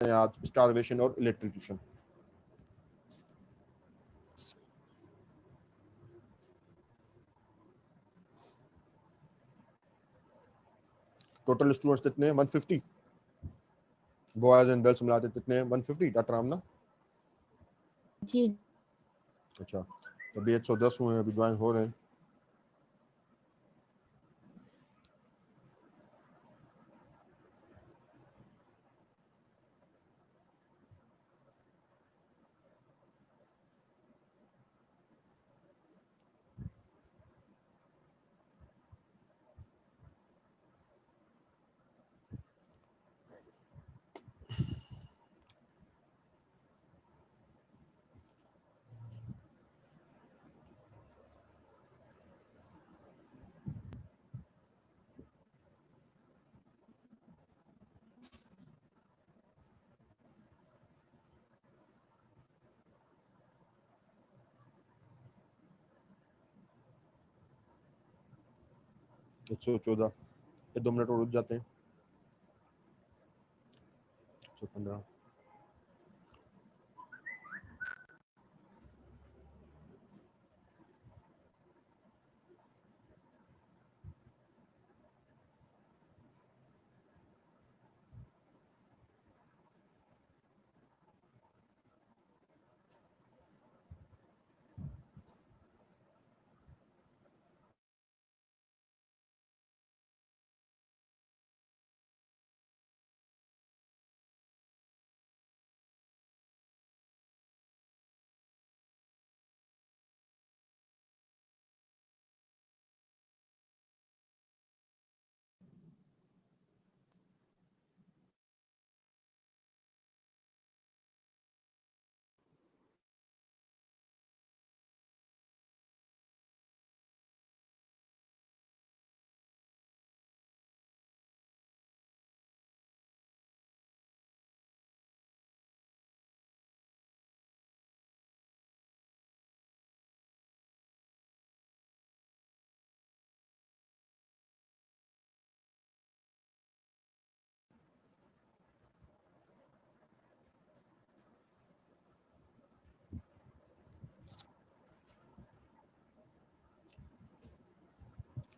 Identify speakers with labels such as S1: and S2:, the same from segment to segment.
S1: हैं आज स्टारवेशन और इलेक्ट्रोक्यूशन। टोटल स्टूडेंट्स कितने हैं? 150 बॉयज एंड गर्ल्स मिलाते कितने हैं? 150 डॉक्टर आमना?
S2: जी
S1: अच्छा, अभी 110 हुए हैं, अभी ज्वाइन हो रहे हैं। एक 114, ये 2 मिनट और रुक जाते हैं। 115,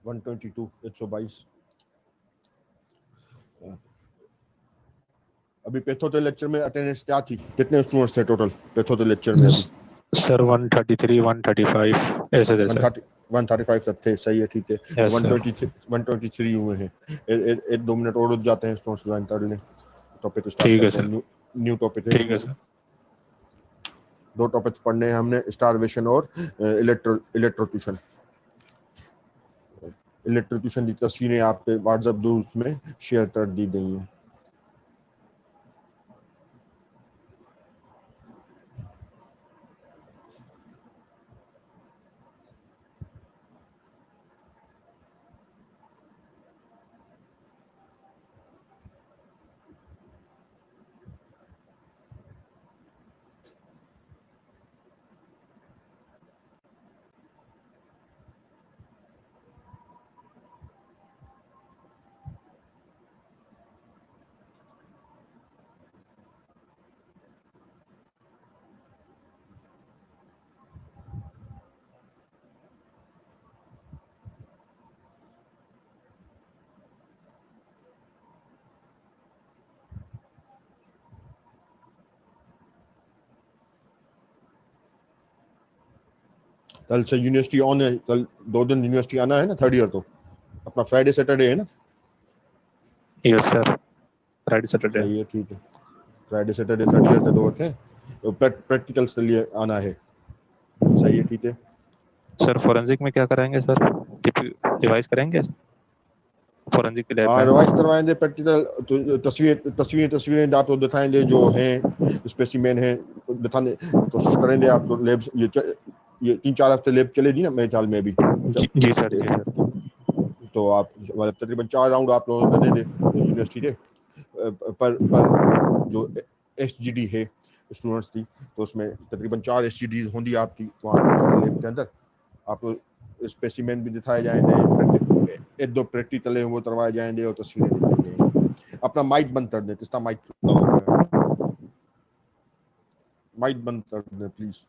S1: वन 122, 122। अभी पैथो लेक्चर में अटेंडेंस क्या थी? कितने स्टूडेंट्स थे टोटल पैथो लेक्चर में? अभी
S3: सर 133 135 ऐसे थे सर।
S1: 135 तक थे, सही है, ठीक है।
S3: Yes,
S1: 123 हुए हैं। एक 2 मिनट और रुक जाते हैं, स्टूडेंट्स ज्वाइन कर लें, टॉपिक स्टार्ट
S3: ठीक है
S1: करते हैं। न्यू टॉपिक है।
S3: ठीक है सर।
S1: 2 टॉपिक पढ़ने हैं हमने, स्टारवेशन और इलेक्ट्रोक्यूशन। इलेक्ट्रोक्यूशन की तस्वीरें आपके व्हाट्सएप ग्रुप में शेयर कर दी गई हैं। कल से यूनिवर्सिटी ऑन है, कल 2 दिन यूनिवर्सिटी आना है ना, थर्ड ईयर तो अपना फ्राइडे सैटरडे है ना?
S3: Yes sir, Friday Saturday.
S1: सही है, ठीक है। फ्राइडे सैटरडे थर्ड ईयर के 2 थे, तो प्रैक्टिकल्स के लिए आना है। सही है, ठीक है।
S3: सर फोरेंसिक में क्या कराएंगे सर? रिवाइज करेंगे फोरेंसिक के लैब
S1: हाँ,
S3: में?
S1: रिवाइज करवाएंगे प्रैक्टिकल, तो तस्वीरें आपको दिखाएंगे, जो हैं स्पेसिमेन हैं दिखाने कोशिश करेंगे। आप तो लैब ये 3-4 हफ्ते लैब चलेगी ना मेरे ख्याल में अभी।
S3: जी सर, जी सर।
S1: तो आप तकरीबन 4 राउंड आप लोगों को दे दे यूनिवर्सिटी के पर जो SGD है स्टूडेंट्स की, तो उसमें तकरीबन 4 SGD होंगी आपकी वहाँ लैब के अंदर। आपको स्पेसिमेन भी दिखाए जाएंगे, 1-2 प्रैक्टिकल है वो करवाए जाएंगे और तस्वीरें दिखाई जाएंगी। अपना माइक बंद कर दें, किसका माइक खुला हुआ है? माइक बंद कर दें प्लीज।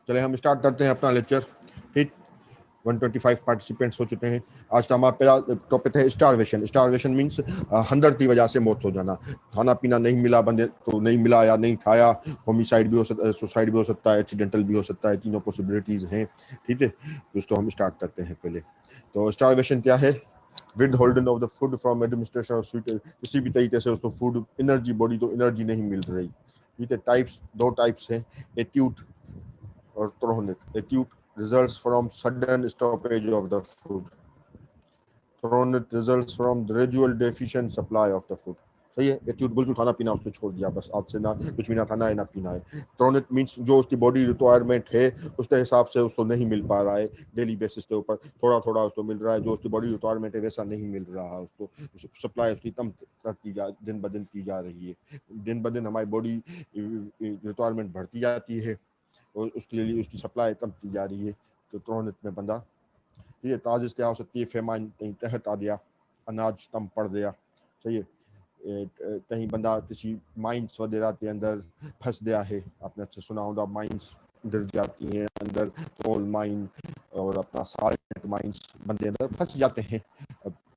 S1: चले हम स्टार्ट करते हैं अपना लेक्चर। ठीक, 125 पार्टिसिपेंट्स हो चुके हैं। आज का हमारा पहला टॉपिक है स्टारवेशन। स्टारवेशन मीन्स हंगर की वजह से मौत हो जाना। खाना पीना नहीं मिला बंदे तो नहीं मिला या नहीं खाया, होमिसाइड भी हो सकता है, सुसाइड भी हो सकता है, एक्सीडेंटल भी हो सकता है, तीनों पॉसिबिलिटीज हैं। ठीक है, दोस्तों हम स्टार्ट करते हैं पहले। तो स्टारवेशन क्या है? With holding of the food from administration of sweet, किसी भी तरीके से उसको फूड एनर्जी, बॉडी तो एनर्जी नहीं मिल रही। ठीक है, टाइप्स दो टाइप्स हैं, एक्यूट और chronic. Acute results from sudden stoppage of the food. Chronic results from gradual deficient supply of the food. सही है, एक्यूट बिल्कुल खाना पीना उसने छोड़ दिया, बस आज से ना कुछ भी ना खाना है ना पीना है। क्रोनिक मीन्स जो उसकी बॉडी रिक्वायरमेंट है उसके हिसाब से उसको नहीं मिल पा रहा है, डेली बेसिस के ऊपर थोड़ा थोड़ा उसको मिल रहा है, जो उसकी बॉडी रिक्वायरमेंट है वैसा नहीं मिल रहा है उसको, सप्लाई उसकी कम करती जा दिन ब दिन की जा रही है। दिन ब दिन हमारी बॉडी रिक्वायरमेंट बढ़ती जाती है और उसके लिए उसकी सप्लाई कम की जा रही है। तो क्रोनिक में बंदा ये ताजिश क्या हो सकती है, फेमाइन कहीं तहत आ गया, अनाज कम पड़ गया। सही है, कहीं बंदा किसी माइंस वगैरह के अंदर फंस गया है, आपने अच्छा सुना होगा, माइंस गिर जाती हैं अंदर, कोल माइन और अपना साल्ट माइंस बंदे अंदर फंस जाते हैं,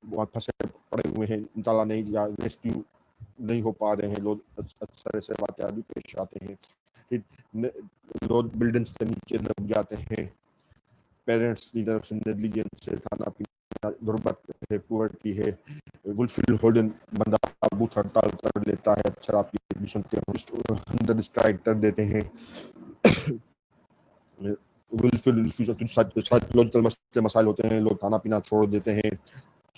S1: वहाँ फंसे पड़े हुए हैं, निकाला नहीं या रेस्क्यू नहीं हो पा रहे हैं लोग, अक्सर ऐसे वाक़या भी पेश आते हैं। लोग बिल्डिंग्स के नीचे दब जाते हैं, पेरेंट्स की तरफ से नेग्लिजेंस है, खाना पीना गुर्बत है, पुअर्टी है, वुलफिल होल्डन बंदा बूथ हड़ताल कर लेता है, शराब की सुनते हैं अंदर स्ट्राइक कर देते हैं, वुलफिल साइकोलॉजिकल मसाइल होते हैं, लोग खाना पीना छोड़ देते हैं।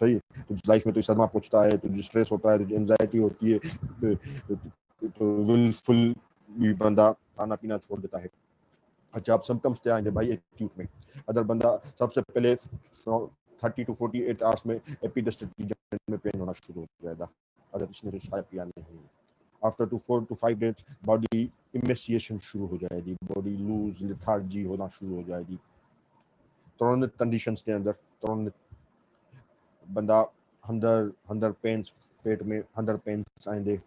S1: सही है, तो लाइफ में तो सदमा पहुंचता है, तो स्ट्रेस होता है, तो एंजाइटी होती है, तो विलफुल भी बंदा खाना पीना छोड़ देता है। अच्छा, आप सिम्टम्स क्या आएंगे भाई एक्यूट में? अगर बंदा सबसे पहले 30 to 48 आवर्स में एपिडेस्टिक रीजन में पेन होना शुरू हो जाएगा अगर इसने कुछ खाया पिया नहीं। After 4 to 5 days body emaciation शुरू हो जाएगी, बॉडी लूज लेथार्जी होना शुरू हो जाएगी। क्रोनिक कंडीशंस के अंदर क्रोनिक बंदा अंदर पेन्स, पेट में अंदर पेन्स आएंगे,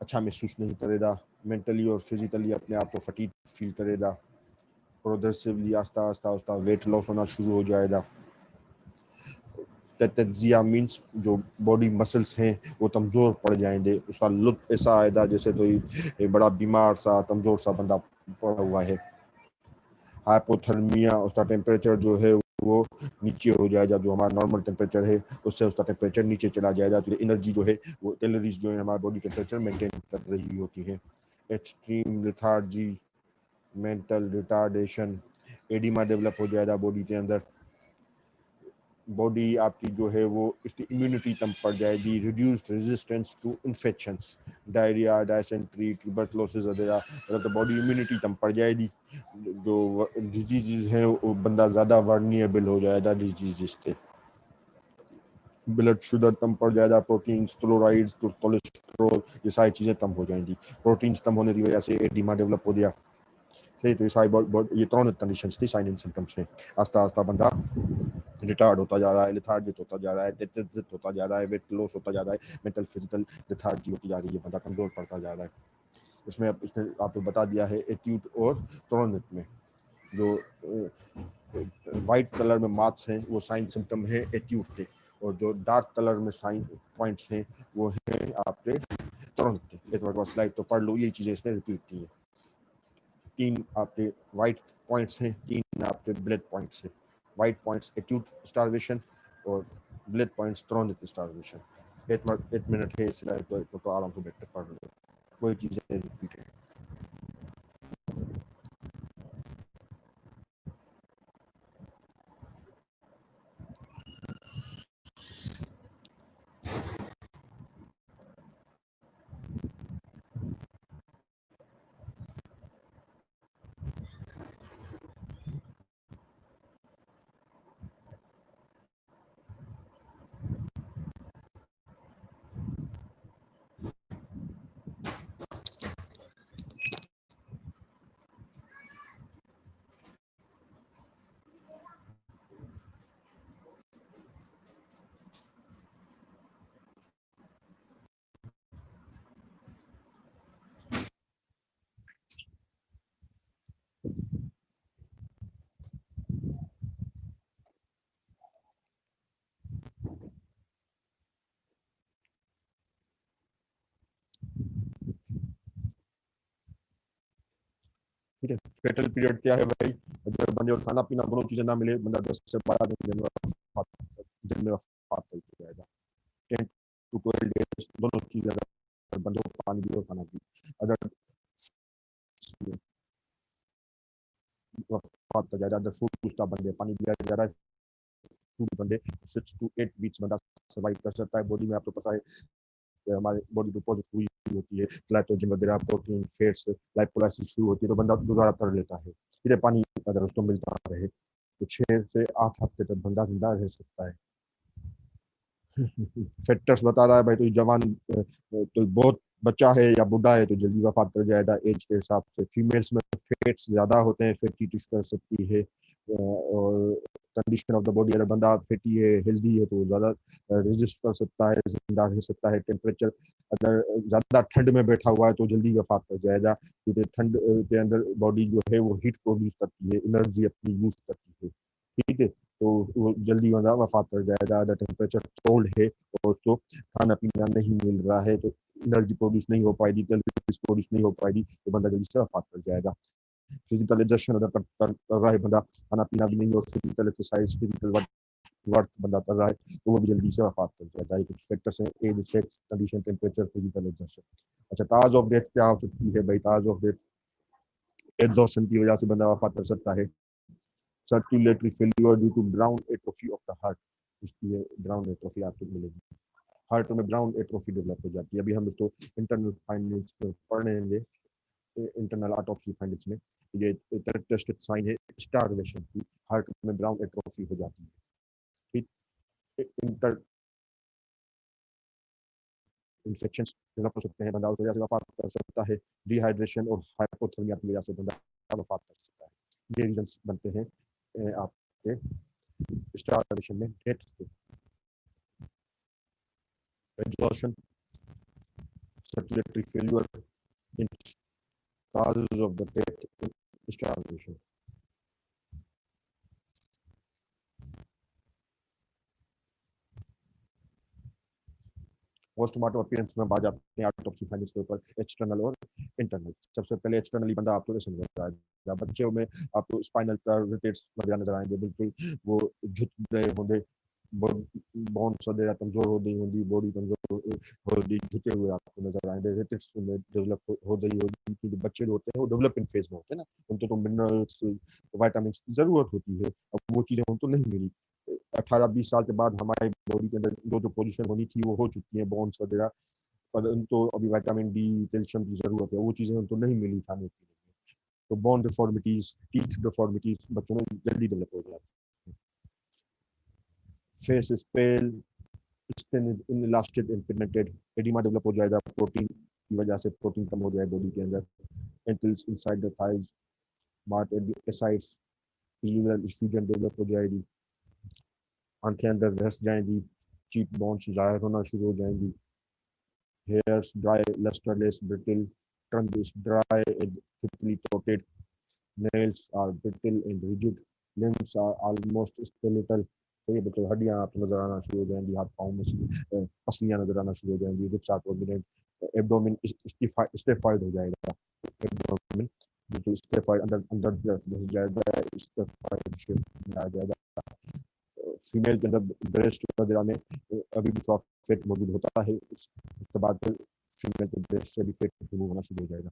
S1: अच्छा महसूस नहीं करेगा, मेंटली और फिजिकली अपने आप को फटीग फील करेगा, प्रोग्रेसिवली आस्ता आस्ता वेट लॉस होना शुरू हो जाएगा। टेटेक्सिया मीन्स जो बॉडी मसल्स हैं वो कमज़ोर पड़ जाएंगे, उसका लुक ऐसा आएगा जैसे तो एक बड़ा बीमार सा कमज़ोर सा बंदा पड़ा हुआ है। हाइपोथर्मिया, उसका टेम्परेचर जो है वो नीचे हो जाएगा, जो हमारा नॉर्मल टेम्परेचर है उससे उसका टेम्परेचर नीचे चला जाएगा, तो एनर्जी जो है वो कैलोरीज जो है हमारे बॉडी टेम्परेचर मेंटेन कर रही होती है। Extreme lethargy, mental retardation, oedema develop हो जाएगा बॉडी के अंदर, बॉडी आपकी जो है वो इसकी इम्यूनिटी कम पड़ जाएगी, reduced resistance to infections, diarrhoea, dysentery, tuberculosis वगैरह, मतलब तो बॉडी इम्यूनिटी कम पड़ जाएगी, जो डिजीज हैं वो बंदा ज़्यादा वर्निएबल हो जाएगा डिजीज पे। ब्लड शुगर कम पड़ जाएगा, प्रोटीन, क्लोराइड्स, कोलेस्ट्रॉल, ये सारी चीज़ें कम हो जाएंगी। प्रोटीन्स कम होने की वजह से एडिमा डेवलप हो गया। सही, तो ये सारी ये क्रोनिक कंडीशंस थी, साइन एंड सिम्टम्स हैं। आस्ता आस्ता बंदा रिटार्ड होता जा रहा है, लेथार्जिक होता जा रहा है, टेटेक्सिक होता जा रहा है, वेट लॉस होता जा रहा है, मेंटल फिजिकल लेथार्जी होती जा रही है, बंदा कमजोर पड़ता जा रहा है। इसमें इसने आपको बता दिया है एक्यूट और क्रोनिक में जो वाइट कलर में मार्क्स हैं वो साइन सिम्टम है एक्यूट के, और जो डार्क कलर में साइन पॉइंट्स हैं वो है आपके क्रोनिक के। एक बार स्लाइड तो पढ़ लो, ये चीजें इसने रिपीट की है। 3 आपके वाइट पॉइंट्स हैं, 3 आपके ब्लैक पॉइंट्स हैं। वाइट पॉइंट्स एक्यूट स्टारवेशन और black points chronic starvation. 8 minute है स्लाइड तो आराम से बैठ कर पढ़ लो, कोई चीजें रिपीट है। फेटल पीरियड क्या है भाई? जब बंदे और खाना पीना दोनों चीजें ना मिले, बंदा 10 से 12 दिन में वफात हो जाएगा। 10 to 12 डेज दोनों चीजें अगर बंदे को पानी भी और खाना भी, अगर वफात हो जाएगा, अगर फूड पूछता बंदे पानी दिया जा रहा है, फूड बंदे 6 to 8 वीक्स बंदा सर्वाइव कर सकता है। बॉडी में आपको पता है हमारे बॉडी डिपॉजिट हुई होती है ग्लाइकोजन वगैरह, प्रोटीन, फैट्स, लाइपोलाइसिस शुरू होती है, तो बंदा दोबारा कर लेता है। इधर पानी अगर उसको मिलता रहे तो 6 से 8 हफ्ते तक बंदा जिंदा रह सकता है। फैक्टर्स बता रहा है भाई, तो जवान तो बहुत बच्चा है या बुढ़ा है तो जल्दी वफात कर जाएगा एज के हिसाब से। फीमेल्स में फैट्स ज्यादा होते हैं, फैटी टिश्यू कर सकती है, और कंडीशन ऑफ द बॉडी, अगर बंदा फैटी है, हेल्दी है, तो ज्यादा रेजिस्ट कर सकता है, जिंदा रह सकता है। टेम्परेचर अगर ज्यादा ठंड में बैठा हुआ है तो जल्दी वफात कर जाएगा, क्योंकि ठंड के अंदर बॉडी जो है वो हीट प्रोड्यूस करती है, एनर्जी अपनी यूज करती है, ठीक है, तो वो जल्दी बंदा वफात कर जाएगा। अगर टेम्परेचर कोल्ड है और उसको खाना पीना नहीं मिल रहा है तो एनर्जी प्रोड्यूस नहीं हो पाएगी, कैलोरीज प्रोड्यूस नहीं हो पाएगी, तो बंदा जल्दी से वफात कर जाएगा। फिजिकल एग्जर्शन अगर कर रहा है बंदा, खाना पीना भी नहीं और फिजिकल एक्सरसाइज, फिजिकल वर्क बंदा कर रहा है, तो वो भी जल्दी से वफात कर जाता है। कुछ फैक्टर्स हैं, age, sex, condition, temperature, physical exertion. अच्छा, काज ऑफ डेथ क्या हो सकती है भाई? काज ऑफ डेथ एग्जॉस्शन की वजह से बंदा वफात कर सकता है। Circulatory failure due to brown atrophy of the heart, इसलिए ब्राउन एट्रोफी आपको मिलेगी। हार्ट में ब्राउन एट्रोफी डेवलप हो जाती है। अभी हम इसको इंटरनल फाइंडिंग्स पढ़ेंगे, इंटरनल ऑटोप्सी फाइंडिंग्स में। ये कैरेक्टरिस्टिक साइन है स्टारवेशन की, हार्ट में ब्राउन एट्रोफी हो जाती है, ठीक। इंटर इन्फेक्शन डेवलप हो सकते हैं, बंदा उस वजह से वफात कर सकता है। डिहाइड्रेशन और हाइपोथर्मिया की वजह से बंदा वफात कर सकता है। ये रीजंस बनते हैं आपके स्टारवेशन में डेथ के। Exhaustion, circulatory failure in causes of the death in starvation. Postmortem appearance में बात जाते हैं ऑटोप्सी फाइंडिंग्स के ऊपर, एक्सटर्नल और इंटरनल। सबसे पहले एक्सटर्नली बंदा आपको ऐसे नजर आएगा, बच्चों में आपको स्पाइनल कर्वेट्स वगैरह नजर आएंगे, बिल्कुल वो झुक गए होंगे, बोन्स वगैरह कमजोर हो गई होंगी, बॉडी कमजोर हो गई, झुके हुए आपको नजर आएंगे। रेटिट्स में डेवलप हो गई होगी, क्योंकि बच्चे जो होते हैं वो डेवलपिंग फेज में होते हैं ना, उनको तो मिनरल्स, विटामिन की जरूरत होती है, अब वो चीजें उनको नहीं मिली। 18-20 साल के बाद हमारे बॉडी के अंदर जो जो पोजीशन होनी थी वो हो चुकी है, बोन्स वगैरह, पर उनको अभी विटामिन डी, कैल्शियम की जरूरत है, वो चीजें उनको नहीं मिली खाने के लिए। तो बोन डिफॉर्मिटीज, टीथ डिफॉर्मिटीज बच्चों में जल्दी डेवलप हो जाती है। Face is pail, skin is inelastic and pigmented, oedema develop हो जाएगा, प्रोटीन की वजह से प्रोटीन कम हो जाए बॉडी के अंदर। Ankles inside the thighs, mart at the sides, urinal effusion develop हो जाएगी, आंखें अंदर धंस जाएंगी, चीक बोन्स जाहिर होना शुरू हो जाएंगी, hairs dry, lusterless, brittle, tongue is dry and thickly coated, nails are brittle and rigid, limbs are almost skeletal। तो ये बच्चों हड्डियां आपको नजर आना शुरू हो जाएंगी, हाथ पाँव में पसलियां नजर आना शुरू हो जाएंगी, रिप्स आर प्रोमिनेंट, एब्डोमेन स्टेफाइड हो जाएगा, एब्डोमेन बिल्कुल स्टेफाइड, अंदर अंदर धस जाएगा, स्टेफाइड शेप में आ जाएगा। फीमेल के अंदर ब्रेस्ट वगैरह में अभी भी थोड़ा फेट मौजूद होता है, उसके बाद फिर फीमेल के ब्रेस्ट से भी फेट रिमूव होना शुरू हो जाएगा।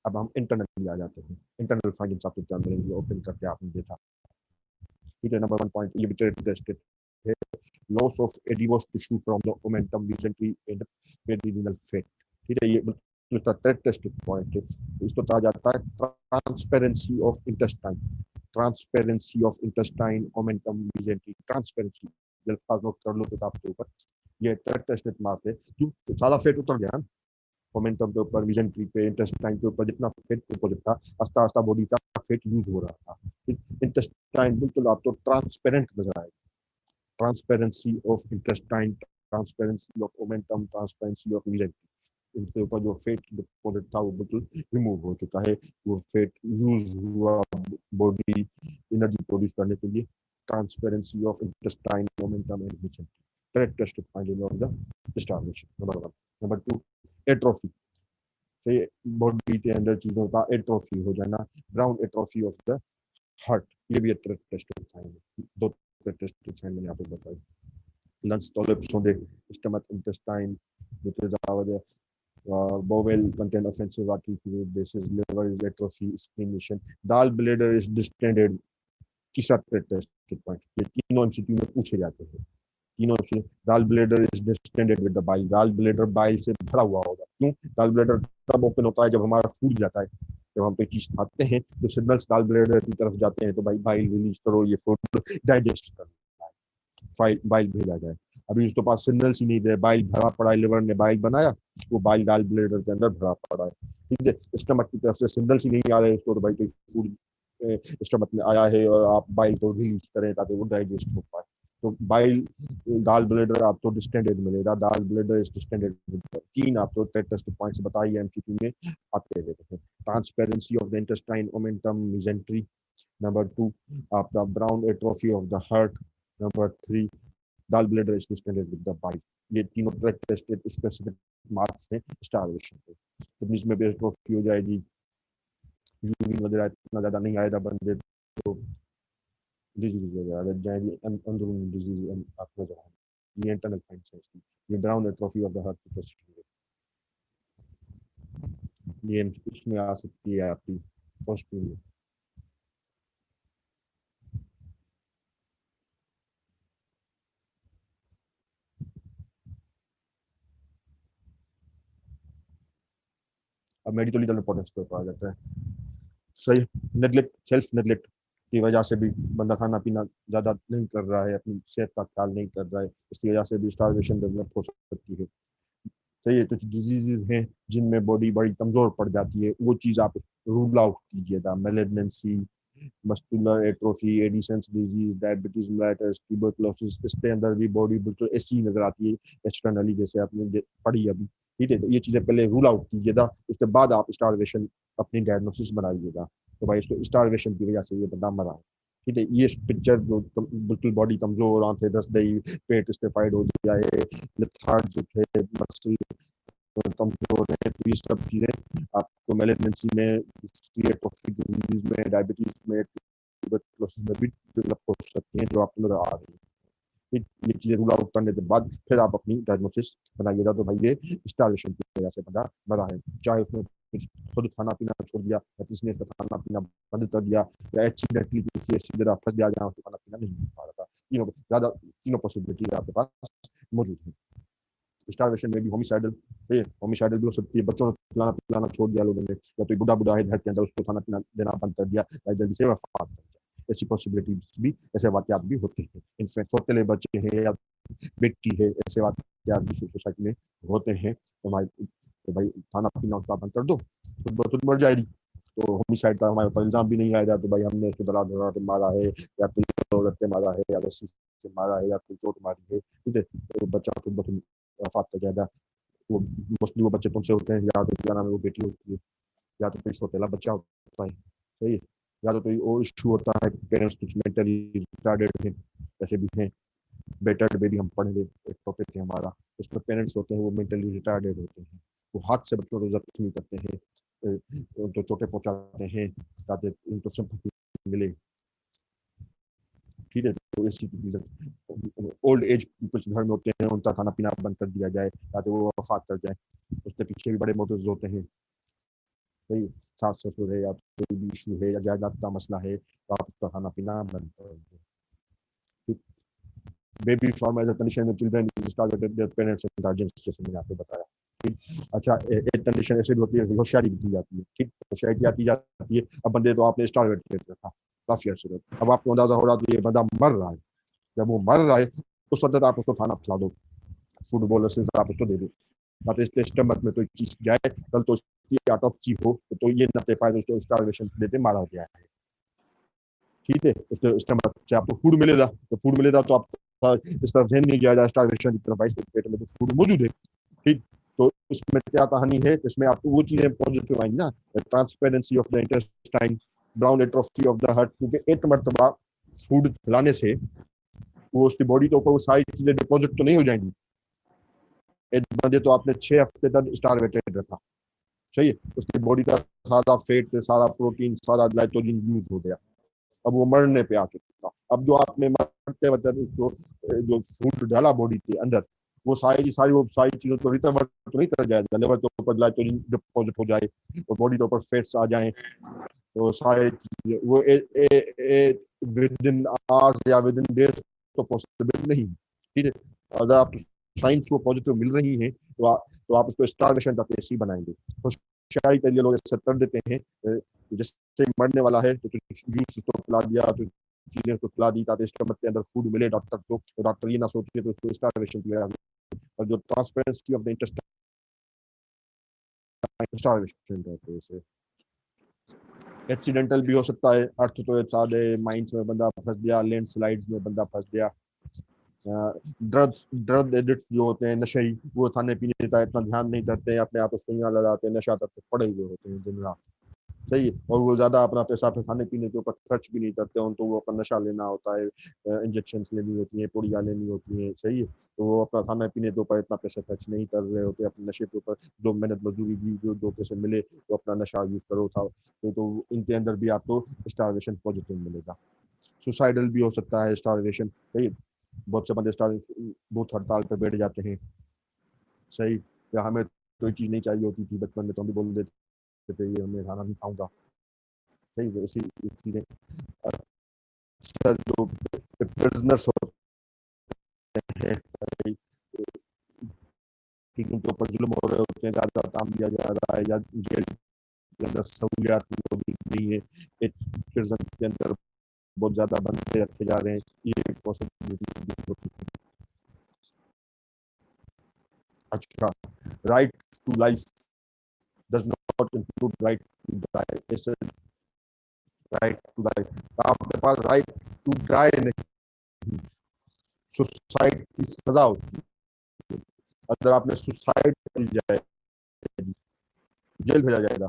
S1: अब हम इंटरनल आ जाते हैं, इंटरनल फाइंडिंग्स आपको क्या मिलेंगे ओपन करके आपने देखा, ठीक है। नंबर 1 पॉइंट ये भी टेस्टेड है, loss of adipose tissue from the omentum recently in perineal fat, ठीक है। ये इसका टेस्टेड पॉइंट है, इसको कहा जाता है transparency of intestine, transparency of intestine, momentum recently, transparency अल्फाज नोट कर लो किताब के ऊपर। ये टेस्टेड मार्क है, क्यों सारा फेट उतर गया, मोमेंटम के ऊपर, विजन पे, इंटेस्टाइन के ऊपर जितना फेट डिपॉजिट था, आस्ता आस्ता बॉडी का फेट यूज हो रहा था। इंटेस्टाइन बिल्कुल आपको ट्रांसपेरेंट नजर आएगा, transparency of intestine, transparency of momentum, transparency of vision, इनके ऊपर जो फेट डिपॉजिट था वो बिल्कुल रिमूव हो चुका है, वो फेट यूज हुआ बॉडी एनर्जी प्रोड्यूस करने के लिए। Transparency of intestine, momentum and vision, characteristic finding of the starvation, number 1। Number 2, atrophy, ते बॉडी के अंदर चीज़ों का एट्रोफी हो जाना, brown atrophy of the heart, ये भी एक टेस्टिंग साइन है। दो टेस्टिंग साइन मैंने आपको बताई। लंग्स टॉलिप्स होंगे, stomach intestine, bowel contain offensive artery fluid, basis, liver is atrophy, exclamation, gallbladder is distended। तीसरा टेस्टिंग पॉइंट, ये तीनों एमसीक्यू में पूछे जाते हैं। तीनों से gall bladder is distended with the bile, gall bladder bile से भरा हुआ होगा। क्यों? गाल ब्लेडर तब ओपन होता है जब हमारा फूड जाता है, जब हम कोई चीज खाते हैं तो सिग्नल्स गाल ब्लेडर की तरफ जाते हैं, तो भाई बाइल रिलीज करो, ये फूड डाइजेस्ट करना है, बाइल भेजा जाए। अभी उसके पास सिग्नल्स ही नहीं दे, बाइल भरा पड़ा है, लिवर ने बाइल बनाया, वो बाइल गाल ब्लेडर के अंदर भरा पड़ा है। ठीक है, स्टमक की तरफ से सिग्नल्स ही नहीं आ रहे उसको, तो भाई कोई फूड स्टमक में आया है और आप बाइल को रिलीज करें ताकि वो डाइजेस्ट हो पाए। तो बाइल गाल ब्लेडर आपको डिस्टेंडेड मिलेगा, गाल ब्लेडर इज डिस्टेंडेड। तीन आपको टेस्ट पॉइंट्स बताइए एमसीक्यू में आते रहते हैं। Transparency of the intestine, omentum, mesentery. Number 2 आपका brown atrophy of the heart. Number 3 gall bladder is distended with the bile. ये तीनों टेस्टेड स्पेसिफिक मार्क्स हैं स्टारवेशन के। तो इसमें भी एट्रोफी हो जाएगी, यूरिन वगैरह इतना ज़्यादा नहीं आएगा बंदे तो डिजीज वगैरह जाएगी, अंदरूनी डिजीज आपको जाएगी। ये इंटरनल फाइंड्स है इसकी। ये brown atrophy of the heart की टेस्ट, ये इसमें आ सकती है आपकी पोस्टिंग में। अब मेडिकल इंपॉर्टेंस पे आ जाता है। सही, नेग्लेक्ट, सेल्फ नेग्लेक्ट की वजह से भी बंदा खाना पीना ज़्यादा नहीं कर रहा है, अपनी सेहत का ख्याल नहीं कर रहा है, इसकी वजह से भी स्टारवेशन डेवलप हो सकती है। सही है, कुछ डिजीजेज हैं जिनमें बॉडी बड़ी कमज़ोर पड़ जाती है, वो चीज़ आप रूल आउट कीजिएगा। Malignancy, muscular atrophy, Addison's disease, diabetes mellitus, tuberculosis, इसके अंदर भी बॉडी बिल्कुल ऐसी नजर आती है एक्सटर्नली, जैसे आपने पढ़ी अभी। ठीक है, तो ये चीज़ें पहले रूल आउट कीजिएगा, उसके बाद आप स्टारवेशन अपनी डायग्नोसिस बनाइएगा। तो भाई इसको स्टारवेशन की वजह से ये बंदा मरा है। ठीक है, ये पिक्चर जो बिल्कुल बॉडी कमजोर, आंखें धस गई, पेट स्टेफाइड हो जाए, लेथार्जिक है, मसल कमजोर है, तो ये सब चीज़ें आपको मेलिग्नेंसी में, ट्रोफिक डिजीज में, डायबिटीज में, ट्यूबरकुलोसिस में भी डेवलप हो सकती हैं, जो आपको नजर आ रही है। ये चीज़ें रूल आउट करने के बाद फिर आप अपनी डायग्नोसिस बनाइएगा। तो भाई ये स्टारवेशन की वजह से बंदा मरा है, चाहे उसने कुछ खुद खाना पीना छोड़ दिया, या किसी ने खाना पीना बंद कर दिया, या एक्सीडेंटली किसी ऐसी जगह फंस गया जहाँ उसको खाना पीना नहीं पा रहा था। तीनों पॉसिबिलिटी आपके पास मौजूद है। स्टारवेशन में भी होमिसाइडल है, होमिसाइडल भी हो सकती है, बच्चों को खिलाना पिलाना छोड़ दिया लोगों ने, या तो बुढ़ा बुढ़ा है घर के अंदर, उसको खाना पीना देना बंद कर दिया, या जल्दी से वफात कर दिया। ऐसी पॉसिबिलिटीज भी, ऐसे वाकयात भी होते हैं। इनफैक्ट सौतेले बच्चे हैं या बेटी है, ऐसे वाकयात भी सोसाइटी में होते हैं। तो भाई खाना पीना उसका बंद कर दो, खुद ब खुद मर जाएगी। तो होमिसाइड का हमारे ऊपर इल्जाम भी नहीं आएगा, तो भाई हमने उसको डरा डरा के मारा है, या तो मारा है, या रस्सी से मारा है, या कोई चोट मारी है। ठीक है, तो बच्चा खुद ब खुद वफात कर जाएगा। वो मोस्टली वो बच्चे तुमसे होते हैं, या तो क्या नाम है वो बेटी होती है, या तो कोई सौतेला बच्चा होता है। सही है, या तो कोई वो इशू होता है, पेरेंट्स कुछ मेंटली रिटार्डेड है, ऐसे भी हैं। बेटर बेबी हम पढ़े थे, एक टॉपिक है हमारा, उसमें पेरेंट्स होते हैं वो मेंटली रिटार्डेड होते हैं, वो हाथ से बच्चों को जख्मी करते हैं, उनको चोटें पहुंचाते हैं ताकि उनको सिंपैथी मिले। ठीक है, तो ऐसी चीजें ओल्ड एज कुछ घर में होते हैं, उनका खाना पीना बंद कर दिया जाए ताकि वो वफात कर जाए। उसके पीछे भी बड़े मोटिव्स होते हैं। सही, सास ससुर है, या कोई भी इशू है, या जायदाद का मसला है, तो आप उसका खाना पीना बंद कर दो। ठीक, baby form as a condition में children start with their parents and guardians, जैसे मैंने आपको बताया। ठीक, अच्छा, एक कंडीशन ऐसे भी होती है, होशियारी भी दी जाती है। ठीक, होशियारी क्या की जाती है, अब बंदे तो आपने स्टार वेट रखा काफी अर्से तक, अब आपको अंदाजा हो रहा है ये बंदा मर रहा है। जब वो मर रहा है उस वक्त आप उसको खाना खिला दो, फूड बोलर आप उसको दे दो, ताकि इसके स्टमक में कोई चीज जाए, कल तो उसकी ऑटोप्सी हो तो ये न दे पाए उसको स्टारवेशन देते मारा गया है। ठीक है, उसके स्टमक से आपको फूड मिलेगा, तो फूड मिलेगा तो आप इस तरफ ध्यान नहीं किया जाए स्टारवेशन की तरफ, भाई पेट में तो फूड मौजूद है। ठीक, तो इसमें क्या कहानी है, इसमें आपको वो चीजें पॉजिटिव आई ना, transparency of the intestine, brown atrophy of the heart, क्योंकि एक मरतबा फूड खिलाने से वो उसकी बॉडी के ऊपर वो सारी चीजें डिपॉजिट तो नहीं हो जाएंगी। एक बंदे तो आपने 6 हफ्ते तक स्टारवेटेड रखा, सही है, उसकी बॉडी का सारा फेट, सारा प्रोटीन, सारा ग्लाइकोजन यूज हो गया, अब वो मरने पे आ चुका। अब जो आपने मरते वक्त उसको जो फूड डाला बॉडी के अंदर, वो सारी वो सारी चीजों को रिकवर तो नहीं कर जाएगा, लेवल के ऊपर ग्लाइकोजन डिपॉजिट हो जाए और बॉडी के ऊपर फैट्स आ जाए, तो सारी चीजें वो विद इन आवर्स या विद इन डेज तो पॉसिबल नहीं, ठीक है। अगर आप साइंस को पॉजिटिव मिल रही है तो आप उसको स्टारवेशन का केस ही बनाएंगे। तो शायद करिए लोग ऐसा कर देते हैं, जैसे मरने वाला है तो जूस उसको पिला दिया, तो चीजें उसको खिला दी ताकि स्टमक के अंदर फूड मिले डॉक्टर को, तो डॉक्टर ये ना सोचे तो उसको स्टारवेशन किया। और जो transparency of the intestine, starvation कहते हैं इसे। एक्सीडेंटल भी हो सकता है, अर्थ तो सादे माइंस में बंदा फंस गया, लैंडस्लाइड्स में बंदा फंस गया, ड्रग एडिक्ट्स जो होते हैं नशे, वो खाने पीने का इतना ध्यान नहीं करते हैं, अपने आप को सुइयां लगाते हैं, नशा करते पड़े हुए होते हैं दिन रात, सही है। और वो ज्यादा अपना पैसा अपने खाने पीने के ऊपर खर्च भी नहीं करते, उनको वो अपना नशा लेना होता है, इंजेक्शन लेनी होती है, पुड़िया लेनी होती है, सही है। तो वो अपना खाने पीने के ऊपर इतना पैसा खर्च नहीं कर रहे होते, अपने नशे के ऊपर जो मेहनत मजदूरी की, जो दो पैसे मिले तो अपना नशा यूज करो था, तो इनके अंदर भी आपको स्टारवेशन पॉजिटिव मिलेगा। सुसाइडल भी हो सकता है स्टारवेशन, सही। बहुत से बंदे भूख हड़ताल पर बैठ जाते हैं, सही, या हमें कोई चीज नहीं चाहिए होती थी बचपन में तो हम भी बोल देते थे ये हमें खाना नहीं खाऊंगा, सही, ऐसी चीजें। अक्सर जो प्रिजनर्स होते हैं कि उनके ऊपर जुल्म हो रहे होते हैं, ज्यादा काम दिया जा रहा है, या जेल के अंदर सहूलियात नहीं है, एक प्रिजन के अंदर बहुत ज्यादा बंदे रखे जा रहे हैं, ये पॉसिबिलिटी। अच्छा, right to life does not include right to die, ऐसे राइट टू लाइफ आपके पास राइट टू डाई नहीं, सुसाइड की सजा होती है, अगर आपने सुसाइड कर जाए जेल भेजा जाएगा,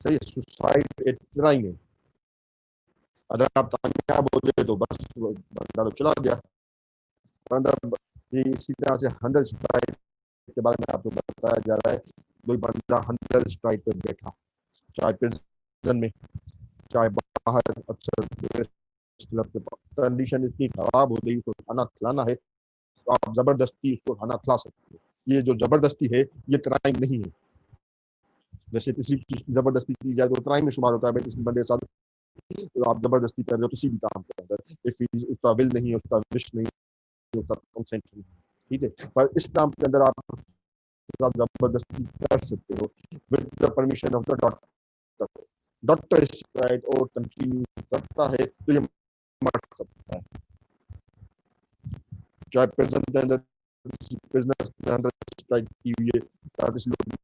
S1: सही है। सुसाइड एक क्राइम है, अगर आप कामयाब हो गए तो बस बंदा तो चला गया, इसी तरह से 100 स्ट्राइक के बारे में आपको बताया जा रहा है, कोई बंदा 100 स्ट्राइक पर बैठा, चाहे प्रिजन में चाहे बाहर, अक्सर कंडीशन इतनी खराब हो गई, उसको खाना खिलाना है तो आप जबरदस्ती उसको खाना खिला सकते हो, ये जो जबरदस्ती है ये क्राइम नहीं है। जैसे किसी चीज की जबरदस्ती की जाए तो क्राइम में शुमार होता है, भाई किसी बंदे के साथ तो आप जबरदस्ती कर रहे हो किसी भी काम के अंदर, इफ उसका विल नहीं है, उसका विश नहीं है, उसका कंसेंट नहीं है, ठीक है। पर इस काम के अंदर आप जबरदस्ती कर सकते हो with the permission of the doctor, doctor इस राइट और कंटिन्यू करता है तो ये मर सकता है, चाहे प्रिजन के अंदर बिजनेस के अंदर स्ट्राइक की हुई है, किसी लोग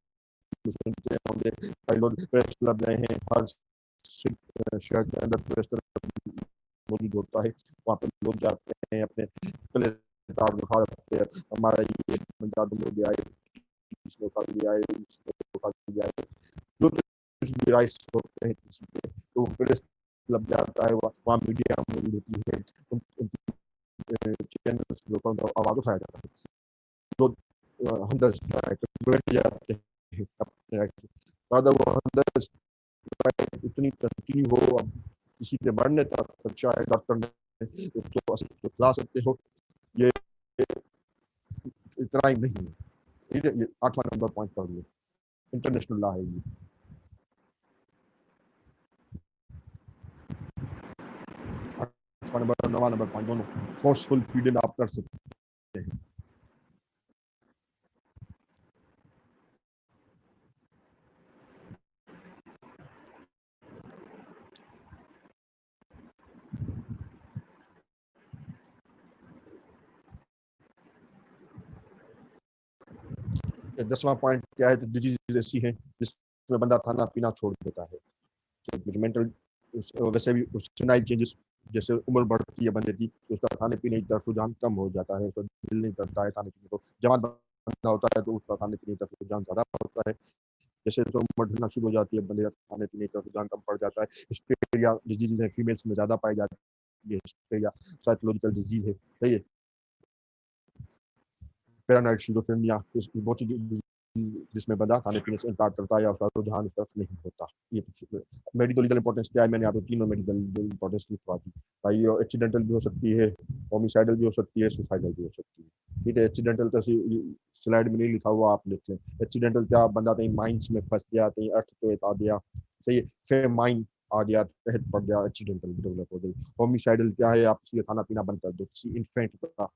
S1: सुनते होंगे, कई लोग प्रेस क्लब गए हैं, हर शहर के अंदर प्रेस क्लब मौजूद होता है, वहाँ पर लोग जाते हैं अपने कार्ड दिखा रखते हैं, हमारा ये पंजाब में लोग आए, इसमें उठा लिया है, इसमें उठा लिया है, जो कुछ भी राइट्स होते हैं किसी के, तो प्रेस क्लब जाता है, वहाँ मीडिया मौजूद होती है, चैनल्स के ऊपर आवाज उठाया जाता है, लोग अंदर बैठ जाते हैं अपने राइट, अगर वो अंदर इतनी कंटिन्यू हो, अब किसी के मरने तक चाहे डॉक्टर ने उसको असिस्ट ला सकते हो, ये इतना ही नहीं है, ठीक है। ये 8वां नंबर पॉइंट पर लिए इंटरनेशनल लॉ है ये। 8वां नंबर और 9वां नंबर पॉइंट दोनों फोर्सफुल फीडिंग आप कर सकते हैं। दसवां पॉइंट क्या है, तो डिजीज ऐसी है जिसमें बंदा खाना पीना छोड़ देता है, तो कुछ मेंटल वैसे भी सुनाई चेंजेस, जैसे उम्र बढ़ती है बंदे की तो उसका खाने पीने की तरफ रुझान कम हो जाता है, उसका दिल नहीं करता है खाने पीने को, जवान बंदा होता है तो उसका खाने पीने की तरफ रुझान ज्यादा होता है, जैसे तो उम्र ढलना शुरू हो जाती है बंदे का खाने पीने का रुझान कम पड़ जाता है। हिस्टेरिया डिजीज है, फीमेल्स में ज्यादा पाई जाती है, हिस्टेरिया साइकोलॉजिकल डिजीज है, सही है। पैरानाइड शिजोफ्रेनिया बहुत सी जिसमें बंदा खाने पीने से इनकार करता है या उसका रुझान इस तरफ नहीं होता। ये मेडिकल लीगल इंपॉर्टेंस क्या है, मैंने आपको तीनों मेडिकल इंपॉर्टेंस लिखवा दी भाई। ये एक्सीडेंटल भी हो सकती है, होमिसाइडल भी हो सकती है, सुसाइडल भी हो सकती है। ठीक है, एक्सीडेंटल तो स्लाइड में नहीं लिखा हुआ, आप लिख लें। एक्सीडेंटल क्या, बंदा कहीं माइंस में फंस गया, कहीं अर्थ तो आ गया, सही है, फिर माइन आ गया, तहत पड़ गया, एक्सीडेंटल डेवलप हो गई। होमिसाइडल क्या है, आप इसलिए खाना पीना बंद कर दो, किसी इन्फेंट का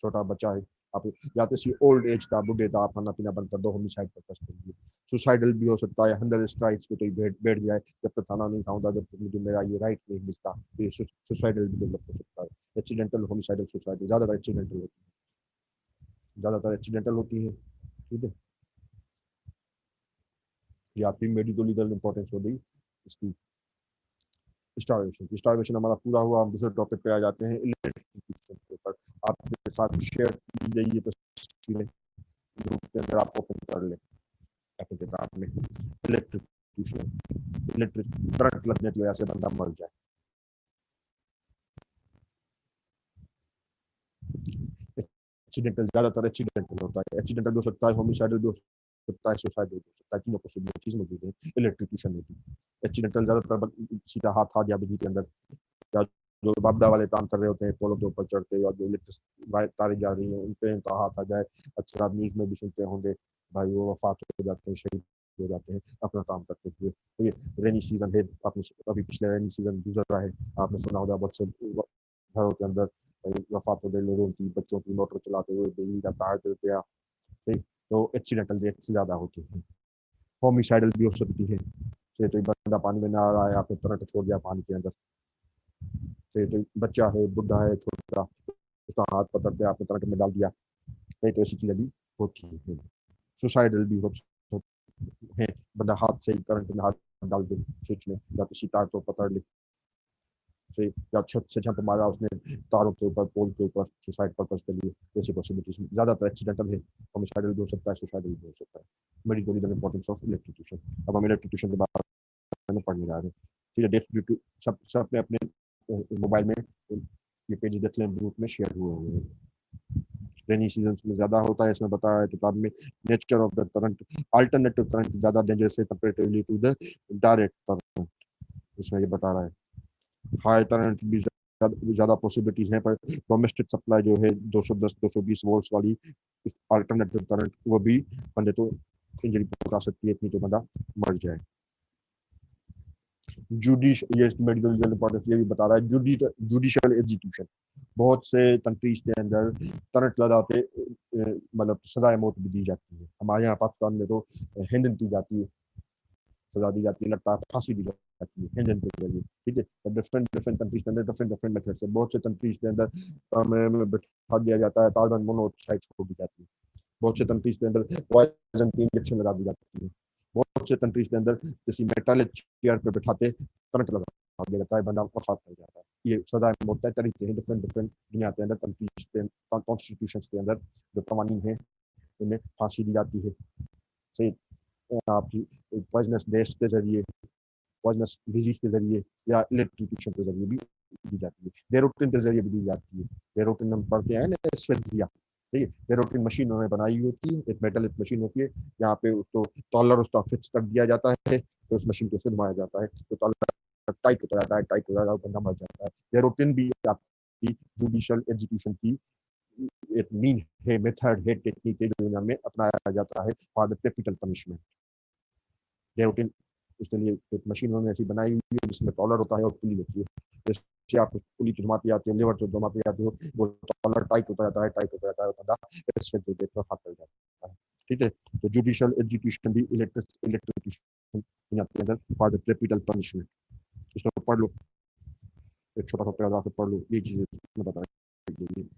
S1: छोटा बच्चा है, आप या तो इसी ओल्ड एज का बुढ़े का आप खाना पीना बंद कर दो, होमिसाइड पर्पस के लिए। सुसाइडल भी हो सकता है, हंगर स्ट्राइक्स पे कोई बैठ गया है, जब तक खाना नहीं खाऊंगा, जब तक मुझे मेरा ये राइट नहीं मिलता, तो ये सुसाइडल भी डेवलप हो सकता है। एक्सीडेंटल, होमिसाइडल, सुसाइडल, ज़्यादातर एक्सीडेंटल होती है। ठीक है, ये आपकी मेडिकल लीगल इंपॉर्टेंस हो गई इसकी। स्टारवेशन हमारा पूरा हुआ, हम दूसरे टॉपिक पे आ जाते हैं, इलेक्ट्रिसिटी के ऊपर। आपके साथ शेयर की गई ये तस्वीरें ग्रुप के अंदर आप ओपन कर लें अपने किताब में। इलेक्ट्रिक करंट लगने की वजह से बंदा मर जाए। एक्सीडेंटल, ज्यादातर एक्सीडेंटल होता है। एक्सीडेंटल भी हो सकता है, होमिसाइडल भी हो सकता है, सुसाइडल भी हो सकता है, तीनों पॉसिबिलिटीज मौजूद है इलेक्ट्रिक्यूशन में भी। एक्सीडेंटल ज्यादातर सीधा हाथ आ गया बिजली के अंदर, या जो बाबदा वाले काम कर रहे होते हैं पोलों के ऊपर चढ़ते, और जो इलेक्ट्रिक तारें जा रही हैं उन पे इनका हाथ आ जाए। अक्सर आप न्यूज में भी सुनते होंगे भाई, वो वफात हो जाते हैं, शहीद हो जाते हैं अपना काम करते हुए। तो ये रेनी सीजन है, आपने अभी पिछले रेनी सीजन गुजर रहा है, आपने सुना होगा बहुत से घरों के अंदर वफात हो गई लोगों की, बच्चों की, मोटर चलाते हुए बिजली का तार गिर गया। ठीक, तो एक्सीडेंटल डेथ से ज्यादा होती है। होमिसाइडल भी हो सकती है, तो एक बंदा पानी में नहा रहा है, आपने करंट छोड़ दिया पानी के अंदर, तो बच्चा है, बुढ़ा है, छोटा, उसका हाथ पकड़ के आपने करंट में डाल दिया, नहीं तो ऐसी चीजें भी होती है। सुसाइडल भी होती है, बंदा हाथ से ही करंट में हाथ डाल दे स्विच में, या किसी तार को पकड़ ले से, या छत से जंप मारा उसने तारों के ऊपर, पोल के ऊपर, सुसाइड पर्पज के लिए। ऐसी पॉसिबिलिटीज ज्यादातर एक्सीडेंटल है, होमिसाइडल भी हो सकता है, सुसाइडल भी हो सकता है। Medical legal importance of electrocution. अब हम इलेक्ट्रिक्यूशन के बारे में पढ़ने जा रहे हैं। ठीक है, डेट ड्यू टू सब सब अपने अपने मोबाइल में ये पेज देख लें, ग्रुप में शेयर हुए हुए हैं। रेनी सीजन में ज्यादा होता है, इसमें बताया है किताब में। Nature of the current, alternative current ज्यादा डेंजरस है comparatively to the direct current, इसमें ये बता रहा है। हाई करंट भी ज्यादा पॉसिबिलिटीज हैं, पर डोमेस्टिक सप्लाई जो है 210 220 वोल्ट्स वाली अल्टरनेटिव करंट, वो भी बंदे तो इंजरी पहुंचा सकती है, इतनी तो बंदा मर जाए। ये मेडिकल इंपॉर्टेंस ये भी बता रहा है, जुडिशियल एग्जीक्यूशन। बहुत से कंट्रीज के अंदर करंट लगाते मतलब सजाए मौत भी दी जाती है। हमारे यहाँ पाकिस्तान में तो हिंद दी जाती है, सजा दी जाती है, लगता है फांसी दी जाती है हिंद के जरिए। ठीक है, डिफरेंट डिफरेंट कंट्रीज के अंदर डिफरेंट डिफरेंट मेथड से, बहुत से कंट्रीज के अंदर में बिठा दिया जाता है, कार्बन मोनोऑक्साइड छोड़ दी जाती है। बहुत से कंट्रीज के अंदर पॉइजन की इंजेक्शन लगा दी जाती है। बहुत से कंट्रीज के अंदर किसी मेटल चेयर पे बिठाते करंट लगा दिया जाता है, बंदा वफात कर जाता है। ये सजा मौत तय तरीके हैं डिफरेंट डिफरेंट दुनिया के अंदर, कंट्रीज के कॉन्स्टिट्यूशन के अंदर जो कवानीन है उनमें फांसी दी जाती है। सही, आपकी पॉइजनस गैस के जरिए, पॉइजनस डिजीज के जरिए, या इलेक्ट्रिक्यूशन के जरिए भी दी जाती है। बेरोटिन के जरिए भी दी जाती है। बेरोटिन हम पढ़ते हैं ना, एस्फेक्सिया। ठीक है, बेरोटिन मशीन उन्होंने बनाई होती है, एक मेटल मशीन होती है, यहाँ पे उसको टॉलर उसका फिक्स कर दिया जाता है, तो उस मशीन को फिर घुमाया जाता है, तो टॉलर टाइट होता जाता है, टाइट हो जाता है, बंदा मर जाता है। बेरोटिन भी आपकी जुडिशियल एग्जीक्यूशन की एक मीन है, मेथड है, टेक्निक है, जो दुनिया में अपनाया जाता है फॉर द कैपिटल पनिशमेंट। बेरोटिन उसके लिए एक मशीन उन्होंने ऐसी बनाई हुई है जिसमें टॉलर होता है और पुली होती है। जैसे आप पुली को घुमाते जाते हो, लेवर को घुमाते जाते हो, वो टॉलर टाइट होता जाता है, टाइट होता जाता है, बंदा एक्सीडेंट देखकर फंस जाता है। ठीक है, तो जुडिशियल एग्जीक्यूशन भी इलेक्ट्रिक्यूशन के अंदर फॉर द कैपिटल पनिशमेंट। इसको पढ़ लो, एक छोटा सा पैराग्राफ पढ़ लो, ये चीजें इसमें बताई गई है।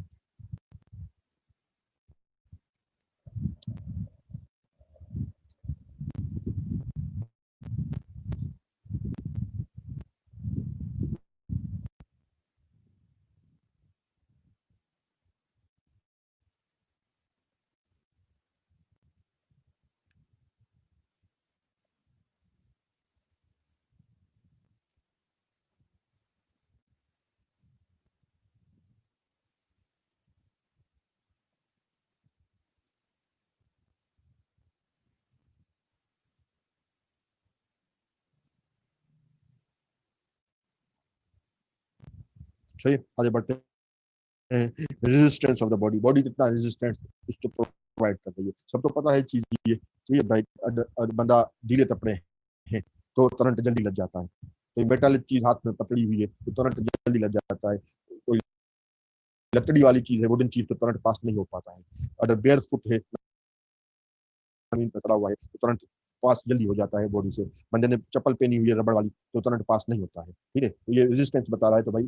S1: सही, आगे बढ़ते हैं। Resistance of the body, body कितना रेजिस्टेंस उसको प्रोवाइड कर रही है, सब तो पता है चीज ये। सही है भाई, बंदा ढीले कपड़े हैं तो करंट जल्दी लग जाता है, कोई मेटालिक चीज हाथ में पकड़ी हुई है तो करंट जल्दी लग जाता है, कोई लकड़ी वाली चीज है, वुडन चीज तो करंट पास नहीं हो पाता है। अगर बेयर फुट है, जमीन पर खड़ा हुआ है तो करंट पास जल्दी हो जाता है बॉडी से। बंदे ने चप्पल पहनी हुई है रबड़ वाली तो करंट पास नहीं होता है। ठीक है, तो ये रेजिस्टेंस बता रहा है। तो भाई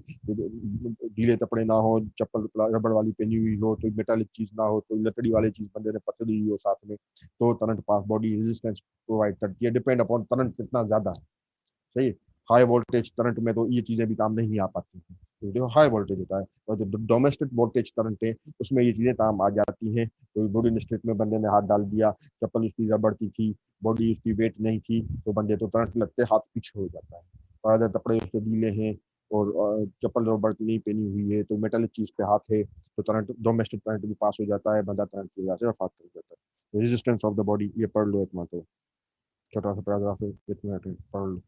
S1: ढीले कपड़े ना हो, चप्पल रबड़ वाली पहनी हुई हो, तो मेटालिक चीज ना हो, तो लकड़ी वाली चीज बंदे ने पकड़ी हुई हो साथ में, तो current pass, body resistance provide करती है। डिपेंड अपॉन करंट कितना ज्यादा है। सही है, हाई वोल्टेज करंट में तो ये चीजें भी काम नहीं आ पाती हैं, तो जो हाई वोल्टेज होता है, और जो डोमेस्टिक वोल्टेज करंट है उसमें ये चीजें काम आ जाती हैं। तो बॉडी स्ट्रीट में बंदे ने हाथ डाल दिया, चप्पल उसकी रबड़ की थी, बॉडी उसकी वेट नहीं थी, तो बंदे तो करंट लगते हाथ पीछे हो जाता है। और अगर कपड़े उसके ढीले हैं और चप्पल रबड़ की नहीं पहनी हुई है, तो मेटल चीज पे हाथ है, तो करंट, डोमेस्टिक करंट भी पास हो जाता है, बंदा करंट की वजह से वफात कर जाता है। रेजिस्टेंस ऑफ द बॉडी, ये पढ़ लो इतना, तो छोटा सा पैराग्राफ है, इतना पढ़ लो।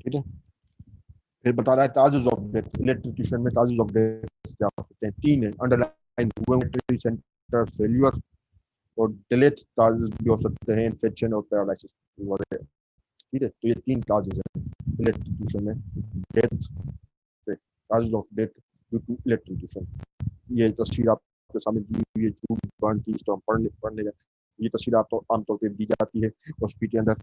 S1: ठीक है, फिर बता रहा है काजेज ऑफ डेथ। इलेक्ट्रिक्यूशन में काजेज ऑफ डेथ क्या होते हैं? तीन है, अंडरलाइन सेंटर फेल्यूर, और डिलेट काजेज भी हो सकते हैं, इन्फेक्शन और पैरालिसिस वगैरह। ठीक है, तो ये तीन काजेज हैं इलेक्ट्रिक्यूशन में। Death, causes of death due to electrocution. ये तस्वीर आपके सामने दी हुई है, जूल बर्न की, इसको हम पढ़ने गए। ये तस्वीर आप तो आमतौर पर दी जाती है हॉस्पिटल के अंदर,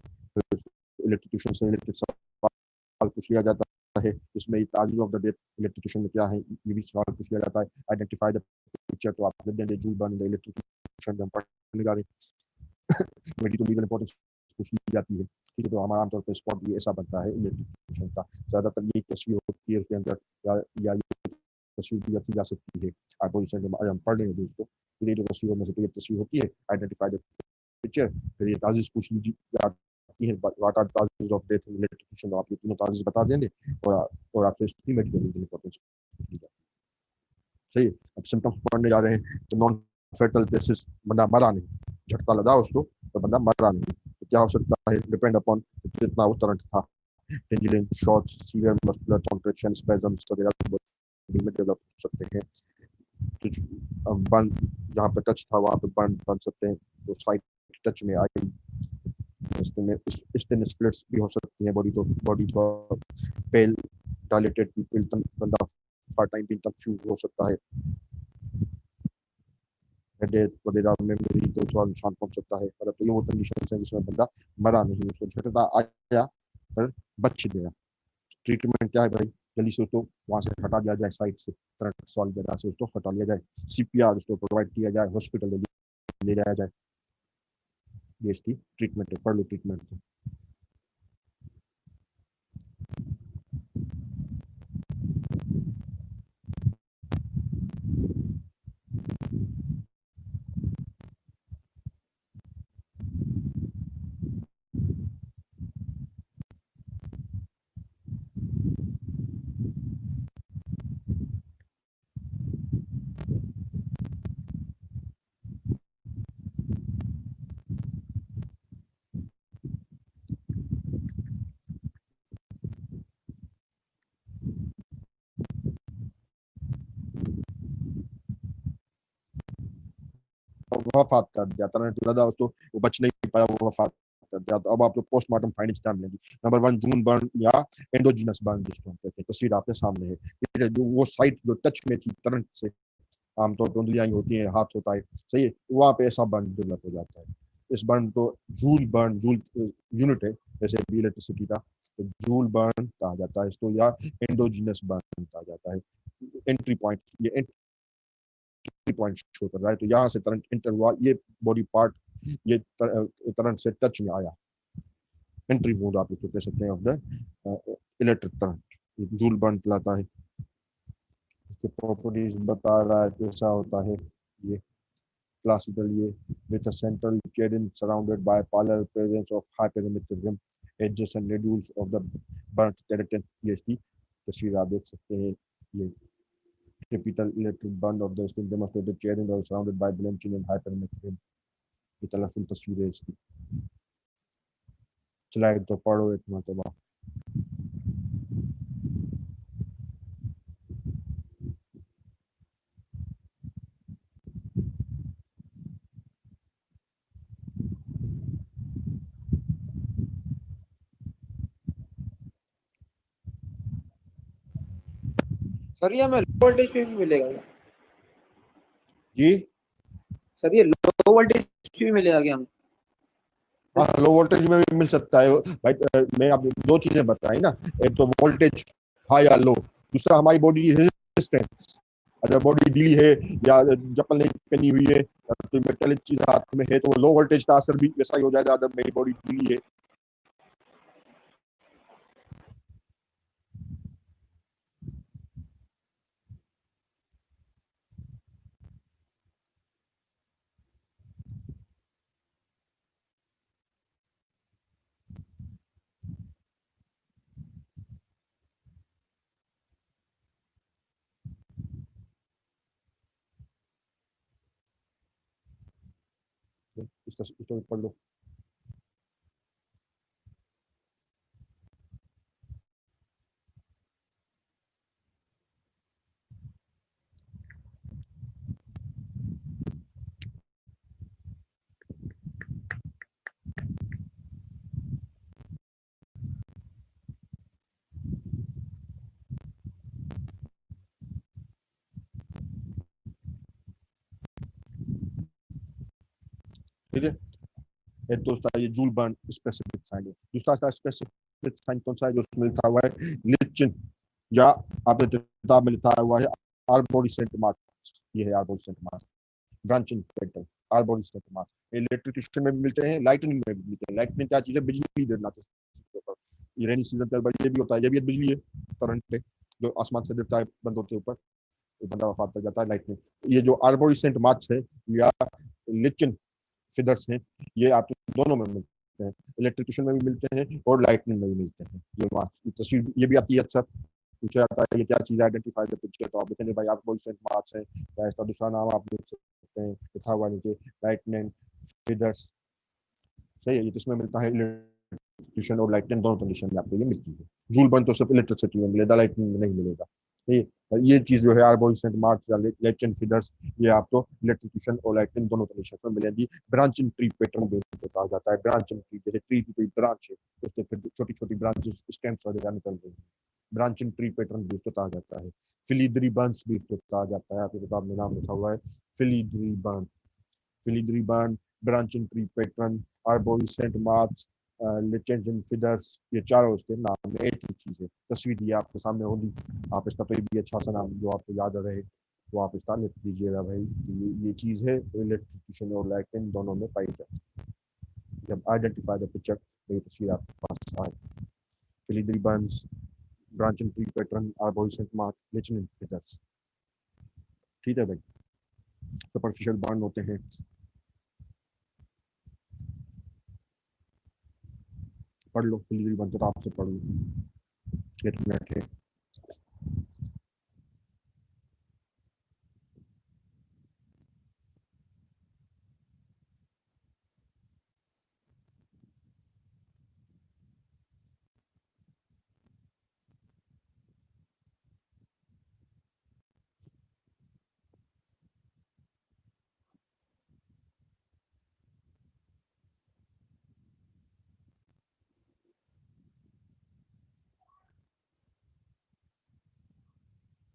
S1: इलेक्ट्रिक्यूशन से रिलेटेड सवाल पूछ लिया जाता है। इसमें causes of the death electrocution में क्या है, ये भी सवाल पूछ लिया जाता है। आइडेंटिफाई द पिक्चर, तो आप देंगे जूल बर्न द इलेक्ट्रिक्यूशन, हम पढ़ने जा रहे हैं। मेडिकल लीगल इंपॉर्टेंस पूछ ली जाती है। ठीक है, तो हमारा आमतौर पर स्पॉट भी ऐसा बनता है इलेक्ट्रिक्यूशन का। ज्यादातर ये तस्वीर होती है उसके अंदर, या ये तस्वीर भी रखी जा सकती है। आप हम पढ़ लेंगे इसको। फिर ये जो तस्वीरों में से एक तस्वीर होती है, आइडेंटिफाई द पिक्चर, फिर ये ताजिज पूछ ली जाती है, व्हाट आर ताजिज ऑफ डेथ इन इलेक्ट्रिक्यूशन, आप ये तीनों ताजिज बता देंगे, और आपसे इसकी मेडिकल लीगल इंपॉर्टेंस पूछ ली जाती है। सही है, अब सिम्टम्स पढ़ने जा रहे हैं। तो नॉन फेटल केसेस, बंदा मरा नहीं, झटका लगा उसको तो बंदा मरा नहीं, तो क्या हो सकता है? डिपेंड अपॉन कितना वो करंट था। Tingling, shorts, severe muscular contraction, spasms वगैरह बॉडी में डेवलप हो सकते हैं। कुछ बर्न, जहाँ पे टच था वहाँ पे बर्न बन सकते हैं, तो साइड टच में आई, स्किन स्प्लिट्स भी हो सकती हैं। बॉडी को पेल, डायलेटेड पीपल, बंदा फॉर टाइम भी कंफ्यूज हो सकता है। हेडेक वगैरह में मेरी तो थोड़ा नुकसान पहुंच सकता है। मतलब तो ये वो कंडीशन है जिसमें बंदा मरा नहीं, उसको झटका आया पर बच गया। ट्रीटमेंट क्या है भाई? जल्दी से उसको वहां से हटा दिया जाए, साइड से करंट सॉल्व जगह से उसको हटा लिया जाए, सीपीआर उसको प्रोवाइड किया जाए, हॉस्पिटल ले जाया जाए। ये इसकी ट्रीटमेंट है, पढ़ लो ट्रीटमेंट। वफात कर दिया, करंट लगा उसको, वो बच नहीं पाया, वो वफात कर दिया। तो अब आप लोग पोस्टमार्टम फाइंडिंग्स जान लेंगे। नंबर 1, जून बर्न या एंडोजिनस बर्न जिसको हम कहते हैं, तस्वीर आपके सामने है। ठीक है, जो वो साइट जो टच में थी करंट से, आमतौर पर उंगलियां होती हैं, हाथ होता है, सही है, वहाँ पे ऐसा बर्न डेवलप हो जाता है। इस बर्न को जूल बर्न, जूल यूनिट है जैसे भी इलेक्ट्रिसिटी का, तो जूल बर्न कहा जाता है इसको, या एंडोजीनस बर्न कहा जाता है। एंट्री पॉइंट, ये एंट्री पॉइंट शो कर रहा है, तो यहाँ से करंट इंटर हुआ, ये बॉडी पार्ट ये करंट से टच में आया, एंट्री मोड आप इसको कह सकते हैं of the electric current. Joule burn कहलाता है। इसके प्रॉपर्टीज बता रहा है कैसा होता है ये क्लासिकल, ये with a central cadence surrounded by parallel presence of hypermetric rim edges and nodules of the burnt keratin। ये इसकी तस्वीर आप देख सकते हैं। ये typical electric burn of the skin demonstrated cadence or surrounded by bleaching and hypermetric rim। ये colourful तस्वीर है इसकी। स्लाइड तो पढ़ो एक मरतबा।
S4: सर ये हमें लो वोल्टेज पे भी मिलेगा क्या?
S1: जी
S4: सर ये लो वोल्टेज पे भी मिलेगा क्या हमें?
S1: हाँ, लो वोल्टेज में भी मिल सकता है भाई। मैं आपको दो चीजें बताई ना, एक तो वोल्टेज हाई या लो, दूसरा हमारी बॉडी रेजिस्टेंस। अगर बॉडी ढीली है या चप्पल नहीं पहनी हुई है, तो मेटालिक चीज हाथ में है, तो लो वोल्टेज का असर भी वैसा ही हो जाएगा अगर मेरी बॉडी ढीली है। इसको पढ़ लो। ठीक है, एक तो उसका ये जूल बर्न स्पेसिफिक साइन है। दूसरा का स्पेसिफिक साइन कौन सा है, जो उसमें लिखा हुआ है लिचिन, या आपने किताब में लिखा हुआ है आर्बोरिसेंट मार्क्स। ये है arborescent marks, branching pattern, arborescent marks. Electricity में भी मिलते हैं, लाइटनिंग में भी मिलते हैं। लाइटनिंग क्या चीज है, बिजली देना। ये रेनी सीजन के ये भी होता है, ये भी बिजली है, करंट है जो आसमान से गिरता है बंदों के ऊपर, बंदा वफात पर जाता है, लाइटनिंग। ये जो आर्बोरिसेंट मार्क्स है या लिचिन फिदर्स हैं, ये आपको दोनों में मिलते हैं, इलेक्ट्रिशियन में भी मिलते हैं और लाइटनिंग में भी मिलते हैं। ये मार्क्स की तस्वीर ये भी आती है, अक्सर पूछा जाता है ये क्या चीज आइडेंटिफाई द पिक्चर, तो आप देखेंगे भाई आप बोल मार्क्स है, या इसका दूसरा नाम आप देख सकते हैं लिखा हुआ नीचे लाइटनिंग फिदर्स। सही है, ये किसमें मिलता है, इलेक्ट्रिशियन और लाइटनिंग दोनों कंडीशन में आपको ये मिलती है। जूल बर्न तो सिर्फ इलेक्ट्रिसिटी में मिलेगा, लाइटनिंग में नहीं मिलेगा। ये चीज जो है आर्बोरिसेंट मार्क्स या लेचन फीडर्स, ये आपको इलेक्ट्रिशियन और लाइटनिंग दोनों कंडीशन में मिलेंगी। ब्रांचिंग ट्री पैटर्न बेस्ड कहा जाता है। ब्रांचिंग ट्री, जैसे ट्री की कोई ब्रांच है, उससे फिर छोटी छोटी ब्रांचेस स्टेम्स वगैरह निकल रही है, ब्रांचिंग ट्री पैटर्न भी उसको कहा जाता है। फिलीद्री बर्न्स भी उसको कहा जाता है, आपकी किताब में नाम लिखा हुआ है filigree burn. Filigree burn, branching tree pattern, arborescent marks, lichened feathers, ये चारों उसके नाम में एक ही चीज है। तस्वीर ये आपके सामने होगी, आप इसका कोई भी अच्छा सा नाम जो आपको याद रहे वो आप इसका लिख दीजिएगा भाई, ये चीज है इलेक्ट्रिशियन और लाइटनिंग दोनों में पाई जाती है। जब आइडेंटिफाई द पिक्चर, तो ये तस्वीर आपके पास आए। Filigree burns, branching tree pattern, arborescent mark, lichened feathers. ठीक है भाई, सुपरफिशियल बर्न होते हैं। पढ़ लो फिलीद्री बर्न, तो आपसे पढ़ लो, एक मिनट है।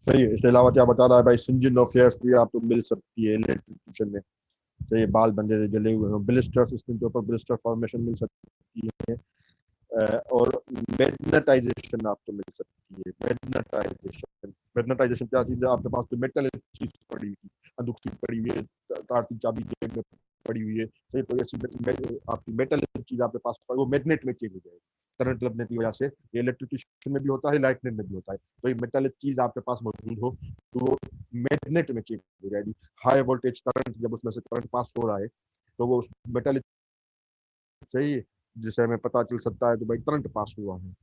S1: सही है, इसके अलावा क्या बता रहा है भाई, सिंजन ऑफ हेयर्स भी आपको मिल सकती है इलेक्ट्रिशियन में। तो ये बाल बंदे जले हुए हैं, ब्लिस्टर, स्किन के ऊपर ब्लिस्टर फॉर्मेशन मिल सकती है। और मैग्नेटाइजेशन आपको मिल सकती है। मैग्नेटाइजेशन क्या चीज़ है? आपके पास तो मेटल चीज पड़ी हुई, बंदूक की पड़ी हुई है, तार की चाबी जेब में पड़ी हुई है, तो ये तो ऐसी आपकी मेटल चीज आपके पास वो मैग्नेट में चेंज हो जाएगी करंट लगने की वजह से। ये इलेक्ट्रिसिटी में भी होता है, लाइटनिंग में भी होता है। तो ये मेटल चीज आपके पास मौजूद हो तो वो मैग्नेट में चेंज हो जाएगी। हाई वोल्टेज करंट जब उसमें से करंट पास हो रहा है तो वो उस मेटल से ही जिसे हमें पता चल सकता है तो भाई करंट पास हुआ है।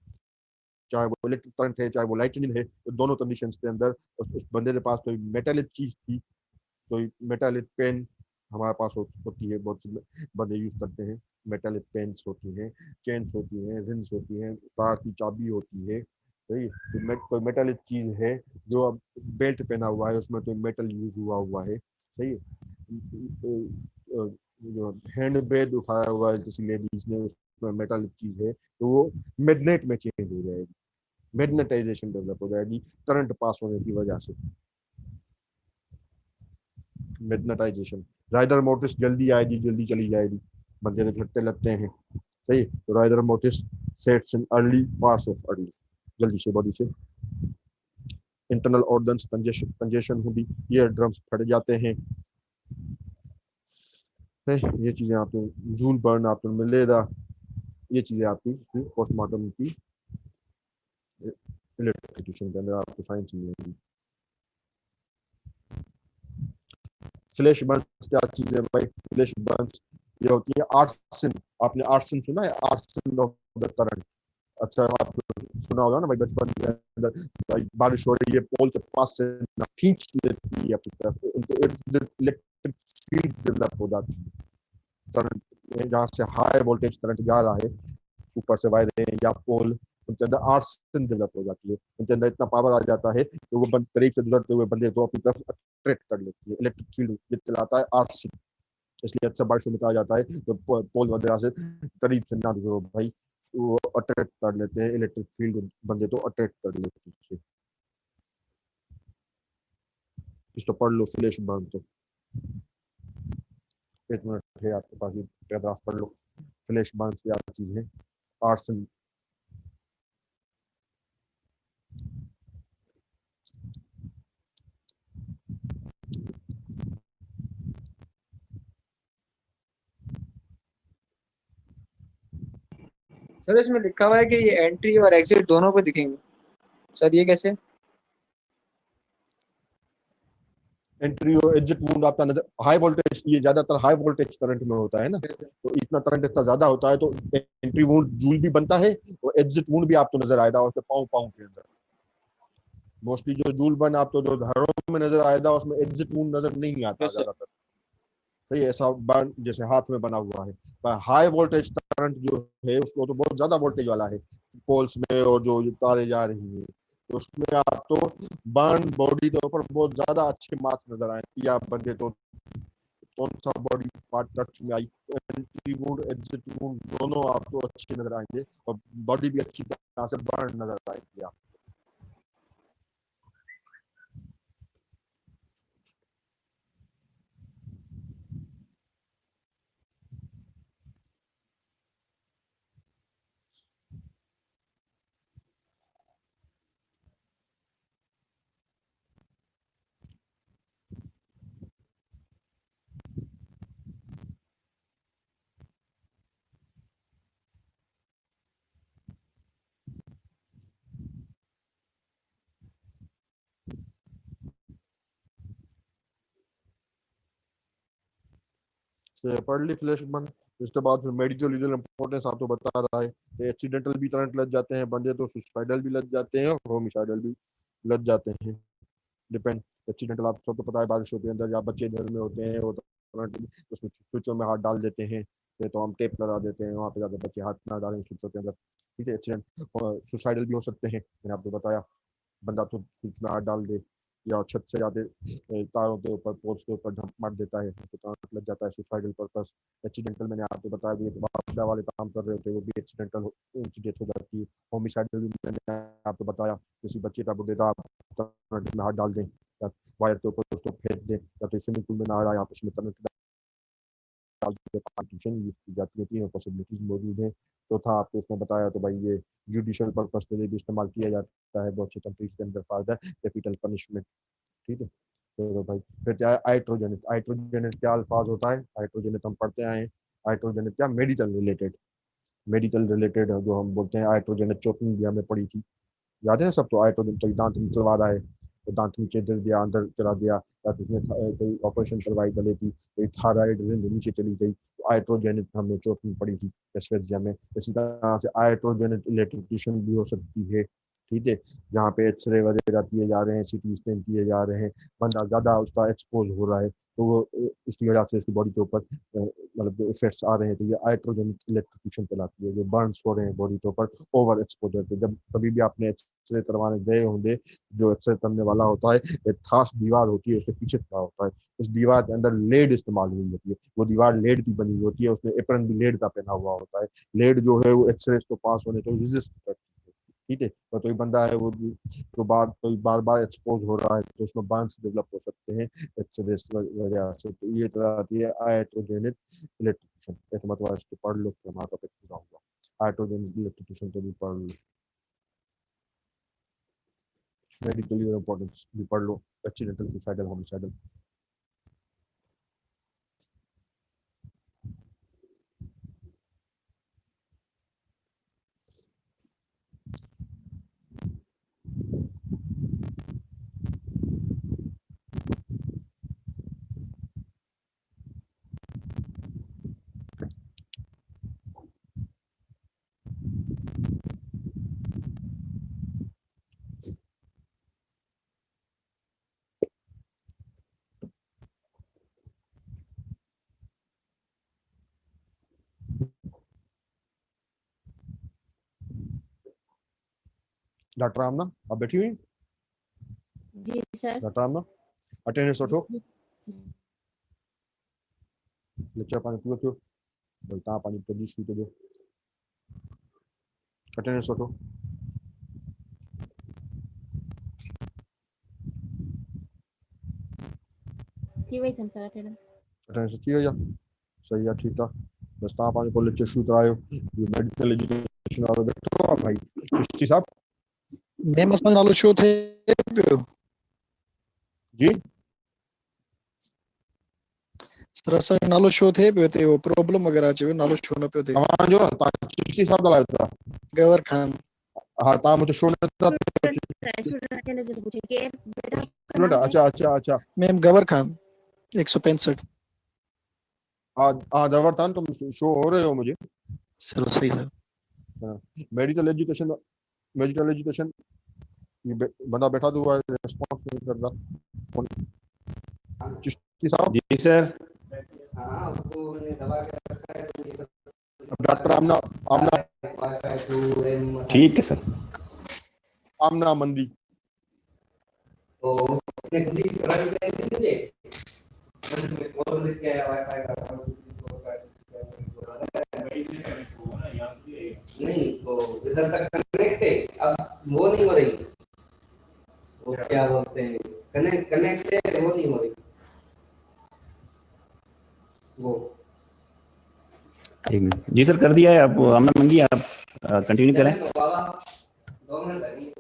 S1: चाहे वो इलेक्ट्रिक करंट है, चाहे वो लाइटनिंग है, तो दोनों कंडीशंस के अंदर उस बंदे के पास कोई मेटालिक चीज थी, कोई मेटालिक पेन हमारे पास होती है, बहुत से बंदे यूज करते हैं। मेटालिक पेन्स होती हैं, चेन्स होती हैं, रिंग्स होती हैं, कार की चाबी होती है। सही, तो कोई मेटालिक चीज है जो अब बेल्ट पहना हुआ है उसमें तो मेटल यूज हुआ हुआ है। सही है। जो हैंड बैग उठाया हुआ है किसी लेडीज ने उसमें मेटालिक चीज है तो वो मैग्नेट में चेंज हो जाएगी, मैग्नेटाइजेशन डेवलप हो जाएगी करंट पास होने की वजह से। मैग्नेटाइजेशन, राइडर मोटिस जल्दी आएगी जल्दी चली जाएगी, बंदे के झटके लगते हैं। सही, तो rigor mortis sets in early parts of early, जल्दी से बॉडी से। इंटरनल ऑर्गन्स कंजेशन होगी, ईयर ड्रम्स फट जाते हैं। ये चीजें आपको जूल बर्न आपको मिलेगा, ये चीजें आपकी पोस्टमार्टम की इलेक्ट्रिक्यूशन के अंदर आपको साइंस मिलेगी। फ्लैश बर्न्स क्या चीज है भाई? फ्लैश बर्न्स ये होती है आर्सन। आपने आर्सन सुना है? Arson of the current. अच्छा, आप सुना होगा ना भाई बचपन के अंदर, भाई बारिश हो रही है, पोल के पास से ना खींच लेती है अपनी तरफ, उनको इलेक्ट्रिक फील्ड डेवलप हो जाती है। करंट जहाँ से हाई वोल्टेज करंट जा रहा है ऊपर से वायरें या पोल, उनके अंदर आर्सन डेवलप हो जाती है, उनके अंदर इतना पावर आ जाता है तो वो करीब से गुजरते हुए बंदे को अपनी तरफ अट्रैक्ट कर लेती है। इलेक्ट्रिक फील्ड चलाता है आर्सन, इसलिए अक्सर बारिशों में कहा जाता है तो पोल वगैरह से करीब से ना गुजरो भाई, वो अट्रैक्ट कर लेते हैं, इलेक्ट्रिक फील्ड बंदे तो अट्रैक्ट कर लेते हैं। इसको पढ़ लो फ्लैश बर्न, तो 1 मिनट है आपके पास, ये पैराग्राफ पढ़ लो। फ्लैश बर्न क्या चीज है? आर्सन।
S4: सर इसमें लिखा हुआ है कि ये एंट्री और एग्जिट दोनों पे दिखेंगे। सर ये कैसे?
S1: एंट्री और एग्जिट वुंड आपका नजर, हाई वोल्टेज, ये ज्यादातर हाई वोल्टेज करंट में होता है ना, तो इतना करंट इतना ज्यादा होता है तो एंट्री वुंड जूल भी बनता है और एग्जिट वुंड भी आपको नजर आएगा उसके पाँव पाँव के अंदर। मोस्टली जो जूल बन आपको जो घरों में नजर आएगा उसमें एग्जिट वुंड नजर नहीं आता ज्यादातर। तो ये ऐसा बर्न जैसे हाथ में बना हुआ है, पर हाई वोल्टेज करंट जो है उसको तो बहुत ज्यादा वोल्टेज वाला है पोल्स में, और जो ये तारे जा रही है तो उसमें आपको बर्न बॉडी के ऊपर बहुत ज्यादा अच्छे मार्क्स नजर आए कि आप बंदे तो कौन सा बॉडी पार्ट टच में आई, एंट्री वुंड एग्जिट वुंड दोनों आपको अच्छे नजर आएंगे और बॉडी भी अच्छी तरह से बर्न नजर आएंगे आप। पढ़ ली फ्लैश बर्न। इसके बाद फिर मेडिकल लीगल इंपॉर्टेंस आपको बता रहा है। एक्सीडेंटल भी करंट लग जाते हैं बंदे तो सुसाइडल भी लग जाते हैं और होमिसाइडल भी लग जाते हैं, डिपेंड। एक्सीडेंटल आप सबको पता है बारिशों के अंदर या बच्चे घर में होते हैं वो तो करंट उसमें स्विचों में हाथ डाल देते हैं, तो हम टेप लगा देते हैं वहाँ पे जाकर बच्चे हाथ ना डालें स्विचों के अंदर। ठीक है, एक्सीडेंट सुसाइडल भी हो सकते हैं, मैंने आपको बताया बंदा तो स्विच में हाथ डाल दे या छत से जाते तारों के ऊपर पोल्स के ऊपर झंप मार देता है तो करंट लग जाता है, सुसाइडल पर्पस। एक्सीडेंटल मैंने आपको बताया भी बापदा वाले काम कर रहे होते वो भी एक्सीडेंटल उनकी डेथ हो जाती है। होमिसाइडल भी मैंने आपको बताया, किसी बच्चे का बुढ़ेदा आप करंट में हाथ डाल दें या वायर के ऊपर उसको फेंक दें या तो स्विमिंग पूल में ना आ रहा है आप उसमें करंट कॉन्स्टिट्यूशन यूज की जाती है। तीनों पॉसिबिलिटीज मौजूद हैं। चौथा आपको उसने बताया तो भाई ये जुडिशियल पर्पस के लिए भी इस्तेमाल किया जाता है बहुत से कंट्रीज के अंदर फॉर द कैपिटल पनिशमेंट। ठीक है, तो भाई फिर क्या है आइट्रोजेनिक। आइट्रोजेनिक क्या अल्फाज होता है? आइट्रोजेनिक हम पढ़ते आए हैं। आइट्रोजेनिक क्या? Medical related. मेडिकल रिलेटेड जो हम बोलते हैं आइट्रोजेनिक चोटिंग भी हमें पड़ी थी, याद है सब? तो आइट्रोजन तो दांत निकलवा रहा है, तो दांत नीचे दे दिया, अंदर चला दिया, या तो उसने कोई ऑपरेशन करवाई गले की, कोई थायराइड रेंज नीचे चली गई, तो आइट्रोजेनिक हमें चोटिंग पड़ी थी एस्फेक्सिया में। इसी तरह से आइट्रोजेनिक इलेक्ट्रोक्यूशन भी हो सकती है। ठीक है, जहाँ पे एक्सरे वगैरह किए जा रहे हैं, सीटी स्कैन किए जा रहे हैं, बंदा ज़्यादा उसका एक्सपोज हो रहा है, तो वो उसकी वजह से उसकी बॉडी के ऊपर मतलब जो इफेक्ट्स आ रहे हैं, तो ये आइट्रोजेनिक इलेक्ट्रोक्यूशन कहलाती है। जो बर्न्स हो रहे हैं बॉडी के ऊपर ओवर एक्सपोजर पे। जब कभी भी आपने एक्सरे करवाने गए होंगे, जो एक्सरे करने वाला होता है एक खास दीवार होती है, उसके पीछे खड़ा होता है, उस दीवार के अंदर लेड इस्तेमाल हुई होती है, वो दीवार लेड की बनी होती है, उसने एप्रन भी लेड का पहना हुआ होता है। लेड जो है वो एक्सरे को पास होने को रेजिस्ट करती है। ठीक है, तो कोई बंदा है वो तो बार बार एक्सपोज हो रहा है, तो उसमें बर्न्स डेवलप हो सकते हैं एक्सरे वगैरह से। तो ये तरह आती है आइट्रोजेनिक इलेक्ट्रोक्यूशन। ऐसा मतलब इसको पढ़ लो तो हमारा टॉपिक पूरा होगा। आइट्रोजेनिक इलेक्ट्रोक्यूशन तो भी पढ़ लो, मेडिकली इंपॉर्टेंस भी पढ़ लो, एक्सीडेंटल सुसाइडल होमिसाइडल। डॉक्टर आमना आप बैठी हुई?
S2: जी सर।
S1: डॉक्टर आमना अटेंडेंस उठो,
S2: जी।
S1: लेक्चर पानी पियो थियो, बोलता पानी तो जी शुरू दो, अटेंडेंस उठो।
S2: थी वही थम सर अटेंडेंस।
S1: अटेंडेंस थी या सही है? ठीक है, बस तव्हां पंहिंजो को लेक्चर शुरू करायो। ये मेडिकल एजुकेशन वारो बैठो आहे भाई चिश्ती साहब।
S5: मैम असां नालो छो थिए पियो?
S1: जी
S5: सर असां नालो छो थिए पियो ते वो प्रॉब्लम वगैरह अचे पियो, नालो छो न पियो थिए?
S1: तव्हांजो न तव्हां चिश्ती साहब ॻाल्हायो था?
S5: गवर खान।
S1: हाँ तव्हां मुझे शो नथा
S2: स्टूडेंट अटेंडेंस जो पूछे कि बेटा आपका
S1: स्टूडेंट?
S2: नाम है?
S1: अच्छा अच्छा अच्छा,
S5: मैम गवर खान 165।
S1: हाँ दवर था, तुम शो हो रहे हो मुझे।
S5: चलो सही है।
S1: मेडिकल एजुकेशन, मेडिकल एजुकेशन ये बंदा बैठा तो हुआ है, रिस्पॉन्स नहीं कर रहा फोन। चिश्ती साहब,
S3: जी सर।
S1: अब डॉक्टर आमना, आमना
S3: ठीक है सर।
S1: आमना मंदी।
S6: नहीं तो इधर तक कनेक्ट है, अब वो नहीं हो रही, वो क्या बोलते हैं, कनेक्ट है, वो नहीं हो रही वो।
S3: एक मिनट जी सर, कर दिया है। आप आमना मंगी आप कंटिन्यू करें।
S6: 2 मिनट लगेंगे।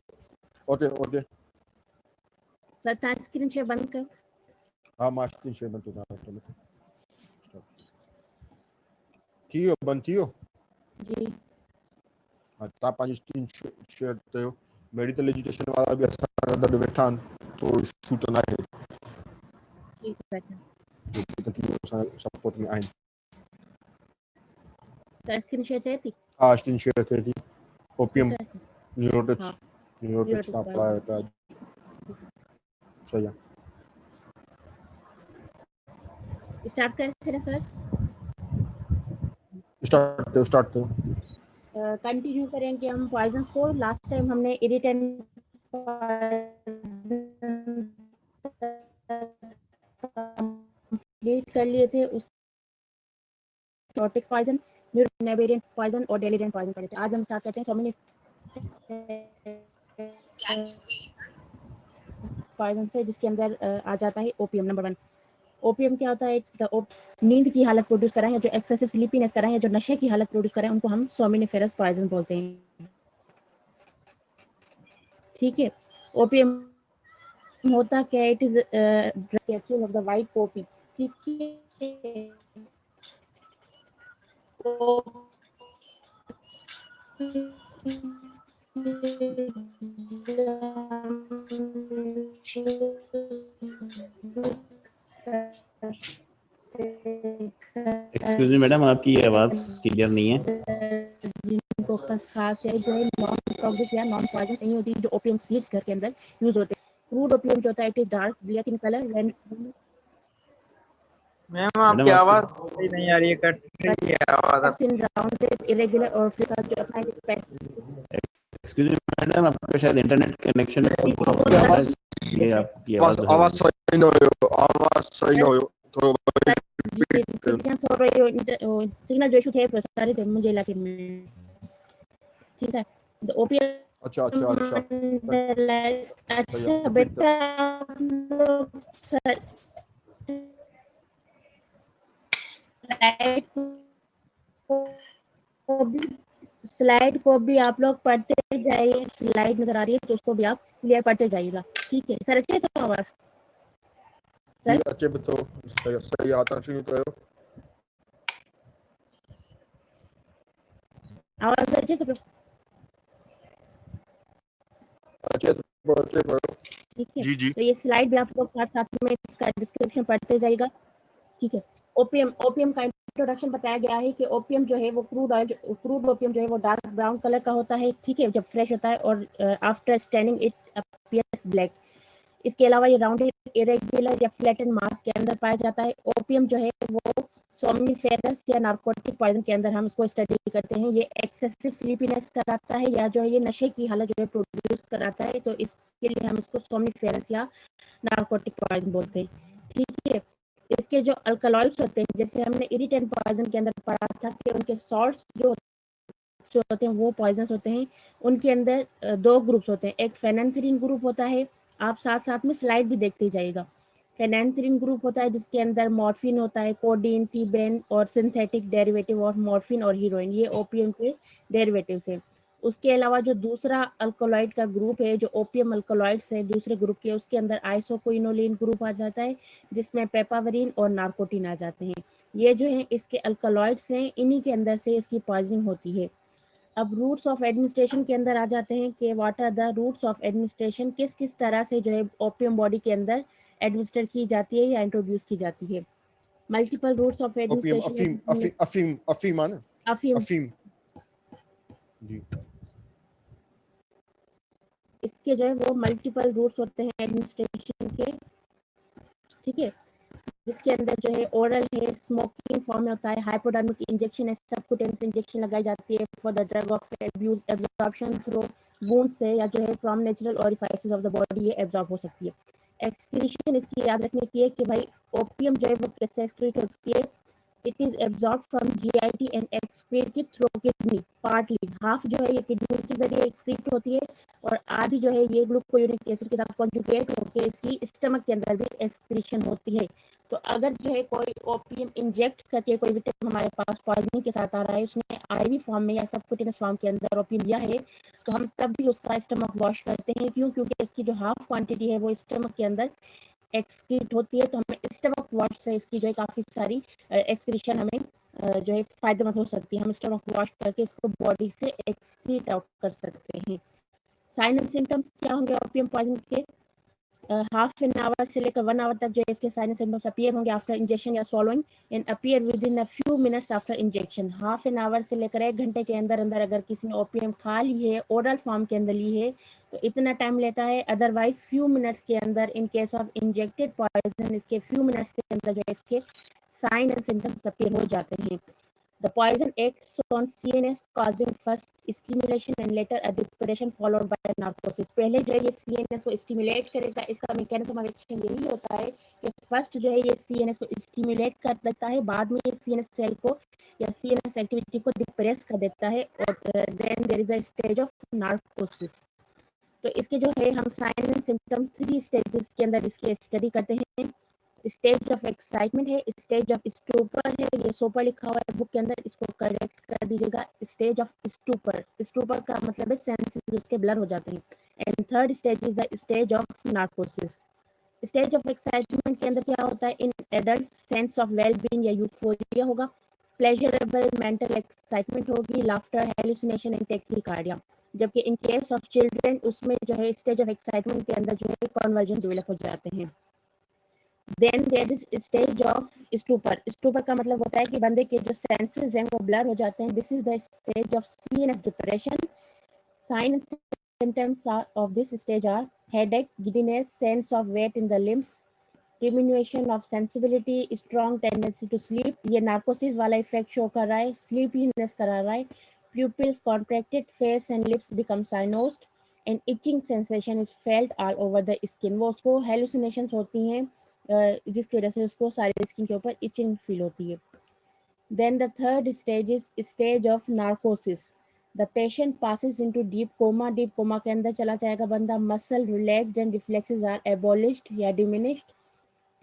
S1: ओके ओके,
S2: सर तव्हां स्क्रीन शेयर बंद कयो।
S1: हाँ मां स्क्रीन शेयर बंदि थो कयां। थी वियो बंदि थी वियो?
S2: जी
S1: हाँ तव्हां पंहिंजी स्क्रीन शेयर कयो। मेडिकल एजुकेशन वारा बि असां सां गॾु वेठा आहिनि, तो इशू त न आहे,
S2: ठीक है
S1: असां सपोर्ट में आहिनि।
S2: सर स्क्रीन शेयर थिए थी?
S1: हाँ स्क्रीन शेयर थिए थी। ओपीएम
S2: ठीक है
S1: न्यूरोटिक्स,
S2: हाँ
S1: न्यूरोटिक्स तव्हां पढ़ायो पिया, सही आहे।
S2: स्टार्ट करे छॾियां सर?
S1: स्टार्ट कयो।
S2: कंटिन्यू करें कि हम पॉइजन्स को लास्ट टाइम हमने इरिटेंट कंप्लीट कर लिए थे। उस टॉपिक पॉइजन, न्यूरोनेवेरिएंट पॉइजन और डेलिडेंट पॉइजन पढ़े थे। आज हम स्टार्ट करते हैं सो मेनी पॉइजन से, जिसके अंदर आ जाता है ओपीएम। नंबर 1 ओपीएम क्या होता है? द नींद की हालत प्रोड्यूस कराएं या जो एक्सेसिव स्लीपीनेस कराएं या जो नशे की हालत प्रोड्यूस कराएं उनको हम सोमिनिफेरस पॉइजन बोलते हैं। ठीक है। ओपियम होता क्या, it is capsule of the white Poppy. ठीक है।
S7: एक्सक्यूज मी मैडम, आपकी ये आवाज क्लियर नहीं है।
S2: जिनको खास है जो है नॉन टॉक्सिक या नॉन पॉइजन नहीं होती, जो ओपियम सीड्स घर के अंदर यूज होते हैं। क्रूड ओपियम जो होता है it is dark black in colour.
S4: Ma'am आपकी आवाज सही नहीं आ रही है, कट रही है आवाज आपकी।
S2: इन राउंडेड इरेगुलर और फ्लिकर जो अपना
S7: एक्सक्यूज मी मैडम, आपका शायद इंटरनेट कनेक्शन
S5: आपकी आवाज
S7: ये आपकी
S1: आवाज सही न हो, आवाज सही न हो, थोड़ा
S2: सिग्नल जो इशू थे सारे थे मुझे इलाके में। ठीक है। तो ओपियम
S1: अच्छा
S2: बेटा स्लाइड को भी आप लोग पढ़ते जाइए। स्लाइड नजर आ रही है तो उसको भी आप क्लियर पढ़ते जाइएगा। ठीक है सर। अच्छे तो आवाज
S1: सर अच्छे तो सही आता चाहिए तो
S2: आवाज अच्छे तो
S1: अच्छे
S2: ठीक है।
S1: जी
S2: तो ये स्लाइड भी आप लोग साथ साथ में इसका डिस्क्रिप्शन पढ़ते जाइएगा। ठीक है। ओपियम का इंट्रोडक्शन बताया गया है कि ओपियम जो है वो क्रूड ओपियम जो है वो डार्क ब्राउन कलर का होता है। ठीक है। जब फ्रेश होता है और after standing it appears black. इसके अलावा ये राउंडेड इरेगुलर या फ्लैटेंड मास के अंदर पाया जाता है। ओपियम जो है वो सोमनिफेरस या नार्कोटिक पॉइजन के अंदर हम इसको स्टडी करते हैं। ये एक्सेसिव स्लीपीनेस कराता है या जो है ये नशे की हालत जो है प्रोड्यूस कराता है, तो इसके लिए हम इसको सोमनिफेरस या नार्कोटिक पॉइजन बोलते हैं। ठीक है। इसके जो अल्कलॉइड्स होते हैं, जैसे हमने इरिटेंट पॉइजन के अंदर पढ़ा था कि उनके सॉल्ट्स जो होते हैं वो पॉइजनस होते हैं। उनके अंदर दो ग्रुप्स होते हैं। एक फेनेंथ्रीन ग्रुप होता है, आप साथ साथ में स्लाइड भी देखते जाइएगा। फेनेंथ्रीन ग्रुप होता है जिसके अंदर मॉर्फिन होता है, कोडीन, फीबेन और सिंथेटिक डेरिवेटिव ऑफ मॉर्फिन और हीरोइन, ये ओपियम के डेरिवेटिव्स हैं। उसके अलावा जो दूसरा अल्कोलॉइड का ग्रुप है, जो ओपियम अल्कोलॉइड्स है दूसरे ग्रुप के, उसके अंदर आइसोक्विनोलिन ग्रुप आ जाता है जिसमें पेपावरिन और नार्कोटिन आ जाते हैं। ये जो है इसके अल्कोलॉइड्स हैं, इन्हीं के अंदर से इसकी पॉइजनिंग होती है। अब रूट्स ऑफ एडमिनिस्ट्रेशन के अंदर आ जाते हैं कि what are the routes of administration, किस किस तरह से जो है ओपियम बॉडी के अंदर एडमिनिस्टर की जाती है या इंट्रोड्यूस की जाती है। Multiple routes of
S1: opium
S2: administration.
S1: अफीम जी।
S2: इसके जो है वो मल्टीपल रूट्स होते हैं एडमिनिस्ट्रेशन के। ठीक है। जिसके अंदर जो है ओरल है, स्मोकिंग फॉर्म में होता है, हाइपोडर्मिक इंजेक्शन है, सबकुटेनियस इंजेक्शन लगाई जाती है for the drug of abuse, absorption through wound से या जो है from natural orifices of the body ये एब्जॉर्ब हो सकती है। एक्सक्रीशन इसकी याद रखने की है कि भाई ओपियम जो है वो कैसे एक्सक्रीट होती है। It is absorb from GIT and excreted through kidney partly. Half जो है ये किडनी के जरिए एक्सक्रीट होती है और आधी जो है ये ग्लूकोयूरिक एसिड के साथ कॉन्जुगेट होकर इसकी स्टमक के अंदर भी एक्सक्रीशन होती है। तो अगर जो है कोई ओपियम इंजेक्ट करके कोई विक्टिम हमारे पास पॉइजनिंग के साथ आ रहा है, उसने IV फॉर्म में या सबकुटेनियस फॉर्म के अंदर ओपियम लिया है, तो हम तब भी उसका स्टमक वॉश करते हैं। क्यों? क्योंकि इसकी जो हाफ क्वांटिटी है वो स्टमक के अंदर एक्सक्रीट होती है, तो हमें स्टमक वॉश से इसकी जो है काफ़ी सारी एक्सक्रीशन हमें जो है फायदेमंद हो सकती है। हम स्टमक वॉश करके इसको बॉडी से एक्सक्रीट आउट कर सकते हैं। साइन एंड सिम्टम्स क्या होंगे ओपियम पॉइजन के? हाफ एन आवर से लेकर 1 आवर तक जो है इसके साइन एंड सिम्टम्स अपीयर होंगे आफ्टर इंजेक्शन या swallowing and appear with in a few minutes after injection. Half an hour से लेकर 1 घंटे के अंदर अंदर अगर किसी ने ओपियम खा ली है, ओरल फॉर्म के अंदर ली है, तो इतना टाइम लेता है। अदरवाइज फ्यू मिनट्स के अंदर, in case of injected poison, इसके फ्यू मिनट्स के अंदर जो है इसके साइन एंड सिम्टम्स अपीयर हो जाते हैं। The poison acts on CNS causing first stimulation and later a depression followed by narcosis. पहले जो है ये CNS को स्टिमुलेट करेगा, इसका मैकेनिज्म ऑफ एक्शन यही होता है कि फर्स्ट जो है ये CNS को स्टिमुलेट कर देता है, बाद में ये CNS सेल को या CNS एक्टिविटी को डिप्रेस कर देता है और then there is a stage of narcosis. तो इसके जो है हम साइन एंड सिम्टम्स 3 स्टेजेस के अंदर इसके स्टडी करते हैं। स्टेज ऑफ एक्साइटमेंट है, स्टेज ऑफ स्टूपर है, ये सोपर लिखा हुआ है बुक के अंदर, इसको करेक्ट कर दीजिएगा। स्टेज ऑफ स्टूपर, स्टूपर का मतलब है सेंसेस उसके ब्लर हो जाते हैं। And third stage is the stage of narcosis. Stage of excitement के अंदर क्या होता है, in adult sense of well being या यूफोरिया होगा, प्लेजरेबल मेंटल एक्साइटमेंट होगी, लाफ्टर, हेलुसिनेशन एंड टैक्सीकार्डिया। जबकि इन केस ऑफ चिल्ड्रन उसमें जो है स्टेज ऑफ एक्साइटमेंट के अंदर जो है कन्वर्जन डेवलप हो जाते हैं। Then there is stage of stupor. Stupor का मतलब होता है कि बंदे के जो सेंसेस हैं वो ब्लर हो जाते हैं। This is the stage of CNS depression. Sign symptoms of this stage are headache, giddiness, sense of weight in the limbs, diminution of sensibility, strong tendency to sleep, ये नार्कोसिस वाला effect show कर रहा है, sleepiness करा रहा है, pupils contracted, face and lips become cyanosed, and itching sensation is felt all over the skin। वो उसको hallucinations होती हैं जिसकी वजह से उसको सारी स्किन के ऊपर itching फील होती है। Then the third stage is stage of narcosis. The patient passes into deep coma. Deep coma के अंदर चला जाएगा बंदा। Muscle relaxed and reflexes are abolished या diminished.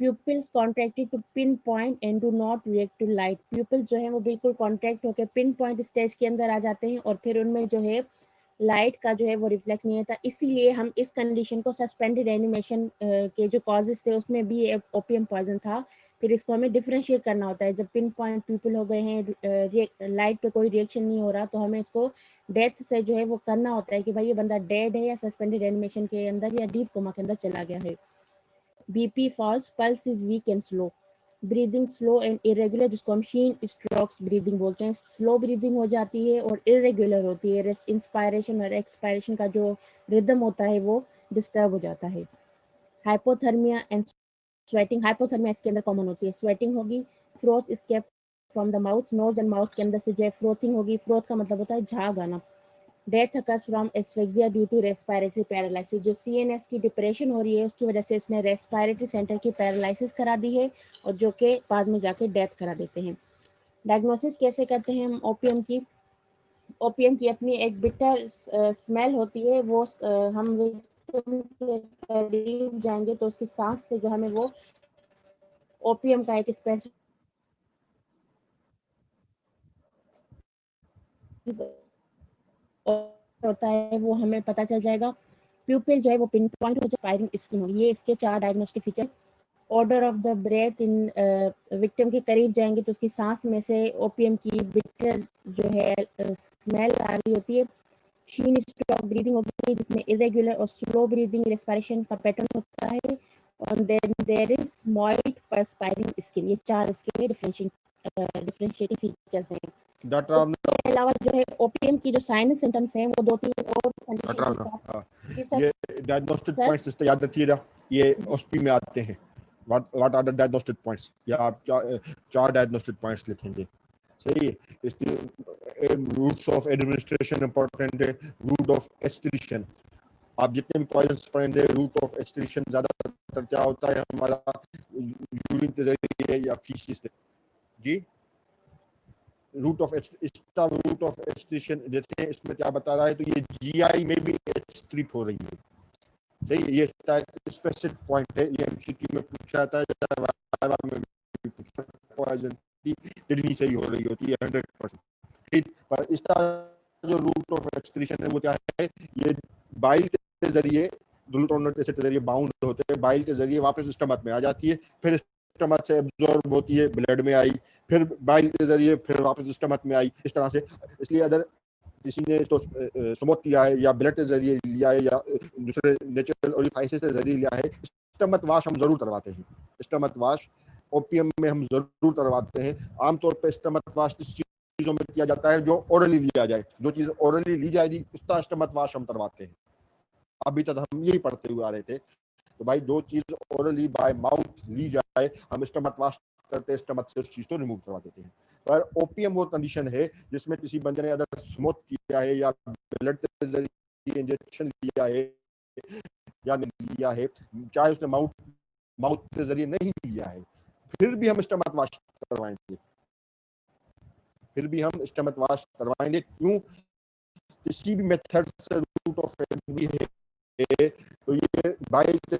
S2: Pupils contracted to pinpoint and do not react to light. Pupils जो है वो बिल्कुल contract होकर pinpoint stage के अंदर आ जाते हैं और फिर उनमें जो है लाइट का जो है वो रिफ्लेक्स नहीं होता। इसीलिए हम इस कंडीशन को सस्पेंडेड एनिमेशन के जो कॉजेज थे उसमें भी ओपियम पॉइजन था। फिर इसको हमें डिफरेंशिएट करना होता है। जब पिन पॉइंट पीपल हो गए हैं, लाइट पे कोई रिएक्शन नहीं हो रहा, तो हमें इसको डेथ से जो है वो करना होता है कि भाई ये बंदा डेड है या सस्पेंडेड एनिमेशन के अंदर या डीप कोमा के अंदर चला गया है। BP falls, pulse is weak and slow, breathing slow and irregular, जिसको हम शीन स्ट्रोक्स ब्रीदिंग बोलते हैं। स्लो ब्रीदिंग हो जाती है और इरेगुलर होती है। इंस्पायरेशन और एक्सपायरेशन का जो रिदम होता है वो डिस्टर्ब हो जाता है। हाइपोथर्मिया एंड स्वेटिंग, हाइपोथर्मिया इसके अंदर कॉमन होती है। स्वेटिंग होगी, froth escape from the mouth, nose and mouth के अंदर से जो है फ्रोथिंग होगी। फ्रोथ का मतलब होता है झाग आना। Death occurs from asphyxia due to respiratory paralysis. जो सीएनएस की डिप्रेशन हो रही है उसकी वजह से इसने रेस्पिरेटरी सेंटर की पैरालिसिस करा दी है और जो कि बाद में जाके डेथ करा देते हैं। डायग्नोसिस कैसे करते हैं हम ओपियम की? ओपियम की अपनी एक बिटर स्मेल होती है। वो हम विक्टिम के करीब जाएंगे तो उसकी सांस से जो हमें वो ओपियम का एक स्पेसिफिक होता है वो हमें पता चल जाएगा। प्यूपिल जो है वो पिन पॉइंट हो जाए, स्किन होगी। ये इसके 4 diagnostic feature. Odour of the breath, इन विक्टिम के करीब जाएंगे तो उसकी सांस में से ओपियम की बिटर जो है स्मेल आ रही होती है। शीन स्ट्रोक ब्रीदिंग होती है जिसमें इरेगुलर और स्लो ब्रीदिंग रेस्पिरेशन का पैटर्न होता है। और then there is moist perspiring skin. ये 4 इसके डिफरेंशिएटिंग फीचर्स हैं।
S1: डॉक्टर आपने
S2: इसके अलावा जो है ओपियम की जो साइनस सिम्टम्स हैं वो 2-3 और
S1: डॉक्टर
S2: कंडीशन
S1: आपने
S2: जी सर।
S1: ये डायग्नोस्टिक
S2: सर
S1: पॉइंट्स याद रखिएगा, ये ओस्पी में आते हैं। What are the diagnostic points, या आप 4 डायग्नोस्टिक पॉइंट्स लिखेंगे। सही है। इसके रूट्स ऑफ एडमिनिस्ट्रेशन इंपॉर्टेंट है, रूट ऑफ एक्सक्रीशन। आप जितने भी पॉइजन्स पढ़ेंगे, रूट ऑफ एक्सक्रीशन ज्यादातर क्या होता है हमारा यूरिन के जरिए या फीसिस से। जी, रूट ऑफ एक्सक्रीशन देते हैं। इसमें क्या बता रहा है, तो ये जीआई में भी एक्सक्रीट हो रही है। सही है। ये स्पेसिफिक पॉइंट है, ये एमसीक्यू में पूछा जाता है, में पॉइजन की किडनी से ही हो रही होती है 100%। ठीक, पर इसका जो रूट ऑफ एक्सक्रीशन है वो क्या है, ये बाइल के जरिए ग्लूटामेट एसिड के जरिए बाउंड होते हैं, बाइल के जरिए वापस स्टमक में आ जाती है, फिर स्टमक से एब्जॉर्ब होती है, ब्लड में आई, फिर बाइल के जरिए फिर वापस स्टमक में आई, इस तरह से। इसलिए अगर किसी ने तो स्मोक किया है या ब्लड के जरिए लिया है या दूसरे नेचुरल ओरिफाइसेस के जरिए लिया है, स्टमक वाश हम जरूर करवाते हैं। स्टमक वाश ओपियम में हम जरूर करवाते हैं। आमतौर पर स्टमक वाश इस चीजों में किया जाता है जो ओरली लिया जाए। जो चीज ओरली ली जाएगी उसका स्टमक वाश हम करवाते हैं। अभी तक हम यही पढ़ते हुए आ रहे थे। तो भाई जो चीज ओरली बाय माउथ ली जाए हम स्टमक वाश करते हैं, स्टमक से उस चीज को रिमूव करवा देते हैं। पर ओपियम वो कंडीशन है जिसमें किसी बंदे ने अगर स्मोक किया है या ब्लड के जरिए इंजेक्शन लिया है या नहीं लिया है, चाहे उसने माउथ के जरिए नहीं लिया है, फिर भी हम स्टमक वाश करवाएंगे। फिर भी हम स्टमक वाश करवाएंगे। क्यों? किसी भी मेथड से रूट ऑफ भी है तो ये बाइल के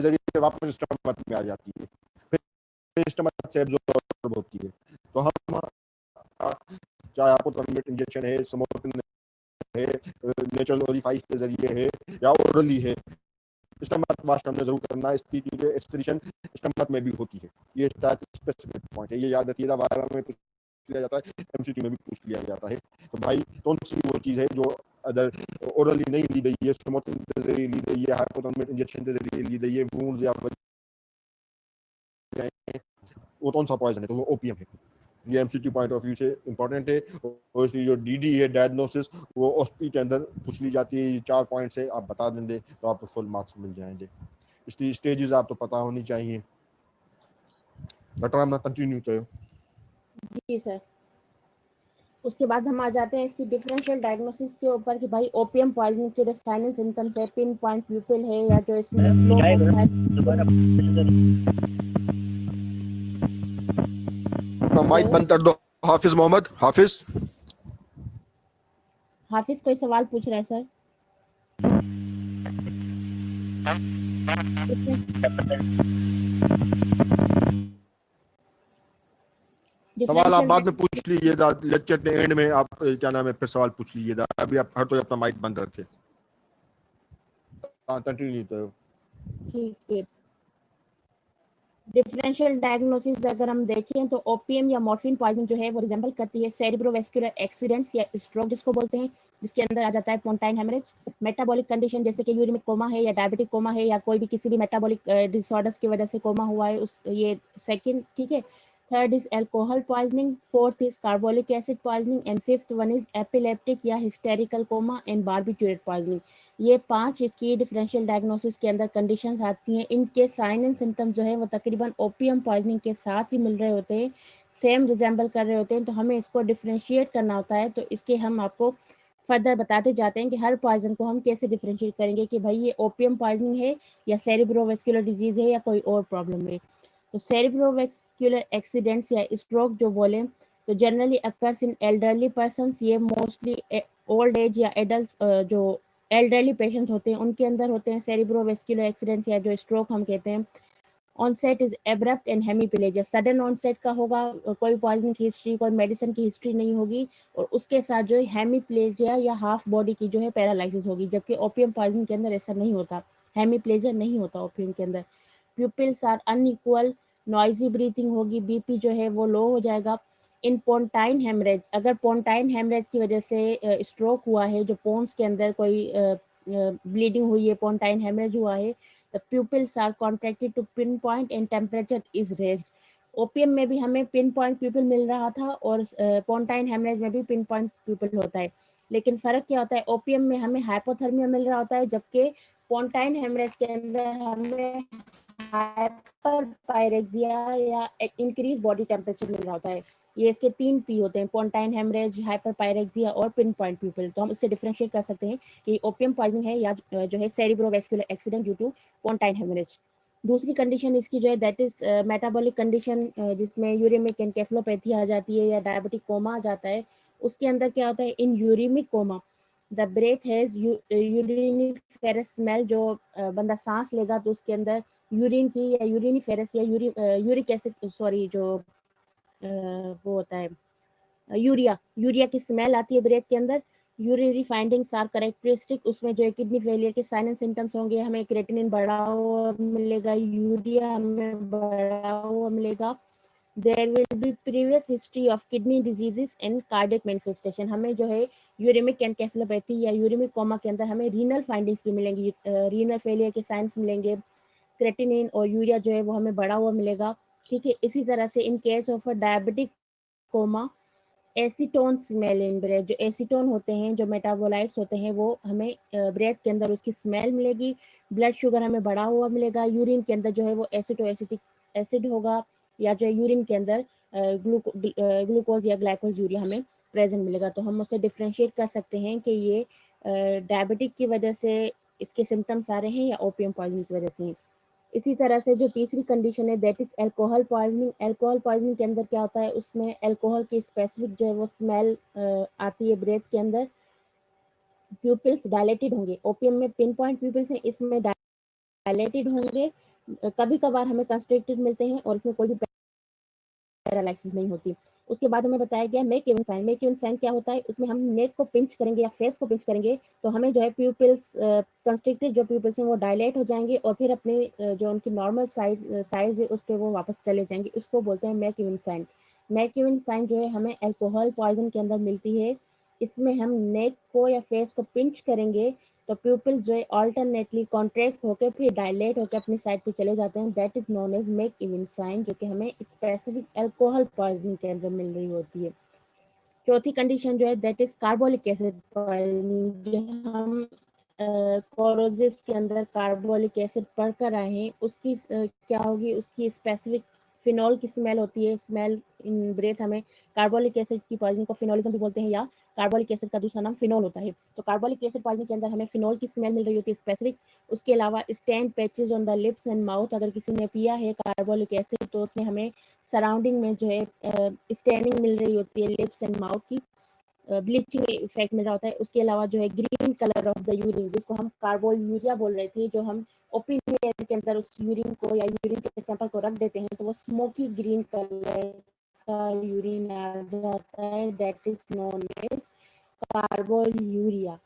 S1: जरिए वापस स्टमक में आ जाती है। स्टमक से एब्जॉर्ब होती है। तो हम चाहे आपको टर्मिनेट इंजेक्शन है, स्मोकिंग है, नेचुरल ओरिफाइस के जरिए है या ओरली है, स्टमक वाश हमने जरूर करना है। इसकी चीजें एक्सक्रीशन स्टमक में भी होती है। ये स्पेसिफिक पॉइंट है, ये याद रखिएगा। वायवा में पूछ लिया जाता है, एमसीक्यू में भी पूछ लिया जाता है। तो भाई कौन सी वो चीज है जो अदर ओरली नहीं ली गई है, स्मोकिंग के जरिए ली गई है, हाइपोथर्मिक इंजेक्शन के जरिए ली गई है, वुंड्स या वो कौन सा पॉइजन है? तो वो ओपीएम है। ये एमसीक्यू पॉइंट ऑफ व्यू से इंपॉर्टेंट है। और इसकी जो डीडी है, डायग्नोसिस, वो ओस्पी के अंदर पूछ ली जाती है। ये 4 पॉइंट से आप बता देंगे तो आपको फुल मार्क्स मिल जाएंगे। इसकी स्टेजेस आपको पता होनी चाहिए। डॉक्टर हम कंटिन्यू करो।
S2: जी सर। उसके बाद हम आ जाते हैं इसकी डिफरेंशियल डायग्नोसिस के ऊपर कि भाई ओपियम पॉइजनिंग के जो साइन एंड सिम्टम्स है, पिन पॉइंट प्यूपिल है या जो इसमें स्लो
S1: अपना माइक बंद कर दो। हाफिज मोहम्मद, हाफिज।
S2: हाफिज कोई सवाल पूछ रहा है सर?
S1: सवाल आप बाद में पूछ लीजिएगा, लेक्चर के एंड में आप क्या नाम है फिर सवाल पूछ लीजिएगा। अभी आप हर तो अपना माइक बंद रखें। कंटिन्यू करो।
S2: ठीक है। डिफरेंशियल डायग्नोसिस अगर हम देखें तो ओपीएम या मॉर्फिन पॉइजनिंग जो है वो रिजेंबल करती है सेरिब्रोवेस्कुलर एक्सीडेंट्स या स्ट्रोक जिसको बोलते हैं, जिसके अंदर आ जाता है पोंटाइन हेमरेज, मेटाबॉलिक कंडीशन जैसे कि यूरिमिक कोमा है या डायबिटिक कोमा है या कोई भी किसी भी मेटाबॉलिक डिसऑर्डर्स की वजह से कोमा हुआ है, उस ये सेकंड। ठीक है। Third is alcohol poisoning, fourth is carbolic acid poisoning and fifth one is epileptic या hysterical coma and barbiturate poisoning. ये 5 इसकी डिफरेंशियल डायग्नोसिस के अंदर कंडीशंस आती हैं। इनके साइन एंड सिम्टम्स जो है वो तकरीबन ओपीएम पॉइजनिंग के साथ ही मिल रहे होते हैं, सेम रिजेंबल कर रहे होते हैं। तो हमें इसको डिफरेंशिएट करना होता है। तो इसके हम आपको फर्दर बताते जाते हैं कि हर पॉइजन को हम कैसे डिफरेंशिएट करेंगे कि भाई ये ओपीएम पॉइजनिंग है या सेरिब्रोवेस्कुलर डिजीज है या कोई और प्रॉब्लम है। तो सेरिब्रोवेस्कुलर एक्सीडेंट्स या स्ट्रोक जो बोले तो generally occurs in elderly persons. ये मोस्टली ओल्ड एज या एडल्ट जो एल्डरली पेशेंट्स होते हैं उनके अंदर होते हैं सेरिब्रोवेस्कुलर एक्सीडेंट्स या जो स्ट्रोक हम कहते हैं। Onset is abrupt and hemiplegia, sudden onset का होगा, कोई पॉइजन की हिस्ट्री, कोई मेडिसिन की हिस्ट्री नहीं होगी, और उसके साथ जो है हेमीप्लेजिया या हाफ बॉडी की जो है पैरालिसिस होगी। जबकि ओपियम पॉइजन के अंदर ऐसा नहीं होता, हेमीप्लेजिया नहीं होता ओपियम के अंदर। Pupils are unequal, noisy breathing होगी, बीपी जो है वो लो हो जाएगा। इन पोंटाइन हेमरेज, अगर पोंटाइन हेमरेज की वजह से स्ट्रोक हुआ है, जो पोन्स के अंदर कोई ब्लीडिंग हुई है, पोंटाइन हेमरेज हुआ है, the pupils are contracted to pinpoint and temperature is raised। Opium में भी हमें पिन पॉइंट प्यूपिल मिल रहा था और पोंटाइन हेमरेज में भी पिन पॉइंट प्यूपिल होता है, लेकिन फर्क क्या होता है, ओपीएम में हमें हाइपोथर्मिया मिल रहा होता है, जबकि पोंटाइन हेमरेज के अंदर हमें हाइपरपायरेक्सिया या इंक्रीज बॉडी टेम्परेचर मिल रहा होता है। ये इसके 3 पी होते हैं, पोंटाइन हेमरेज, हाइपरपायरेक्सिया और पिन पॉइंट प्यूपिल। तो हम इससे डिफरेंशिएट कर सकते हैं कि ओपीएम पॉइजनिंग है या जो है सेरिब्रोवेस्कुलर एक्सीडेंट ड्यू टू पोंटाइन हेमरेज। दूसरी कंडीशन इसकी जो है दैट इज मेटाबॉलिक कंडीशन, जिसमें यूरेमिक एनकेफेलोपैथी आ जाती है या डायबिटिक कोमा आ जाता है। उसके अंदर क्या होता है, in uremic coma the breath has uriniferous smell. जो बंदा सांस लेगा तो उसके अंदर यूरिन की या यूरिनिफेरस या यूरिक एसिड, सॉरी जो वो होता है यूरिया की स्मेल आती है ब्रेथ के अंदर। यूरिनरी फाइंडिंग्स आर करेक्टरिस्टिक, उसमें जो है किडनी फेलियर के साइन एंड सिम्टम्स होंगे, हमें क्रेटिनिन बढ़ा हुआ मिलेगा, यूरिया हमें बढ़ा हुआ मिलेगा। There will be previous history of kidney diseases and cardiac manifestation. हमें जो है यूरेमिक एनकेफेलोपैथी या यूरेमिक कोमा के अंदर हमें रीनल फाइंडिंग्स भी मिलेंगी, रीनल फेलियर के साइंस मिलेंगे, क्रेटिनिन और यूरिया जो है वो हमें बढ़ा हुआ मिलेगा। ठीक है। इसी तरह से in case of diabetic coma acetone smell in breath, जो एसीटोन होते हैं, जो मेटाबोलाइट्स होते हैं, वो हमें ब्रेथ के अंदर उसकी स्मेल मिलेगी। ब्लड शुगर हमें बढ़ा हुआ मिलेगा। यूरिन के अंदर जो है वो एसिटिक एसिड होगा, या जो यूरिन के अंदर ग्लूकोज या ग्लाइकोज यूरिया हमें प्रेजेंट मिलेगा। तो हम उससे डिफ्रेंशिएट कर सकते हैं कि ये डायबिटिक की वजह से इसके सिम्टम्स आ रहे हैं या ओपियम पॉइजनिंग की वजह से। इसी तरह से जो तीसरी कंडीशन है that is alcohol poisoning. Alcohol poisoning के अंदर क्या होता है, उसमें अल्कोहल की स्पेसिफिक जो है वो स्मेल आती है ब्रेथ के अंदर। प्यूपिल्स डायलेटेड होंगे, ओपियम में पिन पॉइंट प्यूपिल्स हैं, इसमें डायलेटेड होंगे, कभी कभार हमें कंस्ट्रिक्टेड मिलते हैं और इसमें कोई भी पैरालिसिस नहीं होती। उसके बाद हमें बताया गया McEwen sign. McEwen sign क्या होता है, उसमें हम नेक को पिंच करेंगे या फेस को पिंच करेंगे तो हमें जो है प्यूपिल्स कंस्ट्रिक्टेड जो प्यूपिल्स हैं वो डायलेट हो जाएंगे और फिर अपने जो उनकी नॉर्मल साइज है उस पर वो वापस चले जाएंगे। इसको बोलते हैं McEwen sign. McEwen sign जो है हमें अल्कोहल पॉइजन के अंदर मिलती है। इसमें हम नेक को या फेस को पिंच करेंगे तो प्यूपिल जो है ऑल्टरनेटली कॉन्ट्रैक्ट होकर फिर डायलेट होकर अपनी साइड पे चले जाते हैं। That is known as McEwen sign, जो कि हमें स्पेसिफिक अल्कोहल पॉइजनिंग के अंदर मिल रही होती है। चौथी कंडीशन जो है that is carbolic acid poisoning, जो हम कोरोसिव के अंदर कार्बोलिक एसिड पढ़कर आए हैं उसकी क्या होगी, उसकी स्पेसिफिक फिनॉल की स्मेल होती है। स्मेल इन ब्रेथ हमें कार्बोलिक एसिड की पॉइजनिंग को फिनोलिज्म भी बोलते हैं या कार्बोलिक एसिड का दूसरा नाम फिनोल होता है। तो कार्बोलिक एसिड पॉइजनिंग के अंदर हमें फिनोल की स्मेल मिल रही होती है स्पेसिफिक। उसके अलावा stand patches on the lips and mouth, अगर किसी ने पिया है कार्बोलिक एसिड तो उसमें हमें सराउंडिंग में जो है स्टैंडिंग मिल रही होती है लिप्स एंड माउथ की, ब्लीचिंग इफेक्ट मिल रहा होता है। उसके अलावा जो है green colour of the urine, जिसको हम कार्बोयूरिया बोल रहे थे, जो हम ओपिनियन के अंदर उस यूरिन को या यूरिन के सैंपल को रख देते हैं तो वो स्मोकी ग्रीन कलर का यूरिन आ जाता है। That is known as carboluria.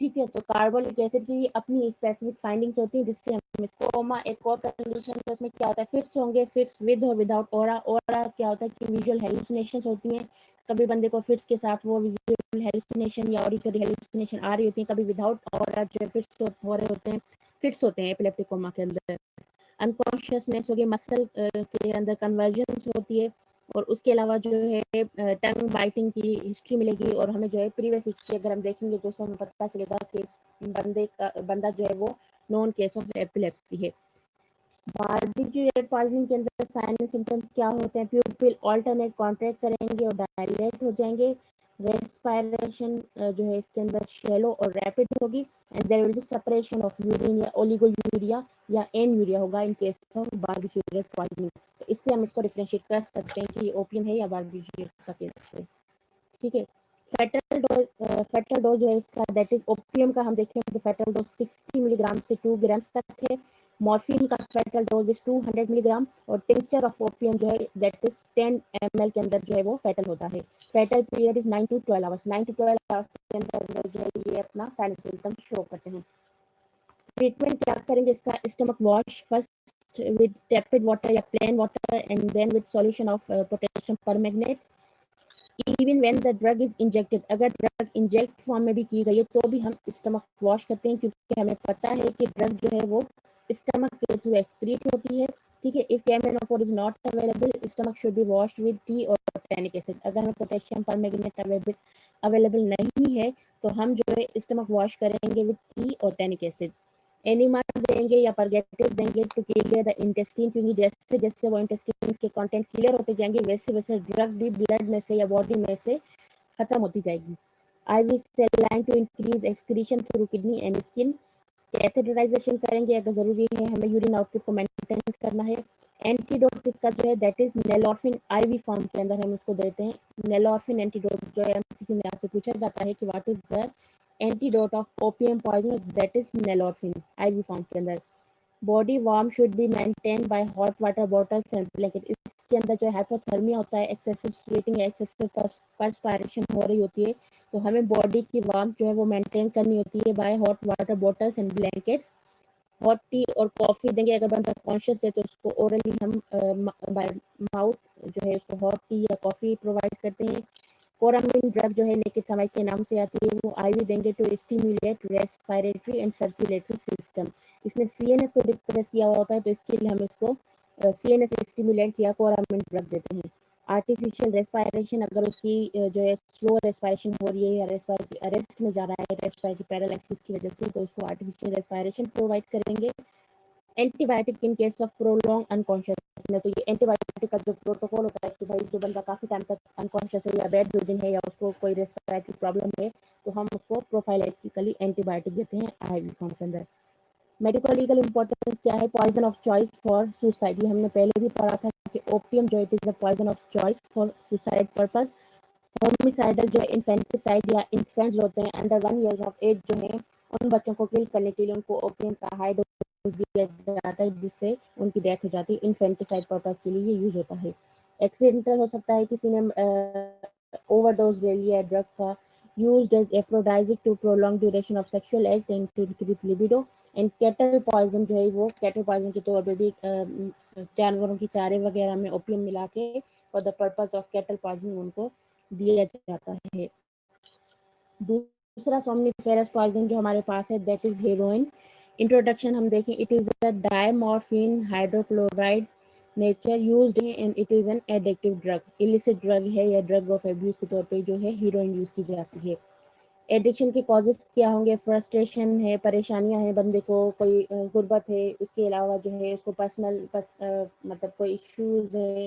S2: ठीक है, तो कार्बोलिक एसिड की अपनी स्पेसिफिक फाइंडिंग्स होती है जिससे हम इसको कोमा, एक और कंडीशन है उसमें क्या होता है फिट्स होंगे, फिट्स विद और विदाउट ऑरा। ऑरा क्या होता है कि विजुअल हेलुसिनेशंस होती हैं, कभी बंदे को फिट्स के साथ वो विजुअल हेलुसिनेशन या ऑडिटरी हेलुसिनेशन आ रही होती है, कभी विदाउट ऑरा जो फिट्स हो रहे होते हैं, फिट्स होते हैं एपिलेप्टिक कोमा के अंदर। अनकॉन्शियसनेस होगी, मसल के अंदर कन्वर्जन होती है और उसके अलावा जो है टंग बाइटिंग की हिस्ट्री मिलेगी और हमें जो है प्रीवियस हिस्ट्री अगर हम देखेंगे तो हमें पता चलेगा कि बंदा जो है वो नॉन केस ऑफ एपिलेप्सी है। बारबीक्यूरेट पॉइजनिंग के अंदर साइन एंड सिम्टम्स क्या होते हैं, प्यूपिल ऑल्टरनेट कॉन्ट्रैक्ट करेंगे और डायलेट हो जाएंगे। रेस्पिरेशन जो है इसके अंदर शैलो और रैपिड होगी and there will be separation of urine या ओलिगोयूरिया या एनयूरिया होगा in case of barbiturate poisoning. तो इससे हम इसको डिफरेंशिएट कर सकते हैं कि ये ओपियम है या बारबीक्यूरेट का केस है। ठीक है, फेटल डोज जो है इसका दैट इज ओपियम का हम देखें तो फेटल डोज 60 मिलीग्राम से 2 ग्राम तक है। मॉर्फिन का फेटल डोज इज 200 मिलीग्राम और टिंचर ऑफ ओपियम जो है दैट इज 10 ml के अंदर जो है वो फेटल होता है। Fatal period is 9 to 12 hours. 9 to 12 hours के अंदर जो है ये अपना साइन सिम्टम शो करते हैं। ट्रीटमेंट क्या करेंगे इसका, stomach wash first with tepid water या plain water and then with solution of potassium permanganate. Even when the drug is injected, अगर ड्रग इंजेक्ट फॉर्म में भी की गई है तो भी हम स्टमक वॉश करते हैं क्योंकि हमें पता है कि ड्रग जो है वो स्टमक के थ्रू एक्सक्रीट होती है। ठीक है, if KMnO4 is not available stomach should be washed with T और टैनिक एसिड। अगर हमें पोटेशियम परमैंगनेट अवेलेबल नहीं है तो हम जो है स्टमक वॉश करेंगे विद टी और टैनिक एसिड। एनिमा देंगे या परगेटिव देंगे टू क्लियर द इंटेस्टाइन, क्योंकि जैसे जैसे वो इंटेस्टाइन के कंटेंट क्लियर होते जाएंगे वैसे वैसे ड्रग भी ब्लड में से या बॉडी में से खत्म होती जाएगी। IV saline to increase excretion through kidney and skin. Catheterisation करेंगे अगर जरूरी है, हमें यूरिन आउटपुट को मेंटेन करना है। एंटीडोट इसका जो है that is nalorphine IV form के अंदर हम इसको देते हैं। नेलोर्फिन एंटीडोट जो है MCQ में आपसे पूछा जाता है कि what is the antidote of opium poison, that is nalorphine IV form के अंदर। Body warm should be maintain by hot water bottles and blanket. इसके अंदर जो हाइपोथर्मिया होता है, एक्सेसिव स्वेटिंग या एक्सेसिव पर्सपायरेशन हो रही होती है तो हमें बॉडी की वार्म जो है वो मेंटेन करनी होती है bye hot water bottles and blankets. Hot T और कॉफी देंगे अगर बंदा कॉन्शियस है तो उसको ओरली हम बाय माउथ जो है उसको हॉट टी या कॉफी प्रोवाइड करते हैं। कोरामिन ड्रग जो है नेकेथामाइड के नाम से आती है वो IV देंगे to stimulate respiratory and circulatory system. इसमें CNS को डिप्रेस किया हुआ होता है तो इसके लिए हम इसको CNS स्टिमुलेंट या कोरामिन ड्रग देते हैं। आर्टिफिशियल रेस्पिरेशन, अगर उसकी जो है स्लो रेस्पिरेशन हो रही है या रेस्पिरेटरी अरेस्ट में जा रहा है रेस्पिरेटरी पैरालिसिस की वजह से तो उसको आर्टिफिशियल रेस्पिरेशन प्रोवाइड करेंगे। Antibiotic in case of prolong unconsciousness, तो ये एंटीबायोटिक का जो प्रोटोकॉल होता है कि भाई जो बंदा काफी टाइम तक अनकॉन्शियस है या बेड रिडन है या उसको कोई रेस्पिरेटरी प्रॉब्लम है तो हम उसको प्रोफाइलैक्टिकली एंटीबायोटिक देते हैं IV फॉर्म के अंदर। मेडिको लीगल इंपॉर्टेंस क्या है, poison of choice for suicide. ये हमने पहले भी पढ़ा था कि ओपियम जो it is the poison of choice for suicide purpose. Homicidal जो है इन्फेंटिसाइड या इन्फेंट्स होते हैं अंडर 1 ईयर ऑफ एज जो है उन बच्चों को किल करने के लिए उनको ओपियम का हाई डोज दिया जाता है जिससे उनकी डेथ हो जाती है। इन्फेंटिसाइड पर्पस के लिए ये यूज होता है। एक्सीडेंटल हो सकता है, किसी ने ओवरडोज ले लिया है ड्रग का, used as aphrodisiac to prolong duration of sexual act and to increase libido, and cattle poison जो है वो कैटल पॉइजन के तौर पे भी जानवरों की चारे वगैरह में ओपियम मिला के for the purpose of cattle poison उनको दिया जाता है। दूसरा सोमनिफेरस पॉइजन जो हमारे पास है दैट इज हेरोइन। इंट्रोडक्शन हम देखें, it is a diamorphine hydrochloride nature used है and it is an addictive drug, illicit drug है या ड्रग ऑफ एब्यूज के तौर पे जो है हीरोइन यूज की जाती है। एडिक्शन के कॉजेस क्या होंगे? फ्रस्ट्रेशन है, परेशानियां हैं, बंदे को कोई गुर्बत है, उसके अलावा जो है उसको पर्सनल मतलब कोई इश्यूज है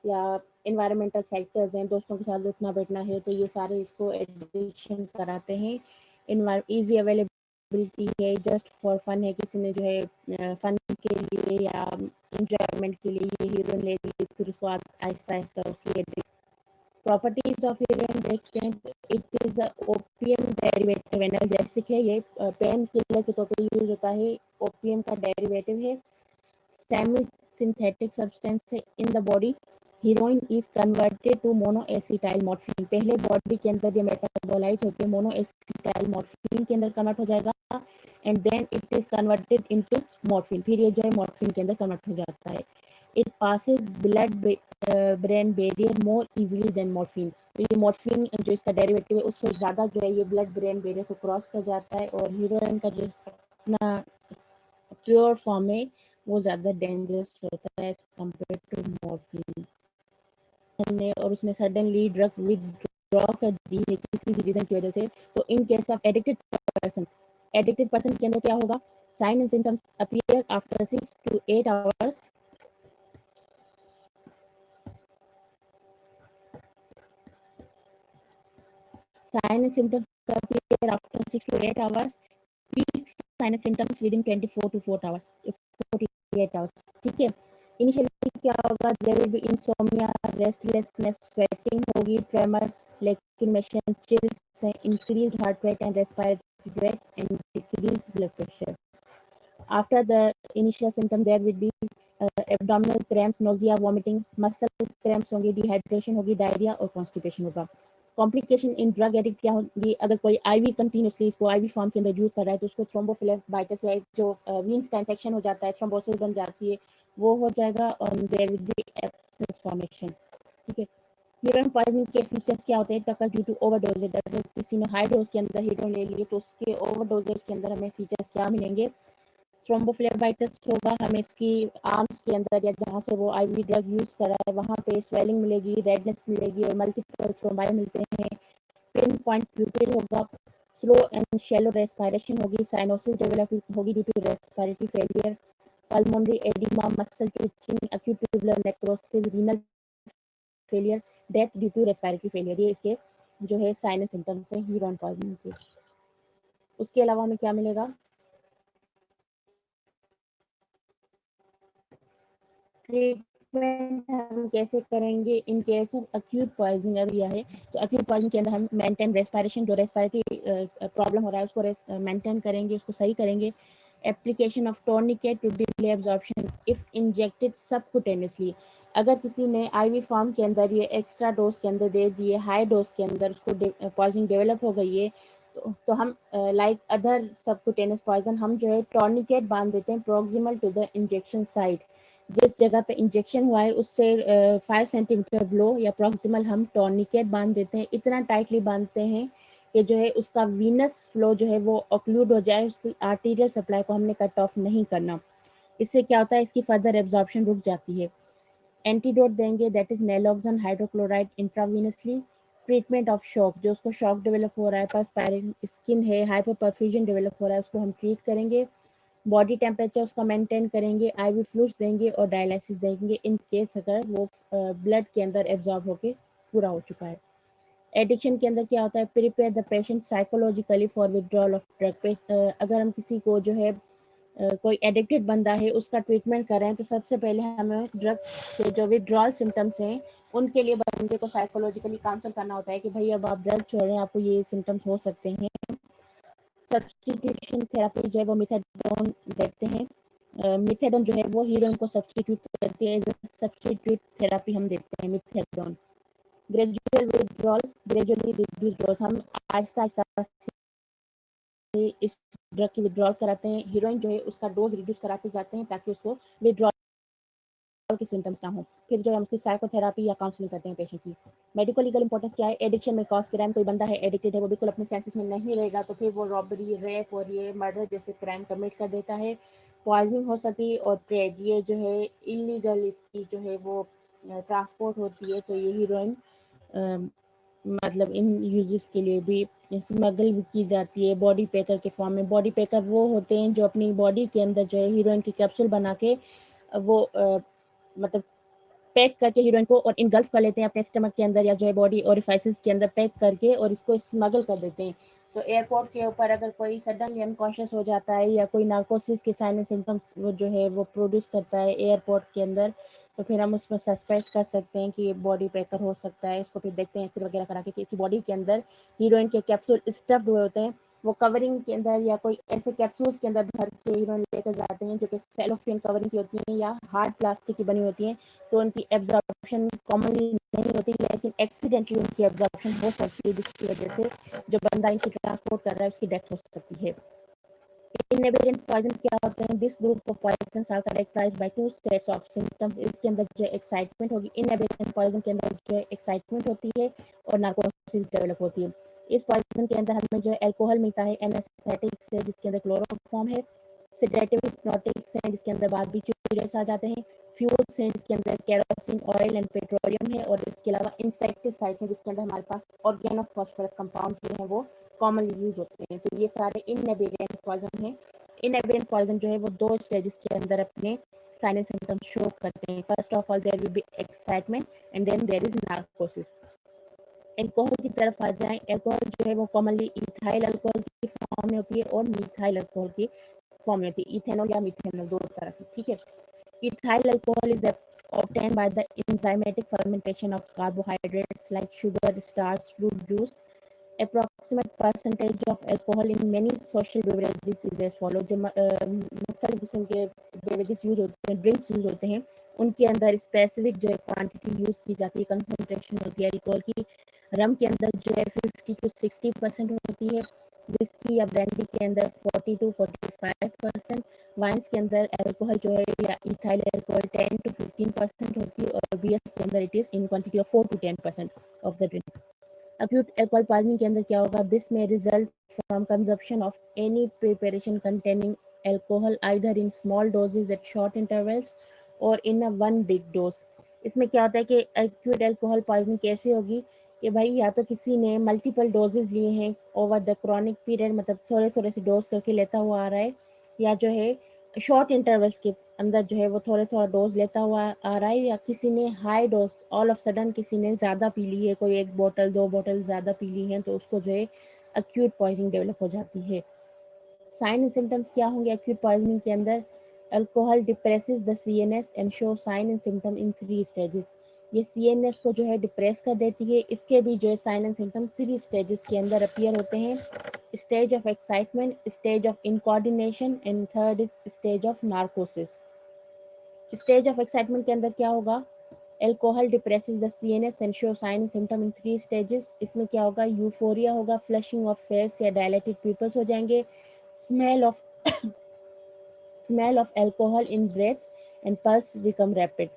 S2: या इन्वायरमेंटल फैक्टर्स हैं, दोस्तों के साथ उठना बैठना है, तो ये सारे इसको एडिक्शन कराते हैं। इजी अवेलेबिलिटी है, जस्ट फॉर फन है, किसी ने जो है फन के लिए या इंजॉयमेंट के लिए ये हीरोइन ले ली, फिर उसको आहिस्ता आहिस्ता उसकी प्रॉपर्टीज ऑफ हीरोइन देखते हैं। It is a opium derivative analgesic है, ये पेन किलर के तौर पर यूज होता है, ओपियम का डेरिवेटिव है, सेमी सिंथेटिक सब्सटेंस है in the body. Heroin is converted to monoacetyl morphine, पहले बॉडी के अंदर ये मेटाबोलाइज होकर मोनोएसिटाइल मॉर्फिन के अंदर कन्वर्ट हो जाएगा and then it is converted into morphine, फिर ये जो है मॉर्फिन के अंदर कन्वर्ट हो जाता है। It passes blood brain barrier more easily than morphine, तो ये मॉर्फिन जो इसका डेरिवेटिव है उससे ज़्यादा जो है ये ब्लड ब्रेन बैरियर को क्रॉस कर जाता है, और हीरोइन का जो अपना प्योर फॉर्म है वो ज़्यादा डेंजरस होता है कंपेयर टू मॉर्फिन। और उसने सडनली ड्रग विदड्रॉ कर दी है किसी भी रीजन की वजह से, तो in case of addicted person के अंदर क्या होगा? Sign and symptoms appear after 6 to 8 hours। Sign and symptoms appear after 6 to 8 hours. Peak sign and symptoms within 24 to 4 hours, 48 hours. ठीक है, इनिशियली क्या होगा? There will be insomnia, restlessness, sweating होगी, tremors, lacrimation, chills, increased heart rate and respiratory rate and decreased blood pressure. After the initial symptom there will be abdominal cramps, nausea, vomiting, muscle cramps होंगे, dehydration होगी, diarrhea और constipation होगा। Complication इन drug addict क्या होगी? अगर कोई ivy continuously इसको ivy form के अंदर यूज कर रहा है तो उसको थ्रोम्बोफ्लेबाइटिस या जो वीन्स का इंफेक्शन हो जाता है, थ्रोम्बोसिस बन जाती है, वो हो जाएगा और there will be absence formation. ठीक है, हीरोइन पॉइजनिंग के फीचर्स क्या होते हैं? टक्कर ड्यू टू ओवरडोजेज, अगर किसी ने हाई डोज के अंदर हीरोइन ले लिए तो उसके ओवरडोजेज के अंदर हमें फीचर्स क्या मिलेंगे? थ्रोम्बोफ्लेबाइटिस होगा, हमें इसकी आर्म्स के अंदर या जहाँ से वो आईवी ड्रग यूज कर रहा है वहाँ पे स्वेलिंग मिलेगी, रेडनेस मिलेगी और मल्टीपल थ्रोम्बाई मिलते हैं। पिन पॉइंट प्यूपिल होगा, स्लो एंड शैलो रेस्पिरेशन होगी, साइनोसिस डेवलप होगी due to respiratory failure, pulmonary oedema, muscle twitching, acute tubular necrosis, renal failure, death due to respiratory failure, ये इसके जो है साइन एंड सिम्टम्स हैं हीरोइन पॉइजनिंग के। उसके अलावा हमें क्या मिलेगा? ट्रीटमेंट हम कैसे करेंगे in case of acute poisoning? अगर यह है तो अक्यूट पॉइजनिंग के अंदर हम मेंटेन रेस्पिरेशन, जो रेस्पिरेटरी प्रॉब्लम हो रहा है उसको मेंटेन करेंगे, उसको सही करेंगे। Application of tourniquet to delay absorption if injected subcutaneously, अगर किसी ने आईवी फॉर्म के अंदर ये एक्स्ट्रा डोज के अंदर दे दिए, हाई डोज के अंदर उसको पॉइजनिंग डेवलप हो गई है, तो हम लाइक अदर सबकुटेनियस पॉइजन हम जो है टोर्निकेट बांध देते हैं proximal to the injection site, जिस जगह पे इंजेक्शन हुआ है उससे 5 सेंटीमीटर लो या प्रॉक्सिमल हम टॉर्निकेट बांध देते हैं, इतना टाइटली बांधते हैं कि जो है उसका वीनस फ्लो जो है वो ऑक्लूड हो जाए, उसकी आर्टीरियल सप्लाई को हमने कट ऑफ नहीं करना। इससे क्या होता है? इसकी फर्दर एब्जॉर्प्शन रुक जाती है। एंटीडोट देंगे, that is naloxone hydrochloride intravenously. Treatment of shock, जो उसको शॉक डेवलप हो रहा है, पर्सपायरिंग स्किन है, हाइपोपरफ्यूजन डेवलप हो रहा है, उसको हम ट्रीट करेंगे। बॉडी टेम्परेचर उसका मेंटेन करेंगे, आईवी फ्लूइड्स देंगे और डायलिसिस देंगे इन केस अगर वो ब्लड के अंदर एब्जॉर्ब होके पूरा हो चुका है। एडिक्शन के अंदर क्या होता है? Prepare the patient psychologically for withdrawal of drug. अगर हम किसी को जो है कोई एडिक्टेड बंदा है उसका ट्रीटमेंट कर रहे हैं तो सबसे पहले हमें ड्रग से जो विड्रॉल सिम्टम्स हैं उनके लिए बंदे को साइकोलॉजिकली काउंसल करना होता है कि भाई अब आप ड्रग छोड़ रहे हैं, आपको ये सिम्टम्स हो सकते हैं। सब्स्टिट्यूशन थेरेपी जो है वो मेथाडोन देते हैं। मिथेडोन जो है वो हीरोइन को सब्स्टिट्यूट करती है, सब्स्टिट्यूट थेरेपी हम देते हैं methadone. Gradual withdrawal, gradually reduce dose, हम आहिस्ता आहिस्ता से इस ड्रग की विथड्रॉल कराते हैं। हीरोइन जो है उसका डोज रिड्यूस कराते जाते हैं ताकि उसको विथड्रॉल के सिम्टम्स ना हो। फिर जो है हम उसकी साइकोथेरेपी या काउंसलिंग करते हैं पेशेंट की। मेडिकल लीगल इंपॉर्टेंस क्या है? एडिक्शन में कॉज क्राइम, कोई बंदा है एडिक्टेड है, वो बिल्कुल अपने सेंसेस में नहीं रहेगा तो फिर वो रॉबरी, रेप और ये मर्डर जैसे क्राइम कमिट कर देता है। पॉइजनिंग हो सकती है और ट्रेड, ये जो है इलीगल इसकी जो है वो ट्रांसपोर्ट होती है, तो ये हीरोइन मतलब इन यूजेस के लिए भी स्मगल भी की जाती है बॉडी पैकर के फॉर्म में। बॉडी पैकर वो होते हैं जो अपनी बॉडी के अंदर जो है हीरोइन की कैप्सूल बना के वो मतलब पैक करके हीरोइन को और इनगल्फ कर लेते हैं अपने स्टमक के अंदर या जो है बॉडी ओरिफाइसेस के अंदर पैक करके और इसको स्मगल कर देते हैं। तो एयरपोर्ट के ऊपर अगर कोई सडनली अनकॉन्शियस हो जाता है या कोई नार्कोसिस के साइन एंड सिम्टम्स वो जो है वो प्रोड्यूस करता है एयरपोर्ट के अंदर, तो फिर हम उसमें सस्पेक्ट कर सकते हैं कि ये बॉडी पैकर हो सकता है। इसको फिर देखते हैं एक्सरे वगैरह करा के कि इसकी बॉडी के अंदर हीरोइन के कैप्सूल स्टफ्ड हुए होते हैं, वो कवरिंग के अंदर या कोई ऐसे कैप्सूल्स के अंदर भर के हीरोइन लेकर जाते हैं जो कि सेलोफेन कवरिंग की होती हैं या हार्ड प्लास्टिक की बनी होती हैं, तो उनकी एब्जॉर्प्शन कॉमनली नहीं होती, लेकिन एक्सीडेंटली उनकी एब्जॉर्प्शन हो सकती है, जिसकी वजह से जो बंदा इनकी ट्रांसपोर्ट कर रहा है उसकी डेथ हो सकती है। इनहेबिटेंट पॉइजन क्या होते हैं? This group of poison are characterised by two sets of symptoms. इसके अंदर जो एक्साइटमेंट होगी, इनहेबिटेंट पॉइजन के अंदर जो एक्साइटमेंट होती है और नार्कोसिस डेवलप होती है। इस पॉइजन के अंदर हमें जो अल्कोहल मिलता है एनेस्थेटिक से, जिसके अंदर क्लोरोफॉर्म है, सेडेटिव हिप्नोटिक्स हैं जिसके अंदर बारबिट्यूरेट्स आ जाते हैं, फ्यूल्स हैं जिसके अंदर केरोसिन ऑयल एंड पेट्रोलियम है, और इसके अलावा इंसेक्टिसाइड्स हैं जिसके अंदर हमारे पास ऑर्गेनोफॉस्फोरस कंपाउंड जो है वो कॉमनली यूज होते हैं। तो ये सारे इनहेबिटेंट पॉइजन हैं। इनहेबिटेंट पॉइजन जो है वो दो स्टेजेस के अंदर अपने साइन एंड सिम्टम्स शो करते हैं। First of all there will be excitement and then there is narcosis. Alcohol की तरफ आ जाएं, अल्कोहल जो है वो कॉमनली इथाइल अल्कोहल की फॉर्म में होती है और मिथाइल अल्कोहल की फॉर्म में होती है, इथेनॉल या मिथेनॉल दो तरह की, ठीक है। Ethyl alcohol is obtained by the enzymatic fermentation of carbohydrates like sugar, starch, fruit juice. Approximate percentage of alcohol in many social beverages is as follows. जो मुख्तलिफ किस्म के बेवरेजेस यूज होते हैं, ड्रिंक्स यूज होते हैं, उनके अंदर स्पेसिफिक जो है क्वांटिटी यूज की जाती है, कंसंट्रेशन होती है अल्कोहल की। रम के अंदर जो है 50 to 60% होती है, विस्की या ब्रांडी के अंदर 40 to 45%, वाइन्स के अंदर अल्कोहल जो है या इथाइल अल्कोहल 10 to 15% होती है, और बियर के अंदर it is in quantity of 4 to 10% of the drink. Acute alcohol poisoning के अंदर क्या होगा? This may result from consumption of any preparation containing alcohol either in small doses at short intervals or in a one big dose. इसमें क्या होता है कि acute alcohol poisoning कैसे होगी कि भाई या तो किसी ने मल्टीपल डोजेज लिए हैं ओवर द क्रॉनिक पीरियड, मतलब थोड़े थोड़े से डोज करके लेता हुआ आ रहा है, या जो है शॉर्ट इंटरवल्स के अंदर जो है वो थोड़ा थोड़ा डोज लेता हुआ आ रहा है, या किसी ने high dose all of sudden किसी ने ज़्यादा पी ली है, कोई एक बोतल दो बोतल ज़्यादा पी ली है, तो उसको जो है अक्यूट पॉइजनिंग डेवलप हो जाती है। साइन एंड सिम्टम्स क्या होंगे अक्यूट पॉइजनिंग के अंदर? Alcohol depresses the CNS and show sign and symptom in 3 stages. ये सीएनएस को जो है डिप्रेस कर देती है, इसके भी जो है साइन एंड सिम्टम 3 स्टेजेस के अंदर अपीयर होते हैं। Stage of excitement, stage of incoordination and third is stage of narcosis. Stage of excitement के अंदर क्या होगा? Alcohol depresses the CNS and show sign symptom in 3 stages. इसमें क्या होगा? यूफोरिया होगा, फ्लशिंग ऑफ फेस या डायलेटेड पिपल्स हो जाएंगे, smell of smell of alcohol in breath and pulse become rapid.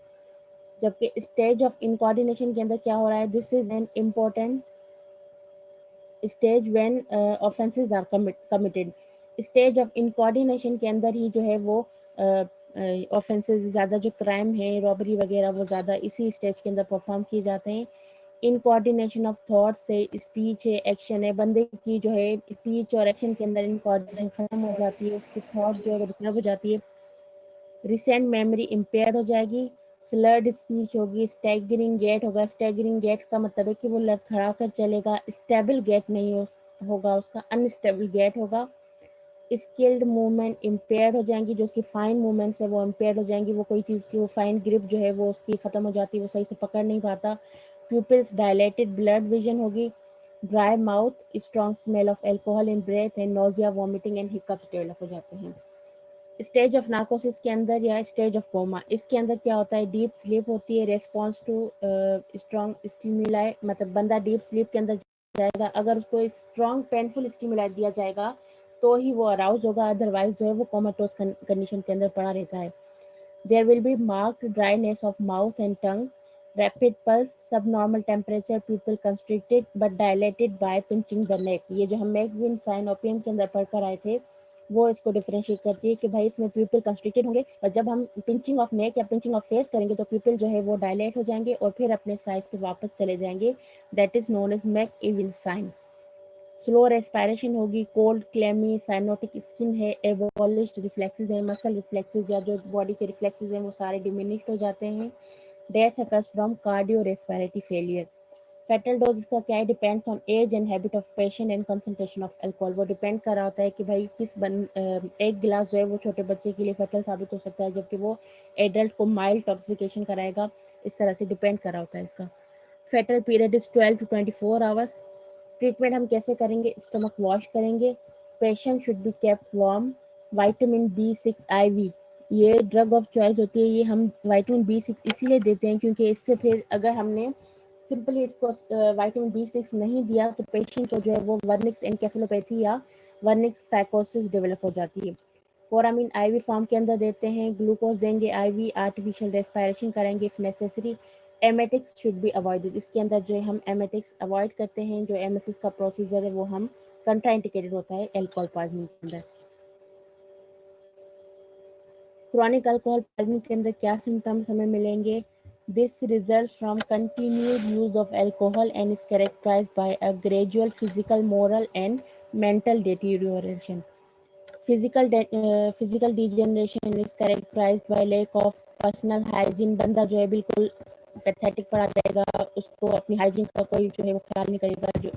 S2: जबकि स्टेज ऑफ इनकोऑर्डिनेशन के अंदर क्या हो रहा है? This is an important stage when offences are committed. Stage of incoordination के अंदर ही जो है वो ऑफेंसेस ज़्यादा, जो क्राइम है रॉबरी वगैरह, वो ज़्यादा इसी स्टेज के अंदर परफॉर्म किए जाते हैं। इन कोऑर्डिनेशन ऑफ थॉट से स्पीच है, एक्शन है, बंदे की जो है स्पीच और एक्शन के अंदर इन कोऑर्डिनेशन खत्म हो जाती है, उसकी थॉट जो है वो डिस्टर्ब हो जाती है। रिसेंट मेमोरी इम्पेयर हो जाएगी, स्लर्ड स्पीच होगी, स्टैगरिंग गेट होगा। स्टैगरिंग गेट का मतलब है कि वो लड़खड़ा कर चलेगा, स्टेबल गेट नहीं होगा उसका, अनस्टेबल गेट होगा। स्किल्ड मूवमेंट इम्पेयर्ड हो जाएंगी, जो उसकी फाइन मूवमेंट्स है वो इम्पेयर्ड हो जाएंगी, वो कोई चीज़ की वो फाइन ग्रिप जो है वो उसकी ख़त्म हो जाती है, वो सही से पकड़ नहीं पाता। प्यूपिल्स डायलेटेड, ब्लड विजन होगी, dry mouth, strong smell of alcohol in breath and nausea, vomiting and hiccups develop हो जाते हैं। स्टेज ऑफ नार्कोसिस के अंदर या स्टेज ऑफ कोमा, इसके अंदर क्या होता है, डीप स्लीप होती है, रेस्पॉन्स टू स्ट्रॉन्ग स्टिमुलाई, मतलब बंदा डीप स्लीप के अंदर जाएगा, अगर उसको स्ट्रॉन्ग पेनफुल स्टिमुलाई दिया जाएगा तो ही वो अराउज होगा, अदरवाइज जो है वो कोमाटोस कंडीशन के अंदर पड़ा रहता है। There will be marked dryness of mouth and tongue, rapid pulse, subnormal temperature, pupil constricted but dilated by pinching the neck। ये जो हम मैकविन साइन ओपियम के अंदर पढ़कर आए थे वो इसको डिफरेंशिएट करती है कि भाई इसमें pupil constricted होंगे, और जब हम पिंचिंग ऑफ नेक या पिंचिंग ऑफ फेस करेंगे तो pupil जो है वो डायलेट हो जाएंगे और फिर अपने साइज पे वापस चले जाएंगे। That is known as McEwen sign. Slow respiration होगी, कोल्ड क्लेमी साइनोटिक स्किन है, एबोलिश्ड रिफ्लेक्सेस है, मसल रिफ्लेक्सेस या जो बॉडी के रिफ्लेक्सेस हैं वो सारे डिमिनिश्ड हो जाते हैं। Death occurs from cardiorespiratory failure। Fatal dose का क्या है, depends on age and habit of patient and concentration of alcohol. वो डिपेंड कर रहा होता है कि भाई एक गिलास जो है वो छोटे बच्चे के लिए फेटल साबित हो सकता है, जबकि वो एडल्ट को माइल्ड टॉक्सिफिकेशन कराएगा। इस तरह से डिपेंड कर रहा होता है इसका। Fatal period is 12 to 24 hours. Treatment हम कैसे करेंगे, स्टमक वॉश करेंगे, patient should be kept warm, vitamin B6 IV, ये ड्रग ऑफ चॉइस होती है। ये हम विटामिन B6 इसीलिए देते हैं क्योंकि इससे फिर अगर हमने सिंपली इसको विटामिन B6 नहीं दिया तो पेशेंट को जो है वो वर्निक्स एनकेफेलोपैथी या वर्निक्स साइकोसिस डेवलप हो जाती है। फोरामिन IV फॉर्म के अंदर देते हैं, ग्लूकोज देंगे IV, आर्टिफिशियल रेस्पिरेशन करेंगे if necessary. Emetics should be avoided, इसके अंदर जो है हम एमेटिक्स अवॉइड करते हैं। जो एमएसएस का प्रोसीजर है वो हम कंट्राइंडिकेटेड होता है अल्कोहल पॉइजनिंग के अंदर। क्रॉनिक अल्कोहल पॉइजनिंग के अंदर क्या सिम्टम्स हमें मिलेंगे, this results from continued use of alcohol and is characterised by a gradual physical, moral and mental deterioration. Physical degeneration is characterised by lack of personal hygiene, बंदा जो है बिल्कुल pathetic पड़ा जाएगा, उसको अपनी हाइजीन का कोई जो है वो ख्याल नहीं करेगा। जो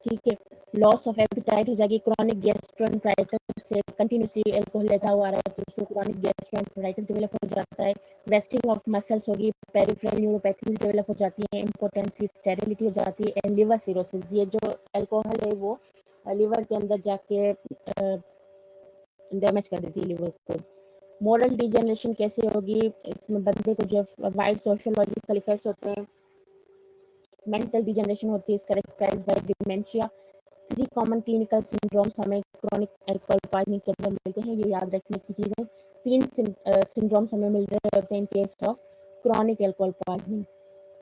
S2: ठीक है, लॉस ऑफ एपिटाइट हो जाएगी, क्रॉनिक गैस्ट्रोएंटेराइटिस से कंटिन्यूसली अल्कोहल लेता हुआ आ रहा है तो उसको क्रॉनिक गैस्ट्रोएंटेराइटिस डेवलप हो जाता है। वेस्टिंग ऑफ मसल्स होगी, पेरिफेरल न्यूरोपैथीज डेवलप हो जाती है, इम्पोटेंसी, स्टेरिलिटी हो जाती है, एंड लिवर सिरोसिस। ये जो अल्कोहल है वो लिवर के अंदर जाके डैमेज कर देती है लिवर को। मोरल डिजेनरेशन कैसे होगी, इसमें बंदे को जो वाइड सोशियोलॉजिकल इफेक्ट्स होते हैं। मेंटल डिजेनरेशन होती है, characterised by dementia. 3 common clinical syndromes हमें क्रॉनिक अल्कोहल पॉइजनिंग के अंदर मिलते हैं, ये याद रखने की चीज़ है। 3 सिंड्रोम्स हमें मिल रहे होते हैं इन case of chronic alcohol poisoning.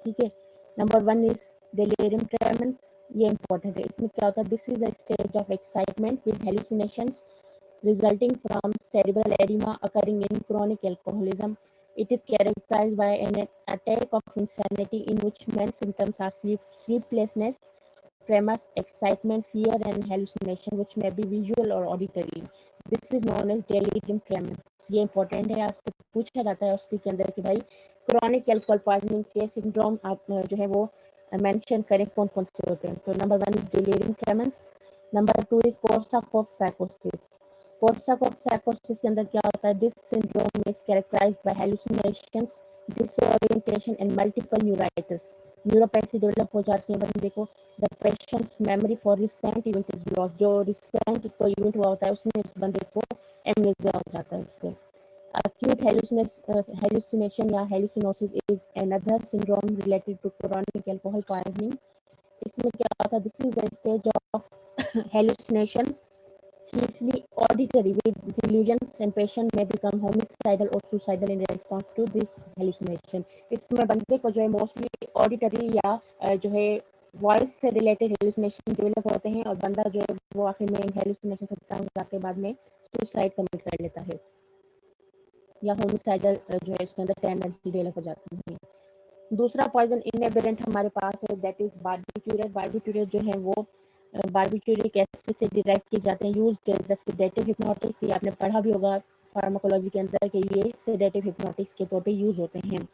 S2: ठीक है, नंबर 1 इज डेलिरियम ट्रेमेंस, ये इंपॉर्टेंट है। इसमें क्या होता है, this is a stage of excitement with hallucinations resulting from cerebral edema occurring in chronic alcoholism. It is characterized by an attack of insanity in which main symptoms are sleeplessness, tremors, excitement, fear, and hallucination, which may be visual or auditory. This is known as delirium tremens. ये important है, आपसे पूछा जाता है उसके अंदर कि भाई क्रॉनिक अल्कोहल पॉइजनिंग के सिंड्रोम आप जो है वो मेंशन करें कौन कौन से होते हैं। तो number 1 is delirium ट्रेमेंस, number 2 is Korsakoff साइकोसिस। Korsakoff साइकोसिस के अंदर क्या होता है, this syndrome is characterised bye हैलुसिनेशंस, disorientation and multiple neuritis. Neuropathy develop हो जाती है बंदे को। The patients memory for recent event is lost, जो रिसेंट कोई इवेंट हुआ होता है उसमें उस बंदे को एमनेसिया हो जाता है उससे। acute hallucination या hallucinosis is another syndrome related to chronic alcohol poisoning। इसमें क्या होता है, this is the stage of hallucinations chiefly auditory with delusions and patient may become homicidal or suicidal in response to this hallucination। इसमें बंदे को जो है mostly auditory या जो है वॉइस से रिलेटेड हेलुसिनेशन डेवलप होते हैं और बंदा जो है वो आखिर में इन हेलुसिनेशन से तंग जाके बाद में सुसाइड कमिट कर लेता है या होमिसाइडल जो है इसके अंदर टेंडेंसी डेवलप हो जाती है। दूसरा पॉइजन इनहेबिटेंट हमारे पास है, दैट इज बार्बिट्यूरेट। बार्बिट्यूरेट जो है वो बार्बिट्यूरिक एसिड से डिराइव किए जाते हैं, used as a sedative hypnotics. ये आपने पढ़ा भी होगा फार्माकोलॉजी के अंदर कि ये सेडेटिव हिप्नोटिक्स के तौर पे यूज होते हैं।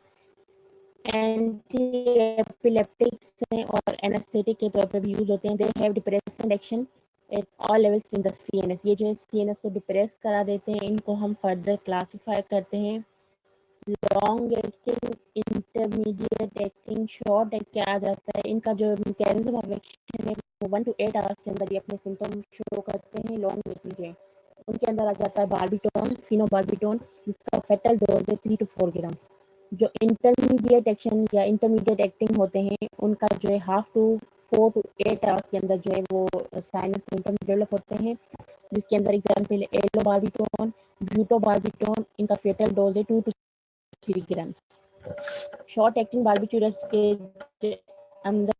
S2: एंटी एपिलेप्टिक्स हैं और एनेस्थेटिक के तौर पे भी यूज होते हैं। They have depression action at all levels in the CNS. ये जो है सीएनएस को डिप्रेस करा देते हैं। इनको हम फर्दर क्लासिफाई करते हैं long acting, intermediate acting, short act क्या आ जाता है, इनका जो मैकेनिज्म ऑफ एक्शन है वो 1 to 8 आवर्स के अंदर ये अपने सिम्टम शो करते हैं। लॉन्ग एक्टिंग है उनके अंदर आ जाता है बार्बिटोन, फिनोबार्बिटोन, जिसका फेटल डोज है 3 to 4 ग्राम। जो इंटरमीडिएट एक्शन या इंटरमीडिएट एक्टिंग होते हैं उनका जो है 1/2 to 4 to 8 आवर्स के अंदर जो है वो साइन एंड सिम्टम डेवलप होते हैं, जिसके अंदर एग्जाम्पल है एलोबार्बिटोन, ब्यूटोबार्बिटोन, इनका फेटल डोज है 2 to 3 gram. Short acting barbiturates के अंदर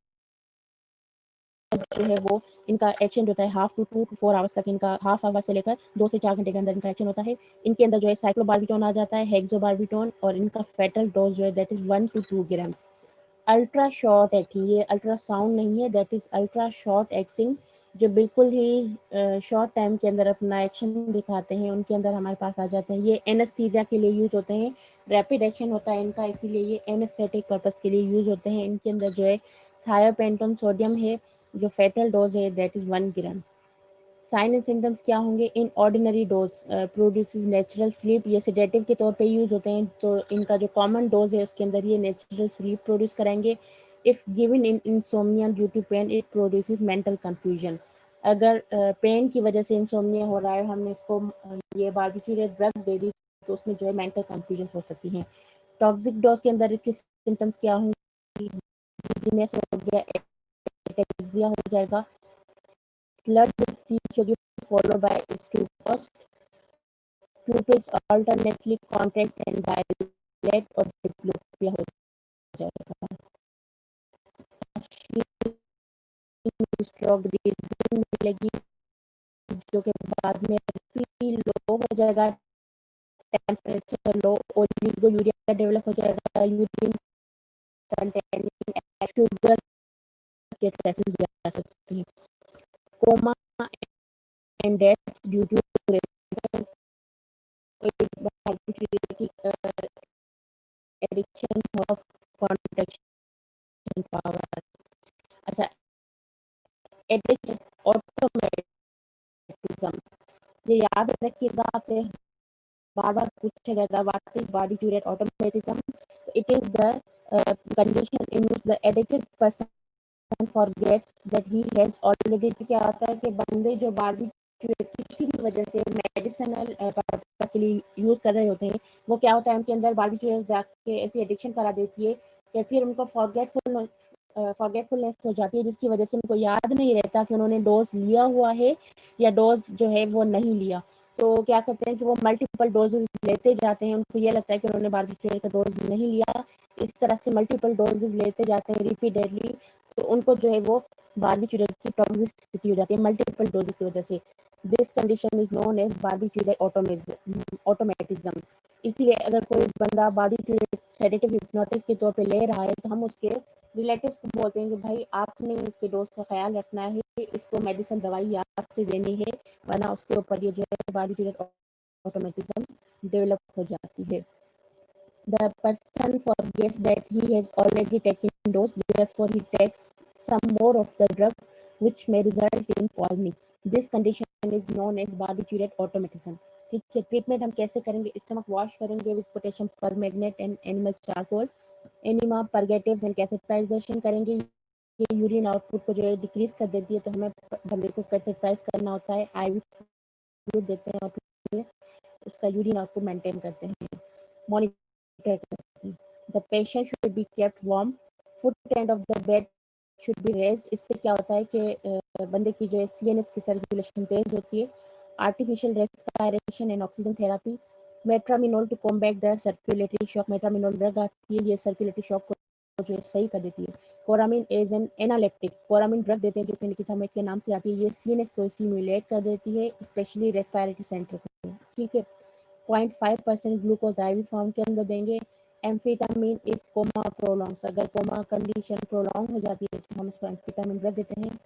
S2: जो है वो इनका एक्शन होता है 1/2 to 2 to 4 आवर्स तक, इनका 1/2 आवर से लेकर 2 से 4 घंटे के अंदर इनका एक्शन होता है। इनके अंदर जो है साइक्लोबार्बिटोन आ जाता है, हेक्सोबार्बिटोन, और इनका फेटल डोज जो है that is 1 to 2 gram. Ultra short acting, ये अल्ट्रासाउंड नहीं है, that is ultra short acting, जो बिल्कुल ही शॉर्ट टाइम के अंदर अपना एक्शन दिखाते हैं, उनके अंदर हमारे पास आ जाते हैं। ये एनेस्थीसिया के लिए यूज होते हैं, रैपिड एक्शन होता है इनका, इसीलिए ये एनेस्थेटिक पर्पस के लिए यूज होते हैं। इनके अंदर जो है थायोपेंटोन सोडियम है, जो फेटल डोज है that is 1 gram. Sign and symptoms क्या होंगे, in ordinary dose produces natural sleep, ये सेडेटिव के तौर पे यूज होते हैं, तो इनका जो कॉमन डोज है उसके अंदर ये नेचुरल स्लीप प्रोड्यूस करेंगे। If given in insomnia due to pain it produces mental confusion, अगर पेन की वजह से इंसोम्निया हो रहा है, हमने इसको ये बार्बिट्यूरेट ड्रग दे दी तो उसमें जो है मेंटल कंफ्यूजन हो सकती है। टॉक्सिक डोज के अंदर इसके सिम्टम्स क्या होंगे, डिजीनेस हो गया, एटेक्सिया हो जाएगा, slurred speech होगी followed by stupors, pupils alternately contract and dilate और diplopia हो जाएगा। स्ट्रोक ब्रीदिंग मिलेगी, जो के बाद में लो हो जाएगा, टेम्परेचर लो, ओलिगोयूरिया डेवलप हो जाएगा, यूरिन कंटेनिंग शुगर के ट्रेसेस जा सकती हैं, coma and death due to addiction of contraction power. अच्छा, एडिक्शन ऑटोमेटिज्म, ये याद रखिएगा, आपसे बार बार पूछा जाएगा what is barbiturate automatism, it is the condition in which the addicted person forgets that he has already, क्या होता है कि बंदे जो बार्बिट्यूरेट किसी भी वजह से मेडिसिनल पर्पस के लिए यूज कर रहे होते हैं, वो क्या होता है उनके अंदर बार्बिट्यूरेट जाके ऐसी एडिक्शन करा देती है कि फिर उनको फॉरगेटफुलनेस हो जाती है, जिसकी वजह से उनको याद नहीं रहता कि उन्होंने डोज लिया हुआ है या डोज जो है वो नहीं लिया। तो क्या करते हैं कि वो मल्टीपल डोजेस लेते जाते हैं, उनको ये लगता है कि उन्होंने बार्बिट्यूरेट का डोज नहीं लिया, इस तरह से मल्टीपल डोजेस लेते जाते हैं रिपीटेडली, तो उनको जो है वो बार्बिट्यूरेट की टॉक्सिसिटी हो जाती है मल्टीपल डोजेस की वजह से। This condition is known as barbiturate automatism. इसलिए अगर कोई बंदा बार्बिट्यूरेट सेडेटिव हिप्नोटिक के तौर पे ले रहा है तो हम उसके रिलेटिव्स को बोलते हैं कि भाई आपने इसके डोज का ख्याल रखना है, इसको मेडिसिन दवाई याद से देनी है, वरना उसके ऊपर ये जो है बार्बिट्यूरेट ऑटोमेटिज्म डेवलप हो जाती है। The person forgets that he has already taken dose, therefore he takes some more of the drug, which may result in poisoning. This condition is known as barbiturate automatism. ठीक है, treatment हम कैसे करेंगे, stomach wash करेंगे with potassium permanganate and animal charcoal, enema purgatives and catheterization करेंगे, ये urine output को जो है डिक्रीज कर देती है, तो हमें बंदे को कैसेटाइज करना होता है, आईवी फ्लूइड देते हैं और फिर उसका यूरिन आउटपुट मेंटेन करते हैं, मॉनिटर करते हैं। The patient should be kept warm, foot end of the bed should be raised, इससे क्या होता है कि बंदे की जो है सीएनएस की सर्कुलेशन तेज होती है। Artificial respiration and oxygen therapy, metaraminol to combat the circulatory shock, metaraminol drug आती है, ये सर्कुलेटरी शॉक को जो है सही कर देती है। Coramine as an analeptic, coramine drug देते हैं जो फिनिकिथामेट के नाम से आती है, ये सीएनएस को स्टिमुलेट कर देती है, स्पेशली रेस्पिरेटरी सेंटर को, ठीक है। 0.5% ग्लूकोज आईवी फॉर्म के अंदर देंगे। एम्फेटामिन इफ कोमा प्रोलॉन्ग्स, अगर कोमा कंडीशन प्रोलॉन्ग हो जाती है तो हम इसको एम्फेटामिन ड्रग देते हैं।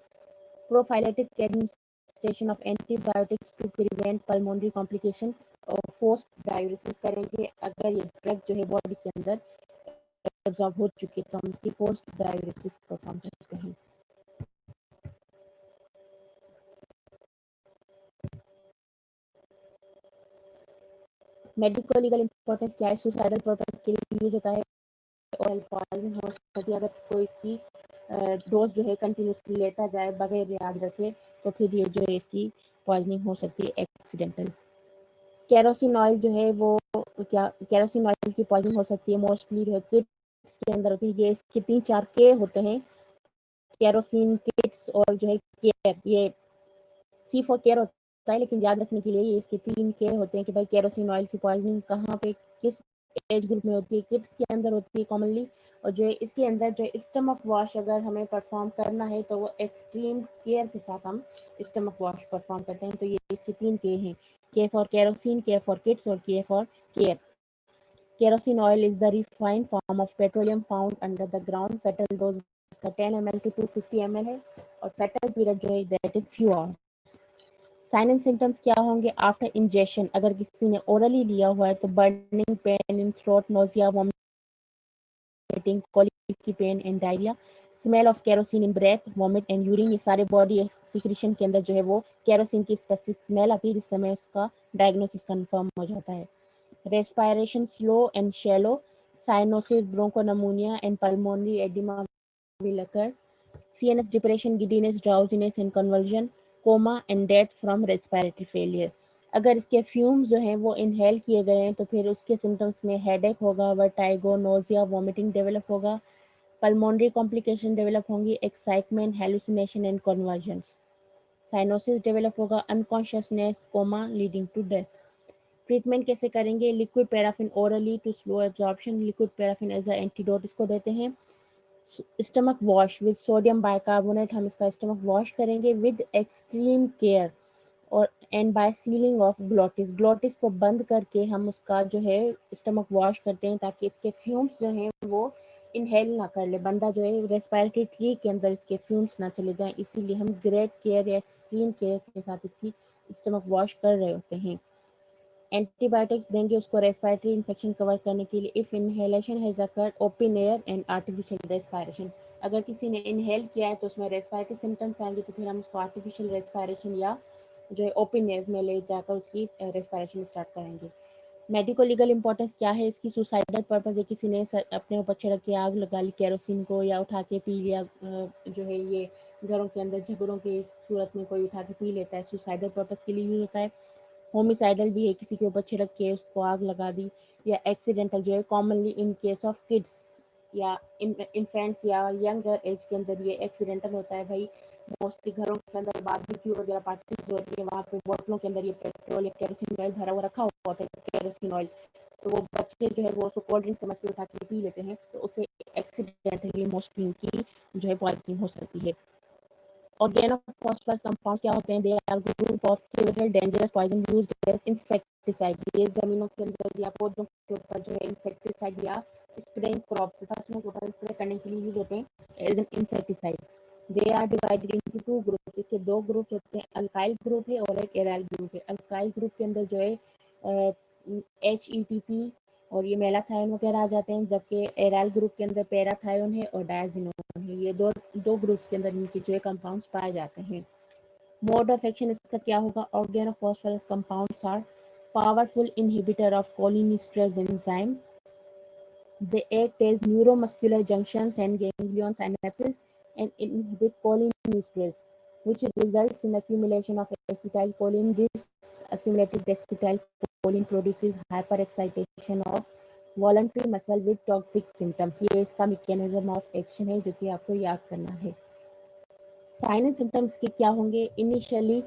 S2: Prophylactic administration of antibiotics to prevent pulmonary complication और फोर्स्ड डायूरेसिस करेंगे, अगर ये ड्रग जो है बॉडी के अंदर एब्जॉर्ब हो चुकी है तो हम इसकी फोर्स्ड डायूरेसिस परफॉर्म करते हैं। मेडिको लीगल इंपॉर्टेंस क्या है, सुसाइडल पर्पस के लिए यूज होता है और पॉइजन हो सकती है अगर कोई इसकी डोज जो है कंटिन्यूसली लेता जाए बगैर याद रखे तो फिर ये जो है इसकी पॉइजनिंग हो सकती है एक्सीडेंटल। केरोसिन ऑयल जो है वो क्या, केरोसिन ऑयल की पॉइजनिंग हो सकती है मोस्टली जो है किट्स के अंदर होती है। ये इसके 3-4 के होते हैं, केरोसिन, किट्स और जो है केयर। ये सी फॉर केयर होता है, लेकिन याद रखने के लिए ये इसके 3 के होते हैं कि भाई केरोसिन ऑयल की पॉइजनिंग कहाँ पे किस एज ग्रुप में होती है। किड्स के अंदर होती है कॉमनली, और जो है इसके अंदर जो है स्टमक वॉश अगर हमें परफॉर्म करना है तो वो एक्सट्रीम केयर के साथ हम स्टमक वॉश परफॉर्म करते हैं। तो ये इसके 3 के हैं, के फॉर केरोसिन, के फॉर किड्स और के for care. Kerosene oil is the refined form of petroleum found under the ground. Fatal dose इसका 10 ml to 250 ml है और fatal period जो है that is few hours. Sign and symptoms क्या होंगे आफ्टर इंजेक्शन, अगर किसी ने ओरली लिया हुआ है तो burning, pain in throat, nausea, vomiting, colic की pain and diarrhoea, smell of kerosene in breath, vomit and urine. ये सारे बॉडी सिक्रीशन के अंदर जो है वो केरोसिन की स्पेसिफिक स्मेल आती है, जिस समय उसका डायग्नोसिस कंफर्म हो जाता है। Respiration slow and shallow, cyanosis, ब्रोंकोनमोनिया and pulmonary oedema will occur. CNS depression, giddiness, drowsiness and convulsion, coma and death from respiratory failure. अगर इसके फ्यूम्स जो हैं वो इनहेल किए गए हैं तो फिर उसके सिम्टम्स में हेडेक होगा, वर्टाइगो, नोजिया, वॉमिटिंग डेवलप होगा, पल्मोनरी कॉम्प्लिकेशन डेवलप होंगी, excitement, hallucination and convulsion, cyanosis develop होगा, unconsciousness, coma leading to death. Treatment कैसे करेंगे, liquid paraffin orally to slow absorption, liquid paraffin as a antidote इसको देते हैं। Stomach wash with sodium bicarbonate, हम इसका stomach wash करेंगे विद एक्सट्रीम केयर और and by sealing of glottis, glottis को बंद करके हम उसका जो है स्टमक वॉश करते हैं ताकि इसके फ्यूम्स जो हैं वो इनहेल ना कर ले, बंदा जो है रेस्पिरेटरी ट्री के अंदर इसके फ्यूम्स ना चले जाएं, इसीलिए हम ग्रेट केयर या एक्सट्रीम केयर के साथ इसकी स्टमक वॉश कर रहे होते हैं। एंटीबायोटिक्स देंगे उसको रेस्पिरेटरी इन्फेक्शन कवर करने के लिए। If inhalation has occurred, open air and artificial respiration, अगर किसी ने इनहेल किया है तो उसमें रेस्पिरेटरी सिम्टम्स आएंगे तो फिर हम उसको आर्टिफिशियल रेस्पिरेशन या जो है ओपन एयर में ले जाकर उसकी रेस्पिरेशन स्टार्ट करेंगे। मेडिको लीगल इंपॉर्टेंस क्या है इसकी, सुसाइडल पर्पस है, किसी ने अपने ऊपर छिड़क के आग लगा ली केरोसिन को या उठा के पी लिया, जो है ये घरों के अंदर झगड़ों की सूरत में कोई उठा के पी लेता है, सुसाइडल पर्पस के लिए यूज होता है। होमिसाइडल भी है, किसी के ऊपर छिड़क के उसको आग लगा दी, या एक्सीडेंटल जो है commonly in case of kids या इन्फेंट्स या यंगर एज के अंदर ये एक्सीडेंटल होता है। भाई मोस्टली घरों के अंदर बारबेक्यू वगैरह पार्टीज होती है, वहाँ पे बोतलों के अंदर ये पेट्रोल या केरोसिन ऑयल भरा हुआ रखा हुआ होता है, केरोसिन ऑयल, तो वो बच्चे जो है वो उसको कोल्ड ड्रिंक समझ के उठा के पी लेते हैं, तो उससे एक्सीडेंटली मोस्टली उनकी जो है पॉइजनिंग हो सकती है। Organophosphates compounds क्या होते हैं, they are group of several dangerous poison used as insecticide, ये जमीनों के अंदर या पौधों के ऊपर जो है इंसेक्टिसाइड या स्प्रेइंग क्रॉप्स फसलों के ऊपर स्प्रे करने के लिए यूज होते हैं as an insecticide. They are divided into 2 groups, इसके 2 ग्रुप्स होते हैं, अल्काइल ग्रुप है और एक एराइल ग्रुप है। अल्काइल ग्रुप के अंदर जो है HETP और ये मेलाथायोन वगैरह आ जाते हैं, जबकि एराइल ग्रुप के अंदर पैराथायोन है और डायजिनोन है, ये दो ग्रुप्स के अंदर इनके जो है कंपाउंड्स पाए जाते हैं। मोड ऑफ एक्शन इसका क्या होगा, organophosphorus compounds are powerful inhibitor of cholinesterase enzyme, they act as neuromuscular junctions and ganglion synapses and inhibit cholinesterase, which results in accumulation of acetylcholine. This accumulated acetylcholine produces hyperexcitation of voluntary muscle with toxic symptoms. ये इसका mechanism of action है जो कि आपको याद करना है। Sign and symptoms के क्या होंगे, initially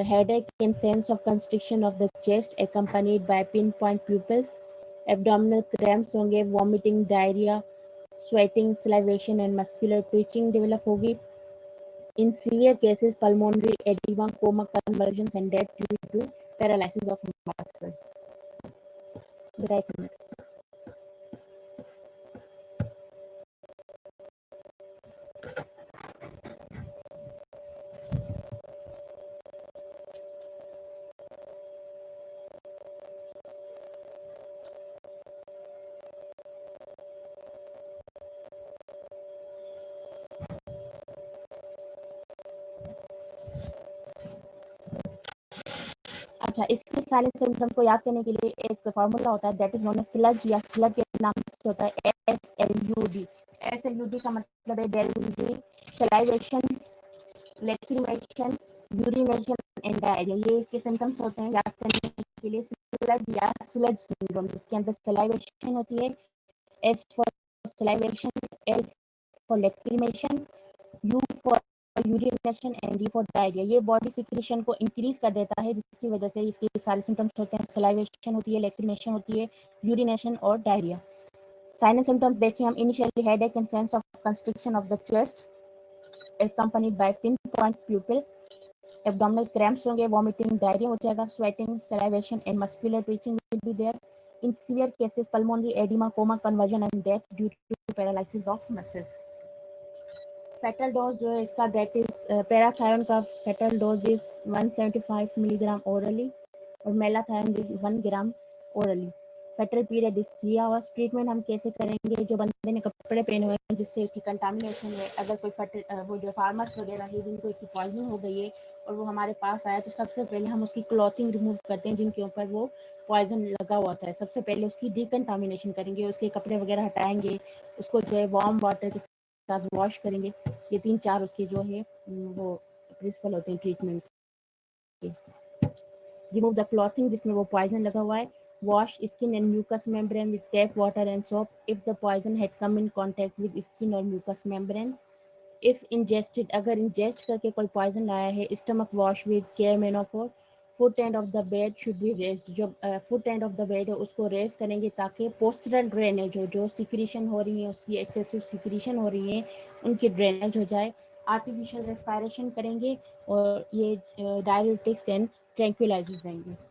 S2: headache and sense of constriction of the chest accompanied by pinpoint pupils, abdominal cramps होंगे, vomiting, diarrhea, sweating, salivation and muscular twitching develop होगी। In severe cases, pulmonary edema, coma, convulsions and death due to paralysis of muscle. Right. अच्छा, इसके silent symptom को याद करने के लिए एक फार्मूला होता है, that is known as SLUDGE, या स्लग के नाम से होता है SLUD। SLUD का मतलब है there will be salivation, lacrimation, urination and diarrhoea. ये इसके सिम्टम्स होते हैं याद करने के लिए। स्लग या स्लज सिंड्रोम, जिसके अंदर सलाइवेशन होती है, S for salivation, L for lacrimation, U for urination and D for diarrhoea. ये बॉडी सिक्रीशन को इंक्रीज कर देता है, जिसकी वजह से इसके सारे सिम्टम्स होते हैं, सलाइवेशन होती है, लैक्रिमेशन होती है, यूरिनेशन और डायरिया। साइन एंड सिम्टम्स देखिए हम, initially headache and sense of constriction of the chest accompanied by pinpoint pupil, abdominal cramps होंगे, vomiting, diarrhea हो जाएगा, sweating, salivation and muscular twitching will be there. In severe cases, pulmonary edema, coma, conversion and death due to paralysis of muscles. Fetal dose जो है इसका, that is parathion का fetal dose is 175 milligram orally और malathion is 1 gram orally. Fatal period is 3 hours. Treatment हम कैसे करेंगे, जो बंदे ने कपड़े पहने हुए हैं जिससे इसकी कंटामिनेशन है, अगर कोई वो जो फार्मर्स वगैरह है जिनको इसकी पॉइजनिंग हो गई है और वो हमारे पास आया, तो सबसे पहले हम उसकी क्लॉथिंग रिमूव करते हैं जिनके ऊपर वो पॉइजन लगा हुआ था। सबसे पहले उसकी डिकंटामिनेशन करेंगे, उसके कपड़े वगैरह हटाएंगे, उसको जो है वार्म वाटर के साथ वॉश करेंगे। ये 3-4 उसके जो है वो प्रिंसिपल होते हैं ट्रीटमेंट के। रिमूव द क्लॉथिंग जिसमें वो पॉइजन लगा हुआ है। Wash skin and mucous membrane with tap water and soap if the poison had come in contact with skin or mucous membrane. If ingested, अगर ingest करके कोई poison लाया है, stomach wash with K-Menophor. Foot end of the bed should be raised. जो foot end of the bed है उसको raise करेंगे ताकि postural drainage हो, जो secretion हो रही है उसकी excessive secretion हो रही है उनकी drainage हो जाए। Artificial respiration करेंगे और ये diuretics and tranquilizers देंगे।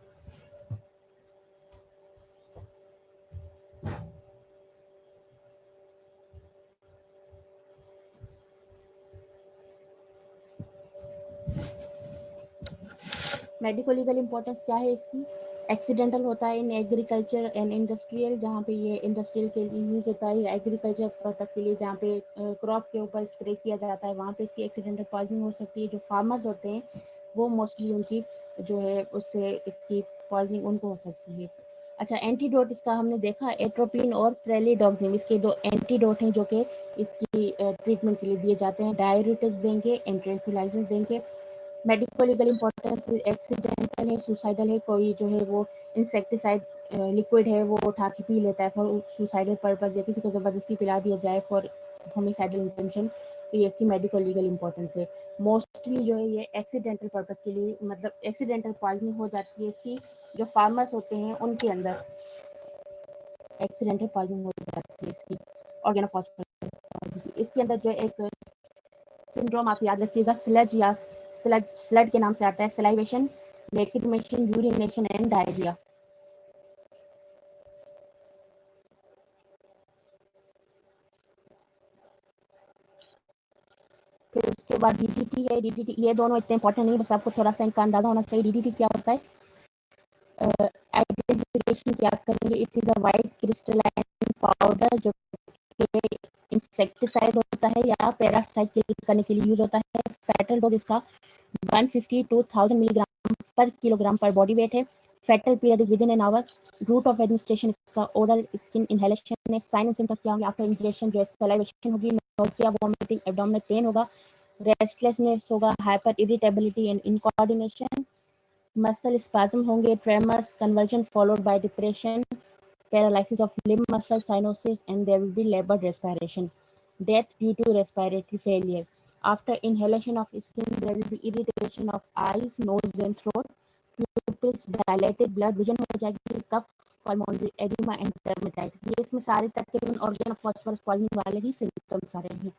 S2: मेडिको लीगल इंपॉर्टेंस क्या है इसकी? एक्सीडेंटल होता है इन एग्रीकल्चर एंड इंडस्ट्रियल, जहाँ पे ये इंडस्ट्रियल के लिए यूज होता है, एग्रीकल्चर पर्पज के लिए जहाँ पे क्रॉप के ऊपर स्प्रे किया जाता है, वहाँ पे इसकी एक्सीडेंटल पॉइजनिंग हो सकती है। जो फार्मर्स होते हैं वो मोस्टली उनकी जो है उससे इसकी पॉइजनिंग उनको हो सकती है। अच्छा, एंटीडोट इसका हमने देखा, एट्रोपिन और प्रेलिडॉक्सिम, इसके 2 एंटीडोट हैं जो कि इसकी ट्रीटमेंट के लिए दिए जाते हैं। डायरेटिक्स देंगे, एंट्रेंकुलाइजर्स देंगे। मेडिको लीगल इंपॉर्टेंस एक्सीडेंटल है, सुसाइडल है, कोई जो है वो इंसेक्टिसाइड लिक्विड है वो उठा के पी लेता है फॉर सुसाइडल पर्पज, या किसी को जबरदस्ती पिला दिया जाए फॉर होमिसाइडल इंटेंशन, तो ये इसकी मेडिको लीगल इंपॉर्टेंस है। मोस्टली जो है ये एक्सीडेंटल पर्पज के लिए, मतलब एक्सीडेंटल पॉइजनिंग हो जाती है इसकी, जो फार्मर्स होते हैं उनके अंदर एक्सीडेंटल पॉइजनिंग हो जाती है इसकी ऑर्गेनोफॉस्फेट। इसके अंदर जो एक सिंड्रोम आप याद रखिएगा, स्लज या स्लड के नाम से आता है, salivation, lacrimation, urination and diarrhoea. फिर उसके बाद डीडीटी है। डीडीटी ये दोनों इतने इंपॉर्टेंट नहीं, बस आपको थोड़ा सा इनका अंदाजा होना चाहिए। डीडीटी क्या होता है? आइडेंटिफिकेशन क्या करेंगे? It is a white crystalline powder जो इंसेक्टिसाइड होता है या पैरासाइट किल करने के लिए यूज होता है। फेटल डोज इसका 150 to 1000 milligram per kilogram per body weight है। Fatal period is within an hour. Route of administration इसका ओरल स्किन इनहेलेशन है। साइन एंड सिम्टम्स क्या होंगे? आफ्टर इंजेक्शन जो है सलाइवेशन होगी, नोजिया, वोमिटिंग, एब्डोमिनल पेन होगा, रेस्टलेसनेस होगा, hyper irritability and incoordination, muscle spasm होंगे, tremors, convulsion followed by depression, paralysis of limb muscle, cyanosis, and there will be labored respiration. Death due to respiratory failure. After inhalation of skin, there will be irritation of eyes, nose, and throat. Pupils dilated, blood vision हो जाएगी, cough, pulmonary edema, and dermatitis. ये इसमें सारे तकरीबन organ of phosphorus poisoning वाले ही symptoms आ रहे हैं।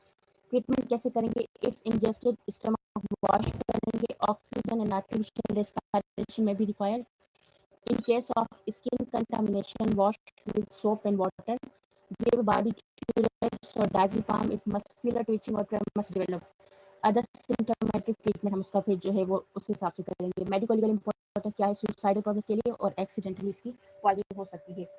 S2: Treatment कैसे करेंगे? इफ इंजेस्टेड, स्टमक वॉश करेंगे, ऑक्सीजन एंड आर्टिफिशियल रेस्पिरेशन में भी required. In case of skin contamination, wash with soap and water. Give barbiturates or diazepam if muscular twitching or tremors develop. Other symptomatic treatment हम उसका फिर जो है वो उस हिसाब से करेंगे। मेडिकल लीगल इंपॉर्टेंस क्या है? सुसाइडल पर्पस के लिए और एक्सीडेंटली इसकी पॉइजनिंग हो सकती है।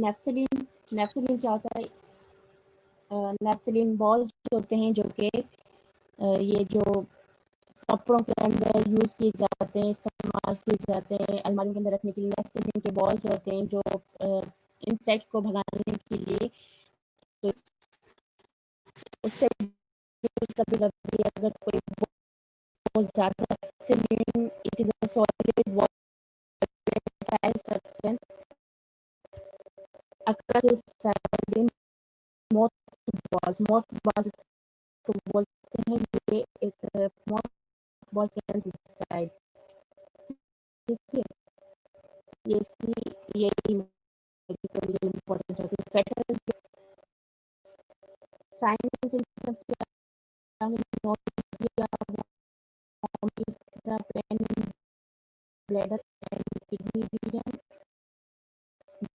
S2: नेफ्थलीन नेफ्थलीन क्या होता है? नेफ्थलीन बॉल्स होते हैं जो कि ये जो कपड़ों के अंदर यूज किए जाते हैं, इस्तेमाल किए जाते हैं अलमारी के अंदर रखने के लिए। नेफ्थलीन के बॉल्स होते हैं जो इंसेक्ट को भगाने के लिए। तो उससे कभी-कभी अगर कोई बहुत ज़्यादा naphthalene, it is a solid volatile substance occurs inside moth balls को बोलते हैं। ये एक moth ball के inside, ठीक है। ये इसकी यही मेडिकल इम्पोर्टेंस होती है। फेटल साइंस सिम्टम्स क्या है? nausea, vomiting, pain in bladder and kidney region,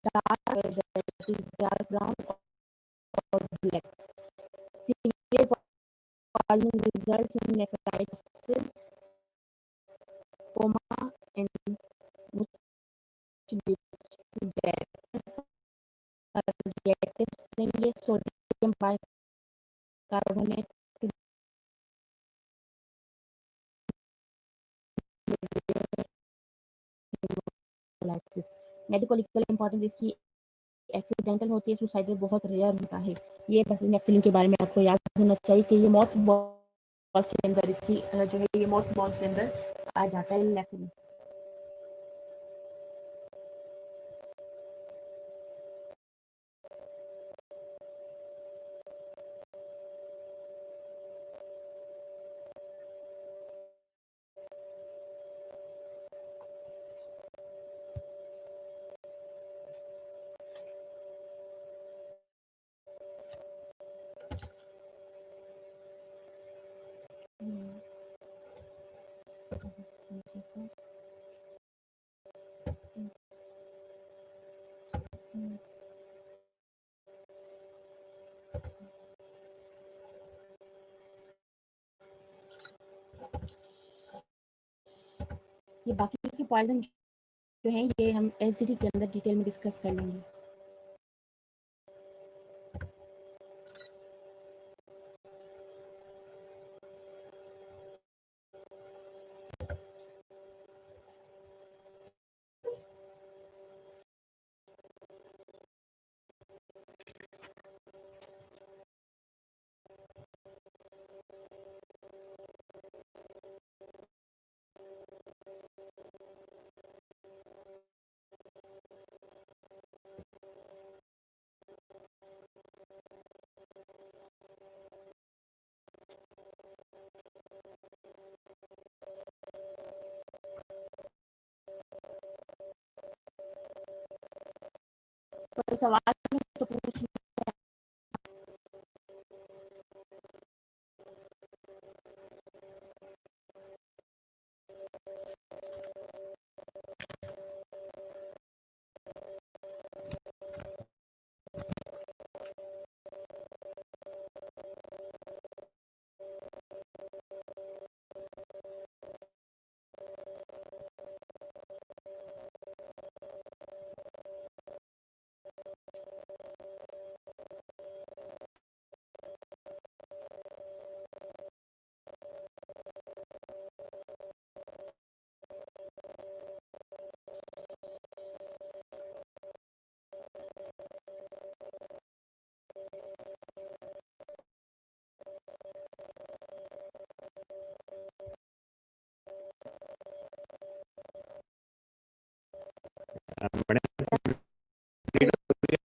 S2: dark, that is dark brown or black. Severe poisoning results in nephritis, coma, and which leads to death. Reactives देंगे sodium bicarbonate to hemolysis. Medical importance इसकी accidental होती है, suicidal बहुत rare होता है। ये बस naphthalene के बारे में आपको याद होना चाहिए कि ये मॉथ बॉल के अंदर इसकी जो है ये मॉथ बॉल के अंदर आ जाता है नेफ्थलीन। ये बाकी के पॉइजन जो हैं ये हम एसजीडी के अंदर डिटेल में डिस्कस कर लेंगे। कोई सवाल तो पूछ।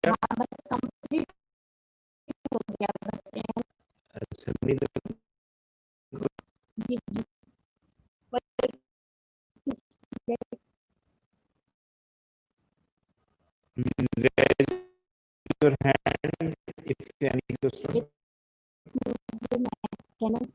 S2: हाँ बस कंप्लीट हो गया बस। जी जी
S7: your hand if any question.
S2: maintenance